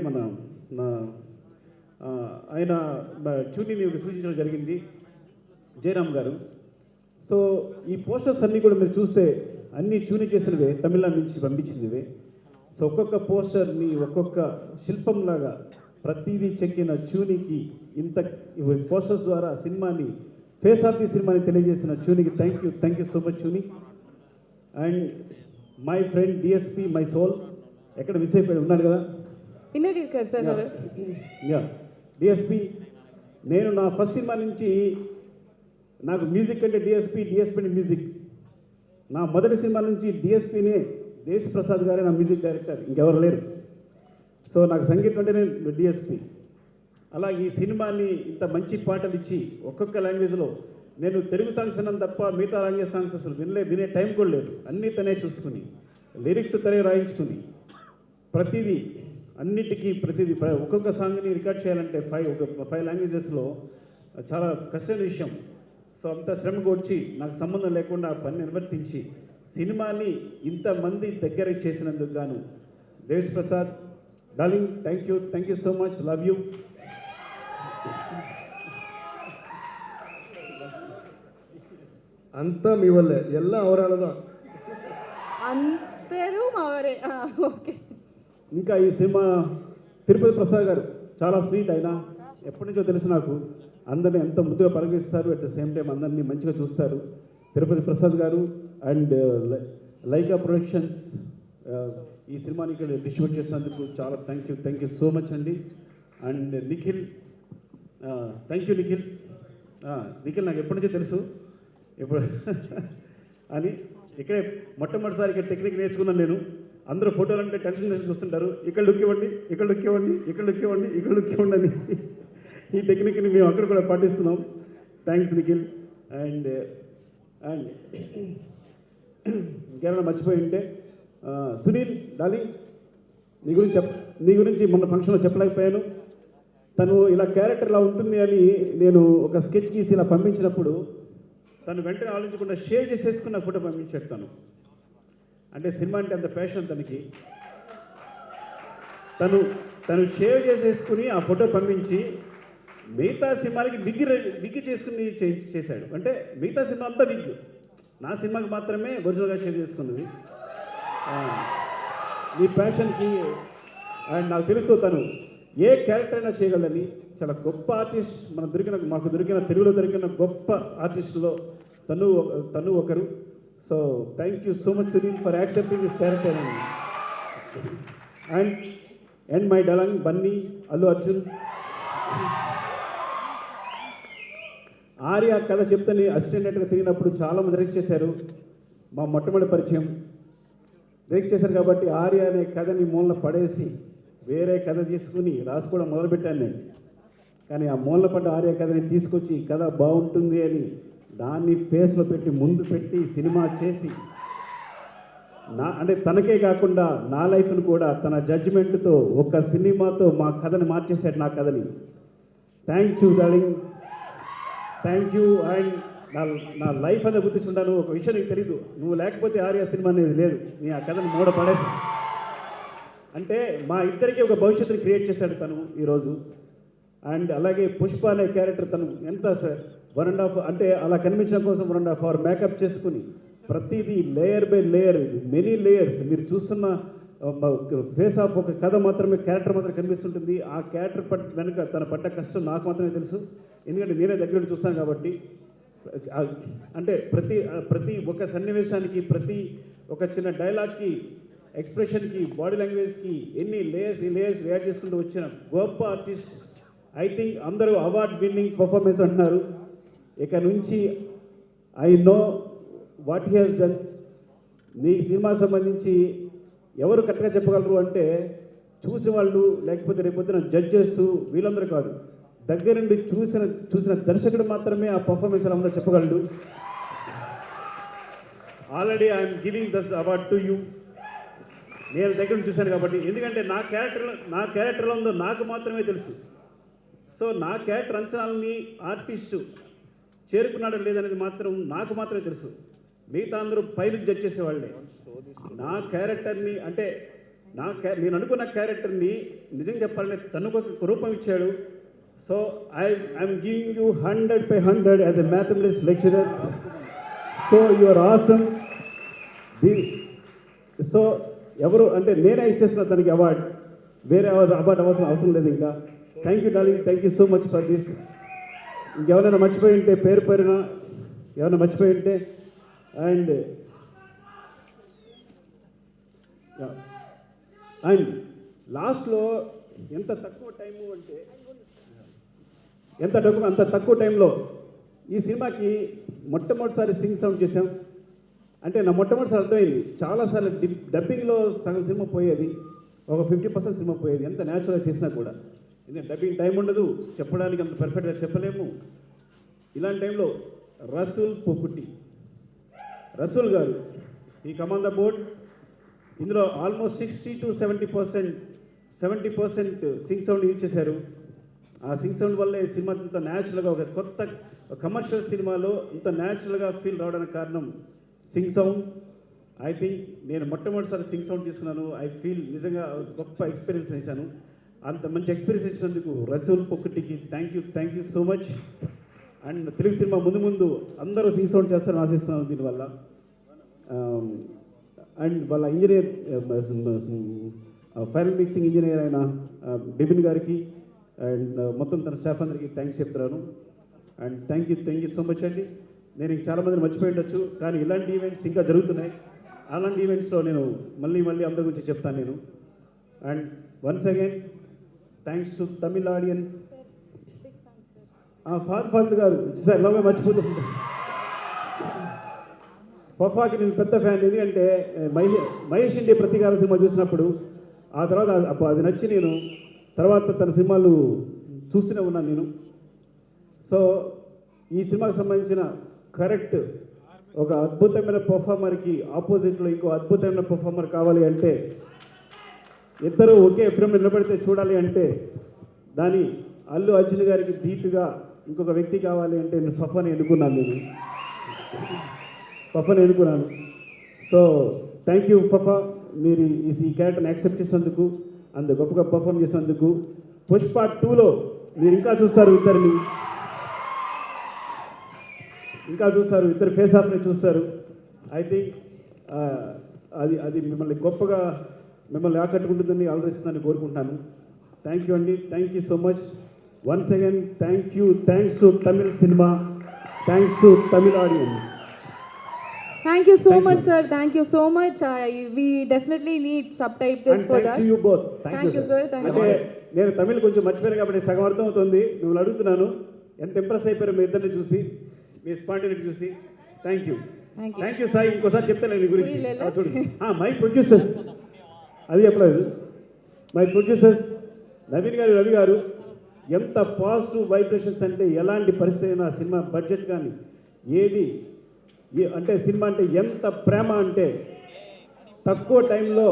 ఆయన చూనీని సూచించడం జరిగింది జయరామ్ గారు సో ఈ పోస్టర్స్ అన్నీ కూడా మీరు చూస్తే అన్నీ చూని చేసినవే తమిళనాడు నుంచి పంపించినవే సో ఒక్కొక్క పోస్టర్ని ఒక్కొక్క శిల్పంలాగా ప్రతిదీ చెక్కిన చూనికి ఇంత పోస్టర్స్ ద్వారా సినిమాని ఫేస్ ఆఫ్ ది సినిమాని తెలియజేసిన చూనికి thank you so much Chuni and my friend DSP my soul ఎక్కడ మిస్ అయిపోయి ఉన్నాడు కదా பின்னாடி இருக்கார் சார் அவர் యా డిఎస్పి నేను నా ఫస్ట్ సినిమా నుంచి నాకు మ్యూజిక్ అంటే డిఎస్పి మ్యూజిక్ నా మొదటి సినిమా నుంచి డిఎస్పినే దేశ్ ప్రసాద్ గారే నా మ్యూజిక్ డైరెక్టర్ ఇంకెవరు లేరు సో నాకు సంగీతం అంటే నేను డిఎస్పి అలాగే ఈ సినిమాని ఇంత మంచి పాటలు ఇచ్చి ఒక్కొక్క లాంగ్వేజ్లో నేను తెలుగు సాంగ్స్ అన్నాను తప్ప మిగతా లాంగ్వేజ్ సాంగ్స్ అసలు వినే టైం కూడా లేదు అన్నీ తనే చూసుకుని లిరిక్స్ తనే రాయించుకుని ప్రతిదీ ప్రతిదీ ఒక్కొక్క సాంగ్ని రికార్డ్ చేయాలంటే 5 లాంగ్వేజెస్లో చాలా కష్టమైన విషయం సో అంత శ్రమకు వచ్చి నాకు సంబంధం లేకుండా ఆ పని నిర్వర్తించి సినిమాని ఇంతమంది దగ్గర చేసినందుకు గాను Desh Prasad darling thank you so much love you ಅಂತ మీ వల్లే ಎಲ್ಲ ಅವರಾಳதான் అందరూ అవరే ఓకే ఇంకా ఈ సినిమా తిరుపతి ప్రసాద్ గారు చాలా స్వీట్ అయినా ఎప్పటి నుంచో తెలుసు నాకు అందరినీ ఎంత ముద్దుగా పరిగణిస్తారు అట్ ద సేమ్ టైం అందరినీ మంచిగా చూస్తారు తిరుపతి ప్రసాద్ గారు అండ్ లైకా ప్రొడక్షన్స్ ఈ సినిమాని ఇక్కడ డిస్ట్రిబ్యూట్ చేసినందుకు చాలా థ్యాంక్ యూ సో మచ్ అండి and Nikhil thank you Nikhil నాకు ఎప్పటి నుంచో తెలుసు ఇప్పుడు అని ఇక్కడే మొట్టమొదటిసారి ఇక్కడ టెక్నిక్ నేర్చుకున్నాను నేను అందరూ ఫోటోలు అంటే టెన్షన్ చూస్తుంటారు, ఇక్కడ లుక్ ఇవ్వండి, ఇక్కడ లుక్ ఇవ్వండి, ఇక్కడ లుక్ ఇవ్వండి, ఇక్కడ లుక్ ఇవ్వండి అని. ఈ టెక్నిక్ని మేము అక్కడ కూడా పాటిస్తున్నాం. థ్యాంక్స్ నిఖిల్. అండ్ అండ్ ఇంకేమైనా మర్చిపోయి ఉంటే సునీల్ డార్లింగ్, నీ గురించి మొన్న ఫంక్షన్లో చెప్పలేకపోయాను. తను ఇలా క్యారెక్టర్ ఇలా ఉంటుంది అని నేను ఒక స్కెచ్ గీసి ఇలా పంపించినప్పుడు తను వెంటనే ఆలోచించకుండా షేర్ చేసేసుకున్న ఫోటో పంపించాడు తను. అంటే సినిమా అంటే అంత ప్యాషన్ తనకి. తను షేర్ చేసేసుకుని ఆ ఫోటో పంపించి మిగతా సినిమాలకి విగ్గి చేసుకుని చేశాడు. అంటే మిగతా సినిమా అంతా విగ్, నా సినిమాకి మాత్రమే ఒరిజినల్గా షేర్ చేసుకున్నది. ఈ ప్యాషన్కి అండ్ నాకు తెలుసు తను ఏ క్యారెక్టర్ అయినా చేయగలని. చాలా గొప్ప ఆర్టిస్ట్ మాకు దొరికిన తెలుగులో దొరికిన గొప్ప ఆర్టిస్టులో తను ఒకరు. So thank you so much Sunil for accepting this character. And my darling Bunny, Allu Arjun. Arya కథ చెప్తే అసిస్టెంట్గా తిరిగినప్పుడు చాలామంది డైరెక్ట్ చేశారు. మా మొట్టమొదటి పరిచయం డైరెక్ట్ చేశారు కాబట్టి ఆర్య అనే కథని మూలన పడేసి వేరే కథ తీసుకుని రాసుకోవడం మొదలుపెట్టాను నేను. కానీ ఆ మూలన పడ్డ ఆర్య కథని తీసుకొచ్చి కథ బాగుంటుంది అని దాన్ని ఫేస్లో పెట్టి ముందు పెట్టి సినిమా చేసి అంటే తనకే కాకుండా నా లైఫ్ను కూడా తన జడ్జిమెంట్తో ఒక సినిమాతో మా కథని మార్చేశాడు, నా కథని. Thank you darling, thank you. And నా లైఫ్ అనేది గుర్తిస్తుంటాను. ఒక విషయం నీకు తెలీదు, నువ్వు లేకపోతే ఆర్య సినిమా అనేది లేదు. నీ ఆ కథను మూడ పడేసి అంటే మా ఇద్దరికి ఒక భవిష్యత్తుని క్రియేట్ చేశాడు తను ఈరోజు. అండ్ అలాగే పుష్ప అనే క్యారెక్టర్ తను ఎంత సార్ 1.5 అంటే అలా కనిపించడం కోసం 1.5 hour మేకప్ చేసుకుని ప్రతిదీ layer by layer, many layers. మీరు చూస్తున్న ఫేస్ ఆఫ్ ఒక కథ మాత్రమే, క్యారెక్టర్ మాత్రమే కనిపిస్తుంటుంది. ఆ క్యారెక్టర్ వెనుక తన పడ్డ కష్టం నాకు మాత్రమే తెలుసు, ఎందుకంటే నేనే దగ్గర చూస్తాను కాబట్టి. అంటే ప్రతి ఒక సన్నివేశానికి, ప్రతి ఒక చిన్న డైలాగ్కి, ఎక్స్ప్రెషన్కి, బాడీ లాంగ్వేజ్కి ఎన్ని లేయర్స్ యాడ్ చేసుకుంటూ వచ్చిన గొప్ప ఆర్టిస్ట్. ఐ థింక్ అందరూ అవార్డ్ విన్నింగ్ పర్ఫార్మెన్స్ అంటున్నారు. ఇక నుంచి I know what he has done. మీ సినిమా సంబంధించి ఎవరు కరెక్ట్గా చెప్పగలరు అంటే చూసిన వాళ్ళు, లేకపోతే రేపొద్దున జడ్జెస్, వీళ్ళందరూ కాదు, దగ్గర నుండి చూసిన దర్శకుడు మాత్రమే ఆ పర్ఫార్మెన్స్ అందరూ చెప్పగలడు. Already I'm giving this award to you. నేను దగ్గర నుంచి చూశాను కాబట్టి, ఎందుకంటే నా క్యారెక్టర్లో ఉందో నాకు మాత్రమే తెలుసు. సో నా క్యారెక్టర్ అంచనాలని ఆర్టిస్టు చేరుకున్నాడో లేదనేది మాత్రం నాకు మాత్రమే తెలుసు. మిగతా అందరూ పైకి జడ్జ్ చేసేవాళ్ళే. నా క్యారెక్టర్ని అంటే నేను అనుకున్న క్యారెక్టర్ని నిజం చెప్పాలంటే తనకు ఒక రూపం ఇచ్చాడు. So I'm giving you 100/100 as a mathematics lecturer. So you are awesome. So ఎవరు అంటే నేనే ఇచ్చేస్తున్నా తనకి అవార్డ్, వేరే అవార్డు అవసరం లేదు ఇంకా. Thank you darling, thank you so much for this. ఇంకెవరైనా మర్చిపోయి ఉంటే పేరున ఎవరైనా మర్చిపోయి ఉంటే. అండ్ లాస్ట్లో ఎంత తక్కువ టైము అంటే అంత తక్కువ టైంలో ఈ సినిమాకి మొట్టమొదటిసారి సింగ్ సౌండ్ చేసాం. అంటే నా మొట్టమొదటిసారి అర్థమైంది. చాలాసార్లు డబ్బింగ్లో సగం సినిమా పోయేది, ఒక 50% సినిమా పోయేది ఎంత న్యాచురల్గా చేసినా కూడా. ఎందుకంటే డబ్బింగ్ టైం ఉండదు, చెప్పడానికి అంత పర్ఫెక్ట్గా చెప్పలేము. ఇలాంటి టైంలో రసూల్ గారు ఈ కమాండ్ ద బోర్డ్. ఇందులో almost 60 to 70% Singh sound use చేశారు. ఆ సింగ్ సౌండ్ వల్లే సినిమా ఇంత న్యాచురల్గా, ఒక కొత్త కమర్షియల్ సినిమాలో ఇంత న్యాచురల్గా ఫీల్ రావడానికి కారణం సింగ్ సౌండ్. ఐ థింక్ నేను మొట్టమొదటిసారి సింగ్ సౌండ్ తీసుకున్నాను. ఐ ఫీల్ నిజంగా గొప్ప ఎక్స్పీరియన్స్ చేశాను. అంత మంచి ఎక్స్పీరియన్స్ ఇచ్చినందుకు రసూల్ పొక్కటికి thank you so much. And Telugu cinema ముందు అందరూ సింగ్ సౌండ్ చేస్తారని ఆశిస్తున్నాను దీనివల్ల. అండ్ వాళ్ళ ఇంజనీర్, ఫైనల్ మిక్సింగ్ ఇంజనీర్ అయిన బిపిన్ గారికి అండ్ మొత్తం తన స్టాఫ్ అందరికీ థ్యాంక్స్ చెప్తున్నాను. And thank you so much అండి. నేను ఇంక చాలామంది మర్చిపోయి ఉండొచ్చు, కానీ ఇలాంటి ఈవెంట్స్ ఇంకా జరుగుతున్నాయి. అలాంటి ఈవెంట్స్లో నేను మళ్ళీ అందరి గురించి చెప్తాను నేను. And once again thanks to Tamil audience. Fast గారు సార్ ఎలాగో మర్చిపోతుంటారు. పఫాకి నేను పెద్ద ఫ్యాన్. ఎందుకంటే మహేష్ ఇండియా ప్రతీకార సినిమా చూసినప్పుడు ఆ తర్వాత అది నచ్చి నేను తర్వాత తన సినిమాలు చూస్తూనే ఉన్నాను నేను. సో ఈ సినిమాకి సంబంధించిన కరెక్ట్ ఒక అద్భుతమైన పర్ఫార్మర్కి ఆపోజిట్లో ఇంకో అద్భుతమైన పర్ఫార్మర్ కావాలి అంటే, ఇద్దరు ఒకే ఫిల్మ్ నిలబడితే చూడాలి అంటే దాని అల్లు అర్జున్ గారికి ధీటుగా ఇంకొక వ్యక్తి కావాలి అంటే నేను పఫాని ఎన్నుకున్నాను. సో థ్యాంక్ యూ పఫా, మీరు ఈ క్యారెక్టర్ని యాక్సెప్ట్ చేసినందుకు, అంత గొప్పగా పర్ఫామ్ చేసినందుకు. పుష్ప 2లో మీరు ఇంకా చూస్తారు ఇద్దరు ఫేస్ ఆఫ్ని చూస్తారు. ఐ థింక్ అది మిమ్మల్ని గొప్పగా మిమ్మల్ని ఆకట్టుకుంటుందని ఆలోచిస్తుందని కోరుకుంటున్నాను. థ్యాంక్ యూ అండి, thank you so much once again. Thanks to Tamil cinema, thanks to Tamil audience. Thank you so much, sir. Thank you so much. We definitely need subtitles for that. Thanks to you both. Thank you, sir. Thank you. అంటే నేను తమిళ్ కొంచెం మర్చిపోయాను కాబట్టి సగం అర్థం అవుతుంది. మిమ్మల్ని అడుగుతున్నాను, ఎంత ఇంప్రెస్ అయిపోయారు మీ ఇద్దరిని చూసి, మీ స్పాంటినిటీ చూసి. Thank you Sai. ఇంకోసారి చెప్తాను నీ గురించి. చూడు, మై ప్రొడ్యూసర్స్, అది చెప్పలేదు. మై ప్రొడ్యూసర్స్ నవీన్ గారు, రవి గారు, ఎంత పాజిటివ్ వైబ్రేషన్స్ అంటే ఎలాంటి పరిస్థితి అయినా సినిమా బడ్జెట్ కానీ ఏది అంటే సినిమా అంటే ఎంత ప్రేమ అంటే తక్కువ టైంలో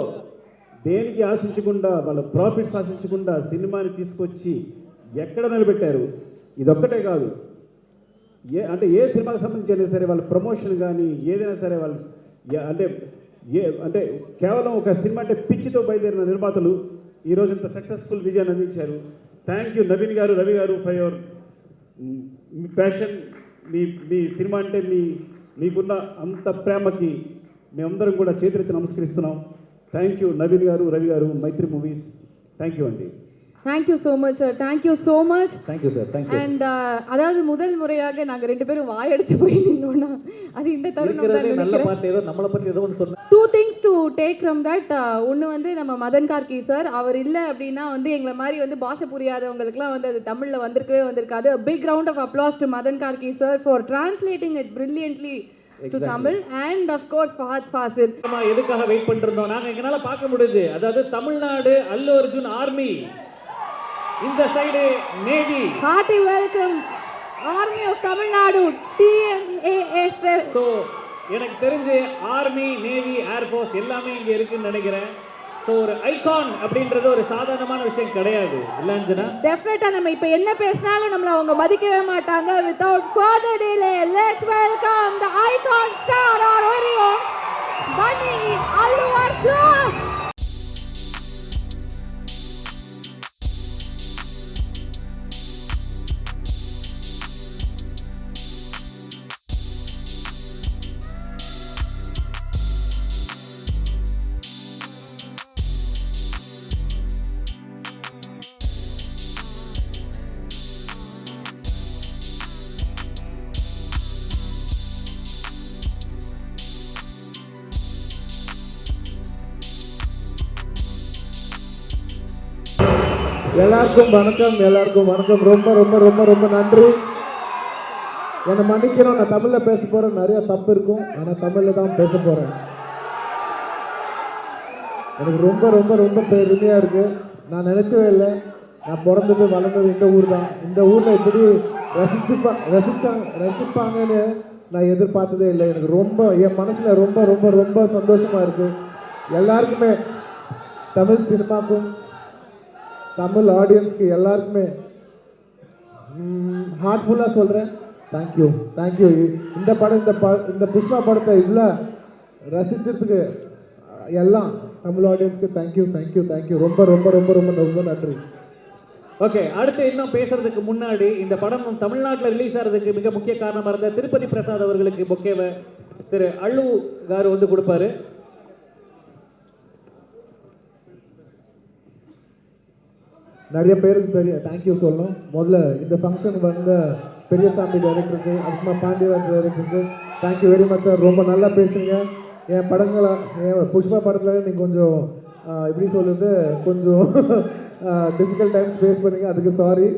దేనికి ఆశించకుండా, వాళ్ళ ప్రాఫిట్స్ ఆశించకుండా సినిమాని తీసుకొచ్చి ఎక్కడ నిలబెట్టారు. ఇదొక్కటే కాదు, ఏ సినిమాకి సంబంధించిన సరే వాళ్ళ ప్రమోషన్ కానీ ఏదైనా సరే వాళ్ళు అంటే కేవలం ఒక సినిమా అంటే పిచ్చితో బయలుదేరిన నిర్మాతలు ఈరోజు ఇంత సక్సెస్ఫుల్ విజయాన్ని అందించారు. థ్యాంక్ యూ నవీన్ గారు, రవి గారు for your me passion, me cinema అంటే మీకున్న అంత ప్రేమకి మేమందరం కూడా చేతులెత్తి నమస్కరిస్తున్నాం. థ్యాంక్ యూ నవీన్ గారు, రవి గారు, మైత్రి మూవీస్. థ్యాంక్ యూ అండి. Thank you so much, sir. Thank you so much. Thank you, sir. Thank you. And அதாவது முதல் முறையாக நாங்க ரெண்டு பேரும் வாயடிச்சு போய் நின்னோம்னா அது இந்த தருணம் தான். நல்ல பாட்டு ஏதோ நம்மளை பத்தி ஏதோ ஒன்று சொன்னேன். Two things to take from that. ஒன்று வந்து நம்ம மதன் கார்கி சார், அவர் இல்லை அப்படின்னா வந்து எங்களை மாதிரி வந்து பாஷை புரியாதவங்களுக்குலாம் வந்து அது தமிழில் வந்திருக்காது. A big round of applause to Madan Karki sir for translating it brilliantly to Tamil, and of course Fahad Fasil. எதுக்காக வெயிட் பண்ணிருந்தோம் நாங்க எங்களால பார்க்க முடியுது. அதாவது தமிழ்நாடு அல்லு அர்ஜுன் ஆர்மி, இந்த side navy. Hearty welcome Army of Tamil Nadu, TNAF. So எனக்கு தெரிஞ்சு ஆர்மி, நேவி, ஏர்ஃபோர்ஸ் எல்லாமே இங்க இருக்குன்னு நினைக்கிறேன். ஸோ ஒரு ஐகான் அப்படின்றது ஒரு சாதாரணமான விஷயம் கிடையாது இல்லை அஞ்சனா? டெஃபினட்டா நம்ம இப்போ என்ன பேசினாலும் நம்மள அவங்க மதிக்கவே மாட்டாங்க. Without further delay, let's welcome the icon star, our very own Bunny Allu Arjun. எல்லாருக்கும் வணக்கம். ரொம்ப ரொம்ப ரொம்ப ரொம்ப நன்றி. என்னை மன்னிக்கிறோம், நான் தமிழில் பேச போகிறேன், நிறைய தப்பு இருக்கும், ஆனால் தமிழில் தான் பேச போகிறேன். எனக்கு ரொம்ப ரொம்ப ரொம்ப பெருமையாக இருக்குது. நான் நினச்சவே இல்லை, நான் பிறந்தது வளர்ந்தது இந்த ஊர் தான். இந்த ஊரில் இப்படி ரசிப்பாங்கன்னு நான் எதிர்பார்த்ததே இல்லை. எனக்கு ரொம்ப என் மனசில் ரொம்ப ரொம்ப ரொம்ப சந்தோஷமாக இருக்குது. எல்லாருக்குமே, தமிழ் சினிமாக்கும் தமிழ் ஆடியன்ஸ்க்கு எல்லாருக்குமே ஹார்ட்ஃபுல்லாக சொல்கிறேன், தேங்க்யூ. இந்த புஷ்பா படத்தை இவ்வளோ ரசித்ததுக்கு எல்லாம் தமிழ் ஆடியன்ஸ்க்கு தேங்க்யூ. ரொம்ப ரொம்ப ரொம்ப ரொம்ப ரொம்ப நன்றி. ஓகே, அடுத்து இன்னும் பேசுறதுக்கு முன்னாடி இந்த படம் தமிழ்நாட்டில் ரிலீஸ் ஆகிறதுக்கு மிக முக்கிய காரணமாக இருந்த திருப்பதி பிரசாத் அவர்களுக்கு பொக்கேவை திரு அள்ளு காரு வந்து கொடுப்பாரு. நிறைய பேருக்கு தேங்க்யூ சொல்லணும். முதல்ல இந்த ஃபங்க்ஷன் வந்த பெரியசாமி டைரக்டருக்கு, அதுமா பாண்டியராஜ் டைரக்டருக்கு தேங்க்யூ வெரி மச் சார். ரொம்ப நல்லா பேசுங்க. என் படங்களை, என் புஷ்பா படத்தில் நீங்கள் கொஞ்சம் எப்படி சொல்லுறது, கொஞ்சம் டிஃபிகல்ட் டைம்ஸ் ஃபேஸ் பண்ணீங்க, அதுக்கு சாரி.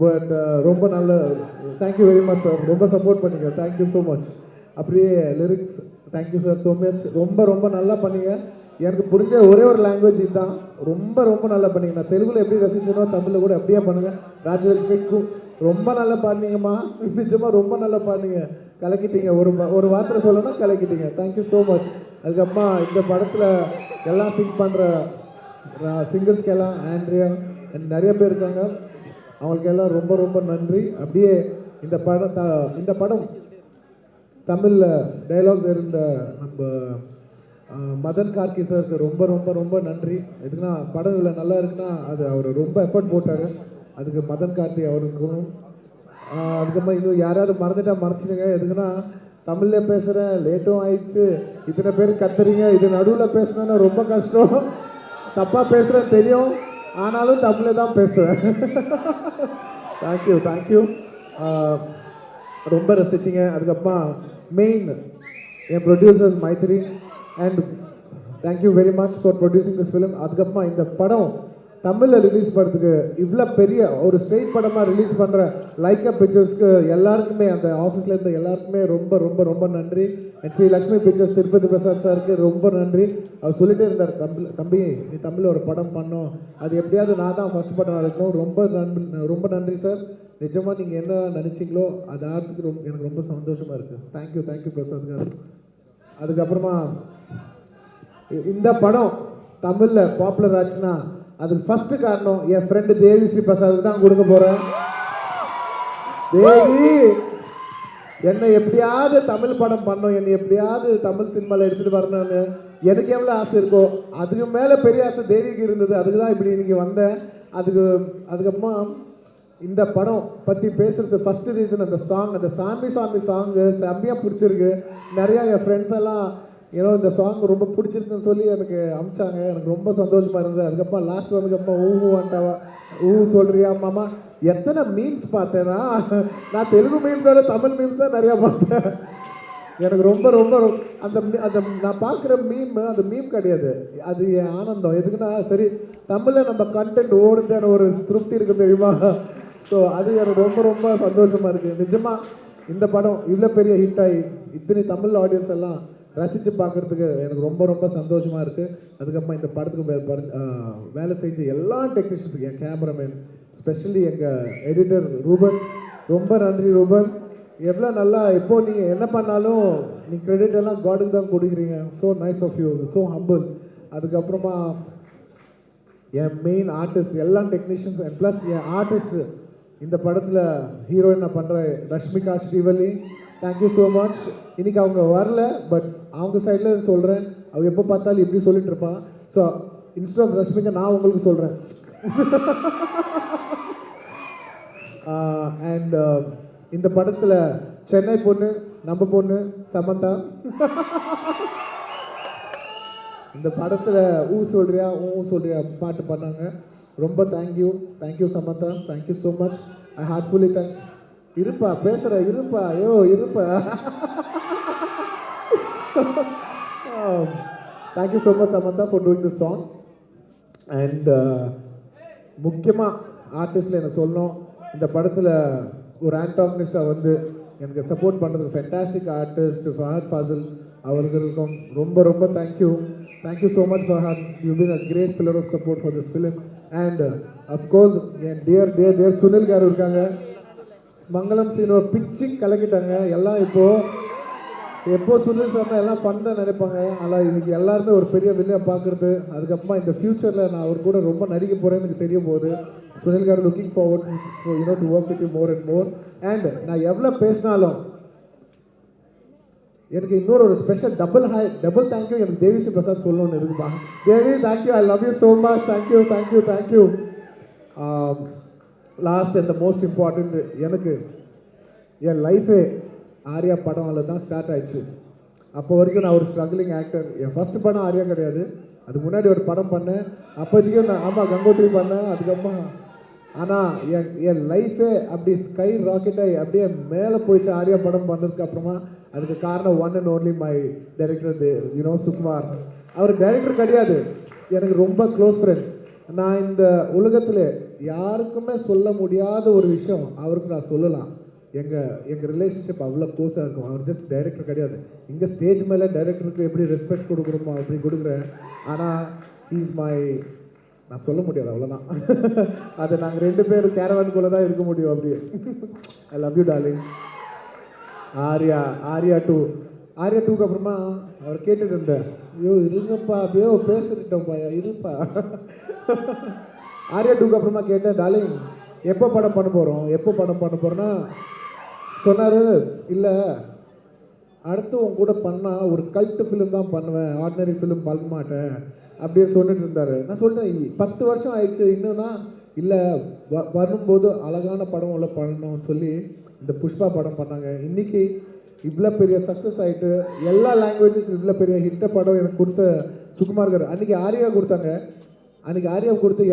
பட் ரொம்ப நல்ல தேங்க்யூ வெரி மச் சார். ரொம்ப சப்போர்ட் பண்ணீங்க, தேங்க்யூ ஸோ மச். அப்படியே lyrics thank you sir so much. ரொம்ப ரொம்ப நல்லா பண்ணீங்க. எனக்கு புரிஞ்ச ஒரே ஒரு லாங்குவேஜ் இதுதான். ரொம்ப ரொம்ப நல்லா பண்ணீங்க. நான் தெலுங்குல எப்படி ரசிச்சனோ தமிழில் கூட அப்படியே பண்ணுங்க. ராஜலட்சுமிக்கும் ரொம்ப நல்லா பாடினீங்கம்மா. நிஜமாக ரொம்ப நல்லா பாடினீங்க. கலக்கிட்டீங்க. ஒரு வார்த்தை சொல்லணும்னா கலக்கிட்டீங்க. Thank you so much. அதுக்கப்புறமா இந்த படத்தில் எல்லாம் சிங் பண்ணுற சிங்கர்ஸ்க்கு எல்லாம் ஆண்ட்ரியா நிறைய பேர் இருக்காங்க. அவங்களுக்கு எல்லாம் ரொம்ப ரொம்ப நன்றி. அப்படியே இந்த படம் தமிழில் டைலாக் இருந்த நம்ம மதன் கார்கி சாருக்கு ரொம்ப ரொம்ப ரொம்ப நன்றி. எதுக்குன்னா படம் இதில் நல்லா இருக்குன்னா அது அவர் ரொம்ப எஃபர்ட் போட்டார். அதுக்கு மதன் கார்கி அவருக்கும் அதுக்கப்புறமா இன்னும் யாராவது மறந்துடுங்க. எதுக்குன்னா தமிழில் பேசுகிறேன், லேட்டும் ஆயிடுச்சு, இத்தனை பேர் கத்துறீங்க, இது நடுவில் பேசுனா ரொம்ப கஷ்டம், தப்பாக பேசுகிறேன் தெரியும், ஆனாலும் தமிழில் தான் பேசுவேன். தேங்க்யூ. ரொம்ப ரசிச்சிங்க. அதுக்கப்புறமா மெயின் என் producer Mythri and thank you very much for producing this film. அதுக்கப்புறமா இந்த படம் தமிழில் ரிலீஸ் பண்ணுறதுக்கு இவ்வளோ பெரிய ஒரு ஸ்ட்ரெயிட் படமாக ரிலீஸ் பண்ணுற லைக்கா பிக்சர்ஸ்க்கு எல்லாருக்குமே, அந்த ஆஃபீஸில் இருந்த எல்லாருக்குமே ரொம்ப ரொம்ப ரொம்ப நன்றி. அண்ட் ஸ்ரீ லக்ஷ்மி பிக்சர்ஸ் திருப்பதி பிரசாத் சாருக்கு ரொம்ப நன்றி. அவர் சொல்லிட்டே இருந்தார், தம்பி நீ தமிழில் ஒரு படம் பண்ணோம், அது எப்படியாவது நான் தான் ஃபஸ்ட் படம் இருக்கணும். ரொம்ப நன்றி சார். நிஜமாக நீங்கள் என்ன நினச்சிங்களோ அது ஆகிறதுக்கு எனக்கு ரொம்ப சந்தோஷமாக இருக்குது. Thank you Prasad sir. அதுக்கப்புறமா இந்த படம் தமிழில் பாப்புலர் ஆச்சுன்னா அதுக்கு ஃபர்ஸ்ட் காரணம் என் ஃப்ரெண்டு தேவி ஸ்ரீ பிரசாத் தான் கொடுக்க போகிறேன். தேவி என்னை எப்படியாவது தமிழ் படம் பண்ணோம், என்னை எப்படியாவது தமிழ் சினிமாவில் எடுத்துகிட்டு வரணும்னு எனக்கு எவ்வளோ ஆசை இருக்கோ அதுக்கு மேலே பெரிய ஆசை தேவிக்கு இருந்தது. அதுக்கு தான் இப்படி இன்னைக்கு வந்தேன். அதுக்கப்புறமா இந்த படம் பற்றி பேசுறது ஃபர்ஸ்ட் ரீசன் அந்த சாங், அந்த சாமி சாங்கு செம்மையாக பிடிச்சிருக்கு. நிறையா என் ஃப்ரெண்ட்ஸ் எல்லாம் இந்த சாங் ரொம்ப பிடிச்சிருக்குன்னு சொல்லி எனக்கு அமிச்சாங்க. எனக்கு ரொம்ப சந்தோஷமாக இருந்தது. அதுக்கப்புறம் லாஸ்ட் வந்ததுக்கப்புறம் ஊண்டாவா சொல்கிறியா மாமா, எத்தனை மீம்ஸ் பார்த்தேன்னா, நான் தெலுங்கு மீம்ஸோட தமிழ் மீம்ஸ் தான் நிறையா பார்த்தேன். எனக்கு ரொம்ப ரொம்ப அந்த நான் பார்க்குற அது மீம் கிடையாது, அது என் ஆனந்தம். எதுக்குன்னா சரி தமிழில் நம்ம கண்டென்ட் ஓடுதுன்னு ஒரு திருப்தி இருக்குது தெரியுமா. ஸோ அது எனக்கு ரொம்ப ரொம்ப சந்தோஷமாக இருக்குது. நிஜமாக இந்த படம் இவ்வளோ பெரிய ஹிட் ஆகி இத்தனை தமிழ் ஆடியன்ஸ் எல்லாம் ரசித்து பார்க்குறதுக்கு எனக்கு ரொம்ப ரொம்ப சந்தோஷமாக இருக்குது. அதுக்கப்புறம் இந்த படத்துக்கு வேலை செஞ்ச எல்லா டெக்னீஷியன்ஸுக்கு, என் கேமராமேன், ஸ்பெஷலி எங்கள் எடிட்டர் ரூபன், ரொம்ப நன்றி ரூபன். எவ்வளோ நல்லா எப்போ நீங்கள் என்ன பண்ணாலும் நீங்கள் கிரெடிட் எல்லாம் காடுக்கு தான் கொடுக்குறீங்க. So nice of you, so humble. அதுக்கப்புறமா என் மெயின் ஆர்டிஸ்ட், எல்லா டெக்னீஷியன்ஸ் அண்ட் ப்ளஸ் என் ஆர்டிஸ்ட் இந்த படத்தில் ஹீரோயின் நான் பண்ணுறேன் Rashmika Srivalli. Thank you so much. இன்றைக்கி அவங்க வரல, பட் அவங்க சைடில் சொல்கிறேன், அவங்க எப்போ பார்த்தாலும் இப்படி சொல்லிட்டு இருப்பான். ஸோ இன்ஸ்டெட் ஆஃப் ரஷ்மிகா நான் உங்களுக்கு சொல்கிறேன். அண்ட் இந்த படத்தில் சென்னை பொண்ணு, நம்ம பொண்ணு சமந்தா இந்த படத்தில் சொல்றியா பாட்டு பண்ணாங்க. ரொம்ப thank you Samantha, thank you so much. I heartfully இருப்பா thank you so much Samantha for doing this song. And முக்கியமாக ஆர்டிஸ்டில் எனக்கு சொல்லணும், இந்த படத்தில் ஒரு ஆன்டாகனிஸ்டாக வந்து எனக்கு சப்போர்ட் பண்ணுறது ஃபென்டாஸ்டிக் ஆர்டிஸ்ட் ஃபஹத் ஃபாசில் அவர்களுக்கும் ரொம்ப ரொம்ப thank you so much Fahadh. You been a great pillar of support for this film. And of course என் டியர் சுனில் கார் இருக்காங்க. மங்களம் சீனோ பிச்சு கலக்கிட்டாங்க எல்லாம். எப்போ சுனில் சார் எல்லாம் பண்ண நினைப்பாங்க, ஆனால் இன்னைக்கு எல்லாருமே ஒரு பெரிய வெளியே பார்க்குறது. அதுக்கப்புறமா இந்த ஃபியூச்சரில் நான் அவர் கூட ரொம்ப நடிக்க போகிறேன்னு எனக்கு தெரிய போகுது. Sunil car looking forward to work with you more and more. And நான் எவ்வளோ பேசினாலும் எனக்கு இன்னொரு ஒரு ஸ்பெஷல் டபுள் தேங்க்யூ எனக்கு தேவி ஸ்ரீ பிரசாத் சொல்லணும்னு இருக்குப்பா. Devi thank you, I love you so much. Thank you. Last and the most important, எனக்கு என் லைஃபே ஆர்யா படம்ல தான் ஸ்டார்ட் ஆயிடுச்சு. அப்போ வரைக்கும் நான் ஒரு ஸ்ட்ரகிளிங் ஆக்டர். என் ஃபர்ஸ்ட் படம் ஆர்யா கிடையாது, அதுக்கு முன்னாடி ஒரு படம் பண்ணேன். அப்போதைக்கும் நான் கங்கோத்ரி பண்ணேன். அதுக்கப்புறமா ஆனால் என் லைஃபே அப்படி ஸ்கை ராக்கெட்டாகி அப்படியே மேலே போயிடுச்சு ஆர்யா படம் பண்ணதுக்கு அப்புறமா. அதுக்கு காரணம் one and only my director Sukumar. அவர் டைரக்டர் கிடையாது, எனக்கு ரொம்ப க்ளோஸ் ஃப்ரெண்ட். நான் இந்த உலகத்தில் யாருக்குமே சொல்ல முடியாத ஒரு விஷயம் அவருக்கு நான் சொல்லலாம். எங்கள் ரிலேஷன்ஷிப் அவ்வளோ க்ளோஸாக இருக்கும். அவர் ஜஸ்ட் டைரக்டர் கிடையாது. இங்கே ஸ்டேஜ் மேலே டைரக்டருக்கு எப்படி ரெஸ்பெக்ட் கொடுக்குறோமோ அப்படி கொடுக்குறேன். ஆனால் இஸ் மை, நான் சொல்ல முடியாது, அவ்வளோதான். அது நாங்கள் 2 பேரும் கேரவானுக்குள்ளே தான் இருக்க முடியும். அப்படியே ஐ லவ் யூ டார்லிங். ஆர்யா 2க்கு அப்புறமா அவர் கேட்டுட்டு இருந்தேன், ஐயோ இருங்கப்பா, அப்படியோ பேசிட்டோம்ப்பா, இருப்பா. ஆர்யா 2க்கு அப்புறமா கேட்டேன், டார்லிங் எப்போ படம் பண்ண போகிறோன்னா சொன்னார், இல்லை அடுத்து உன் கூட பண்ணால் ஒரு கல்ட்டு ஃபிலிம் தான் பண்ணுவேன், ஆர்டினரி ஃபிலிம் பண்ண மாட்டேன் அப்படின்னு சொல்லிட்டு இருந்தார். நான் சொல்லிட்டேன் 10 வருஷம் ஆயிடுச்சு இன்னும்னா, இல்லை வரும்போது அழகான படம் உள்ள பண்ணணும்னு சொல்லி இந்த புஷ்பா படம் பண்ணாங்க. இன்றைக்கி இவ்வளோ பெரிய சக்ஸஸ் ஆகிட்டு எல்லா லாங்குவேஜஸ் இவ்வளோ பெரிய ஹிட்ட படம் எனக்கு கொடுத்த சுகுமார் கார். அன்றைக்கி ஆர்யா கொடுத்தாங்க. அன்றைக்கி ஆர்யா கொடுத்து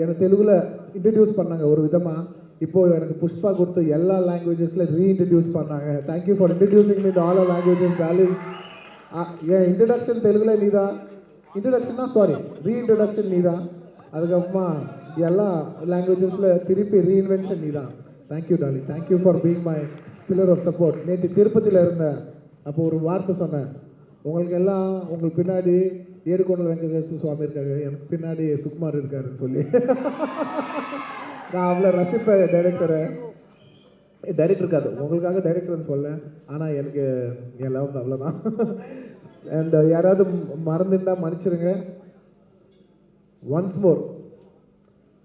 எனக்கு தெலுங்கில் இன்ட்ரடியூஸ் பண்ணாங்க ஒரு விதமாக. இப்போது எனக்கு புஷ்பா கொடுத்து எல்லா லாங்குவேஜஸில் ரீஇன்ட்ரடியூஸ் பண்ணாங்க. Thank you for introducing me all languages value. N introduction தெலுங்கில் நீ தான், இன்ட்ரடக்ஷன்னா சாரி ரீஇன்ட்ரடக்ஷன் நீ தான், அதுக்கப்புறமா எல்லா லாங்குவேஜஸில் திருப்பி ரீஇன்வென்ஷன் நீ தான். Thank you darling, thank you for being my pillar of support. நேற்று திருப்பதியில் இருந்தேன், அப்போ ஒரு வார்த்தை சொன்னேன், உங்களுக்கு எல்லாம் உங்களுக்கு பின்னாடி ஏடுகொண்ட வெங்கடேஸ்வர சுவாமி இருக்காரு, எனக்கு பின்னாடி சுகுமார் இருக்காருன்னு சொல்லி நான் அவ்வளோ ரசிப்பேன் டைரக்டர் இருக்காது, உங்களுக்காக டைரக்டர்னு சொல்ல, ஆனால் எனக்கு என் லவ் அவ்வளோதான். அண்ட் யாராவது மறந்துட்டா மன்னிச்சிருங்க. ஒன்ஸ் மோர்,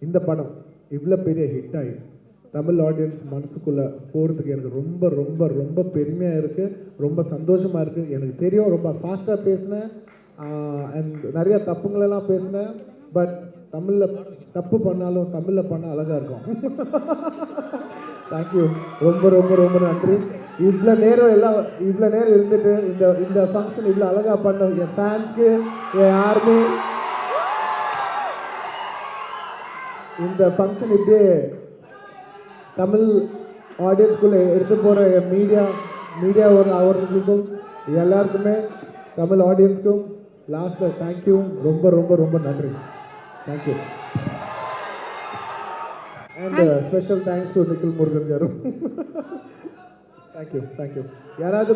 இந்த படம் இவ்வளோ பெரிய ஹிட் ஆகி தமிழ் ஆடியன்ஸ் மனசுக்குள்ளே போகிறதுக்கு எனக்கு ரொம்ப ரொம்ப ரொம்ப பெருமையாக இருக்குது, ரொம்ப சந்தோஷமாக இருக்குது. எனக்கு தெரியும் ரொம்ப ஃபாஸ்ட்டாக பேசினேன் அண்ட் நிறையா தப்புங்களெல்லாம் பேசினேன். பட் தமிழில் தப்பு பண்ணாலும் தமிழில் பண்ண அழகாக இருக்கும். தேங்க்யூ, ரொம்ப ரொம்ப ரொம்ப நன்றி. இவ்வளோ நேரம் இருந்துட்டு இந்த ஃபங்க்ஷன் இவ்வளோ அழகாக பண்ண என் ஃபேன்ஸு, என் ஆர்மி, இந்த ஃபங்க்ஷன் இப்படியே தமிழ் ஆடியன்ஸ்குள்ளே எடுத்து போகிற என் மீடியா அவர்களுக்கும் எல்லாருக்குமே தமிழ் ஆடியன்ஸுக்கும் லாஸ்ட்டில் தேங்க்யூ, ரொம்ப ரொம்ப ரொம்ப நன்றி. Thank you. And special thanks to Nikhil Murugan garu. Thank you. யாராவது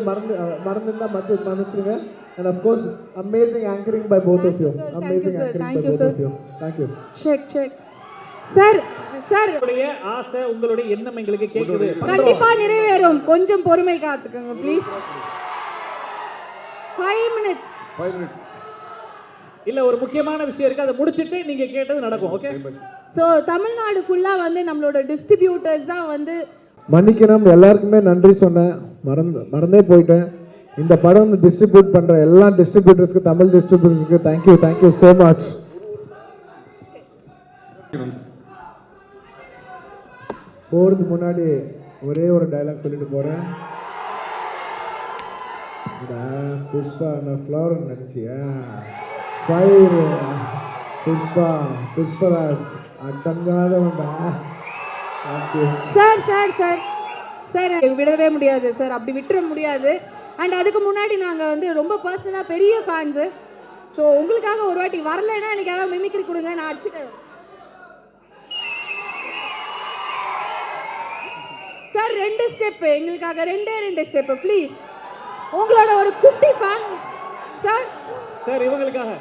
மறந்துருந்தா மன்னிச்சுங்க. And of course amazing anchoring by both of you. Thank you. Sir உங்களுடைய ஆசை, உங்களுடைய எண்ணம் எங்களுக்கு கேட்குது. கண்டிப்பா நிறைவேறும். கொஞ்சம் பொறுமை காத்துக்கோங்க ப்ளீஸ். 5 minutes. இல்ல ஒரு முக்கியமான விஷயம் இருக்கு, அதை முடிச்சிட்டு நீங்க கேட்டது நடக்கும். ஓகே. சோ தமிழ்நாடு ஃபுல்லா வந்து நம்மளோட டிஸ்ட்ரிபியூட்டர்ஸ் தான் வந்து மன்னிக்கணும், எல்லாருக்குமே நன்றி சொன்னேன், மறந்தே போயிட்டேன். இந்த படம் டிஸ்ட்ரிபியூட் பண்ணுற எல்லா டிஸ்ட்ரிபியூட்டர்ஸ்க்கு, தமிழ் டிஸ்ட்ரிபியூட்டர்ஸ்க்கு தேங்க்யூ ஸோ மச். போகிறதுக்கு முன்னாடி ஒரே ஒரு டைலாக் சொல்லிட்டு போகிறேன். புஷ்பா நான் ஃப்ளவர் நினச்சியா ஃபயர் புஷ்பராஜ் அடங்காதவன்டா. சார் விடவே முடியாது சார், அப்படி விட்டுற முடியாது. அண்ட் அதுக்கு முன்னாடி நாங்கள் வந்து ரொம்ப பர்சனலாக பெரிய ஃபேன்ஸு. ஸோ உங்களுக்காக ஒரு வாட்டி வரலைன்னா எனக்கு ஏதாவது மிமிக்ரி கொடுங்க, நான் அடிச்சுட்டேன். சார் 2 ஸ்டெப் எங்களுக்காக, 2 ஸ்டெப் ப்ளீஸ். உங்களோட ஒரு குட்டி ஃபேன் சார் இவங்களுக்காக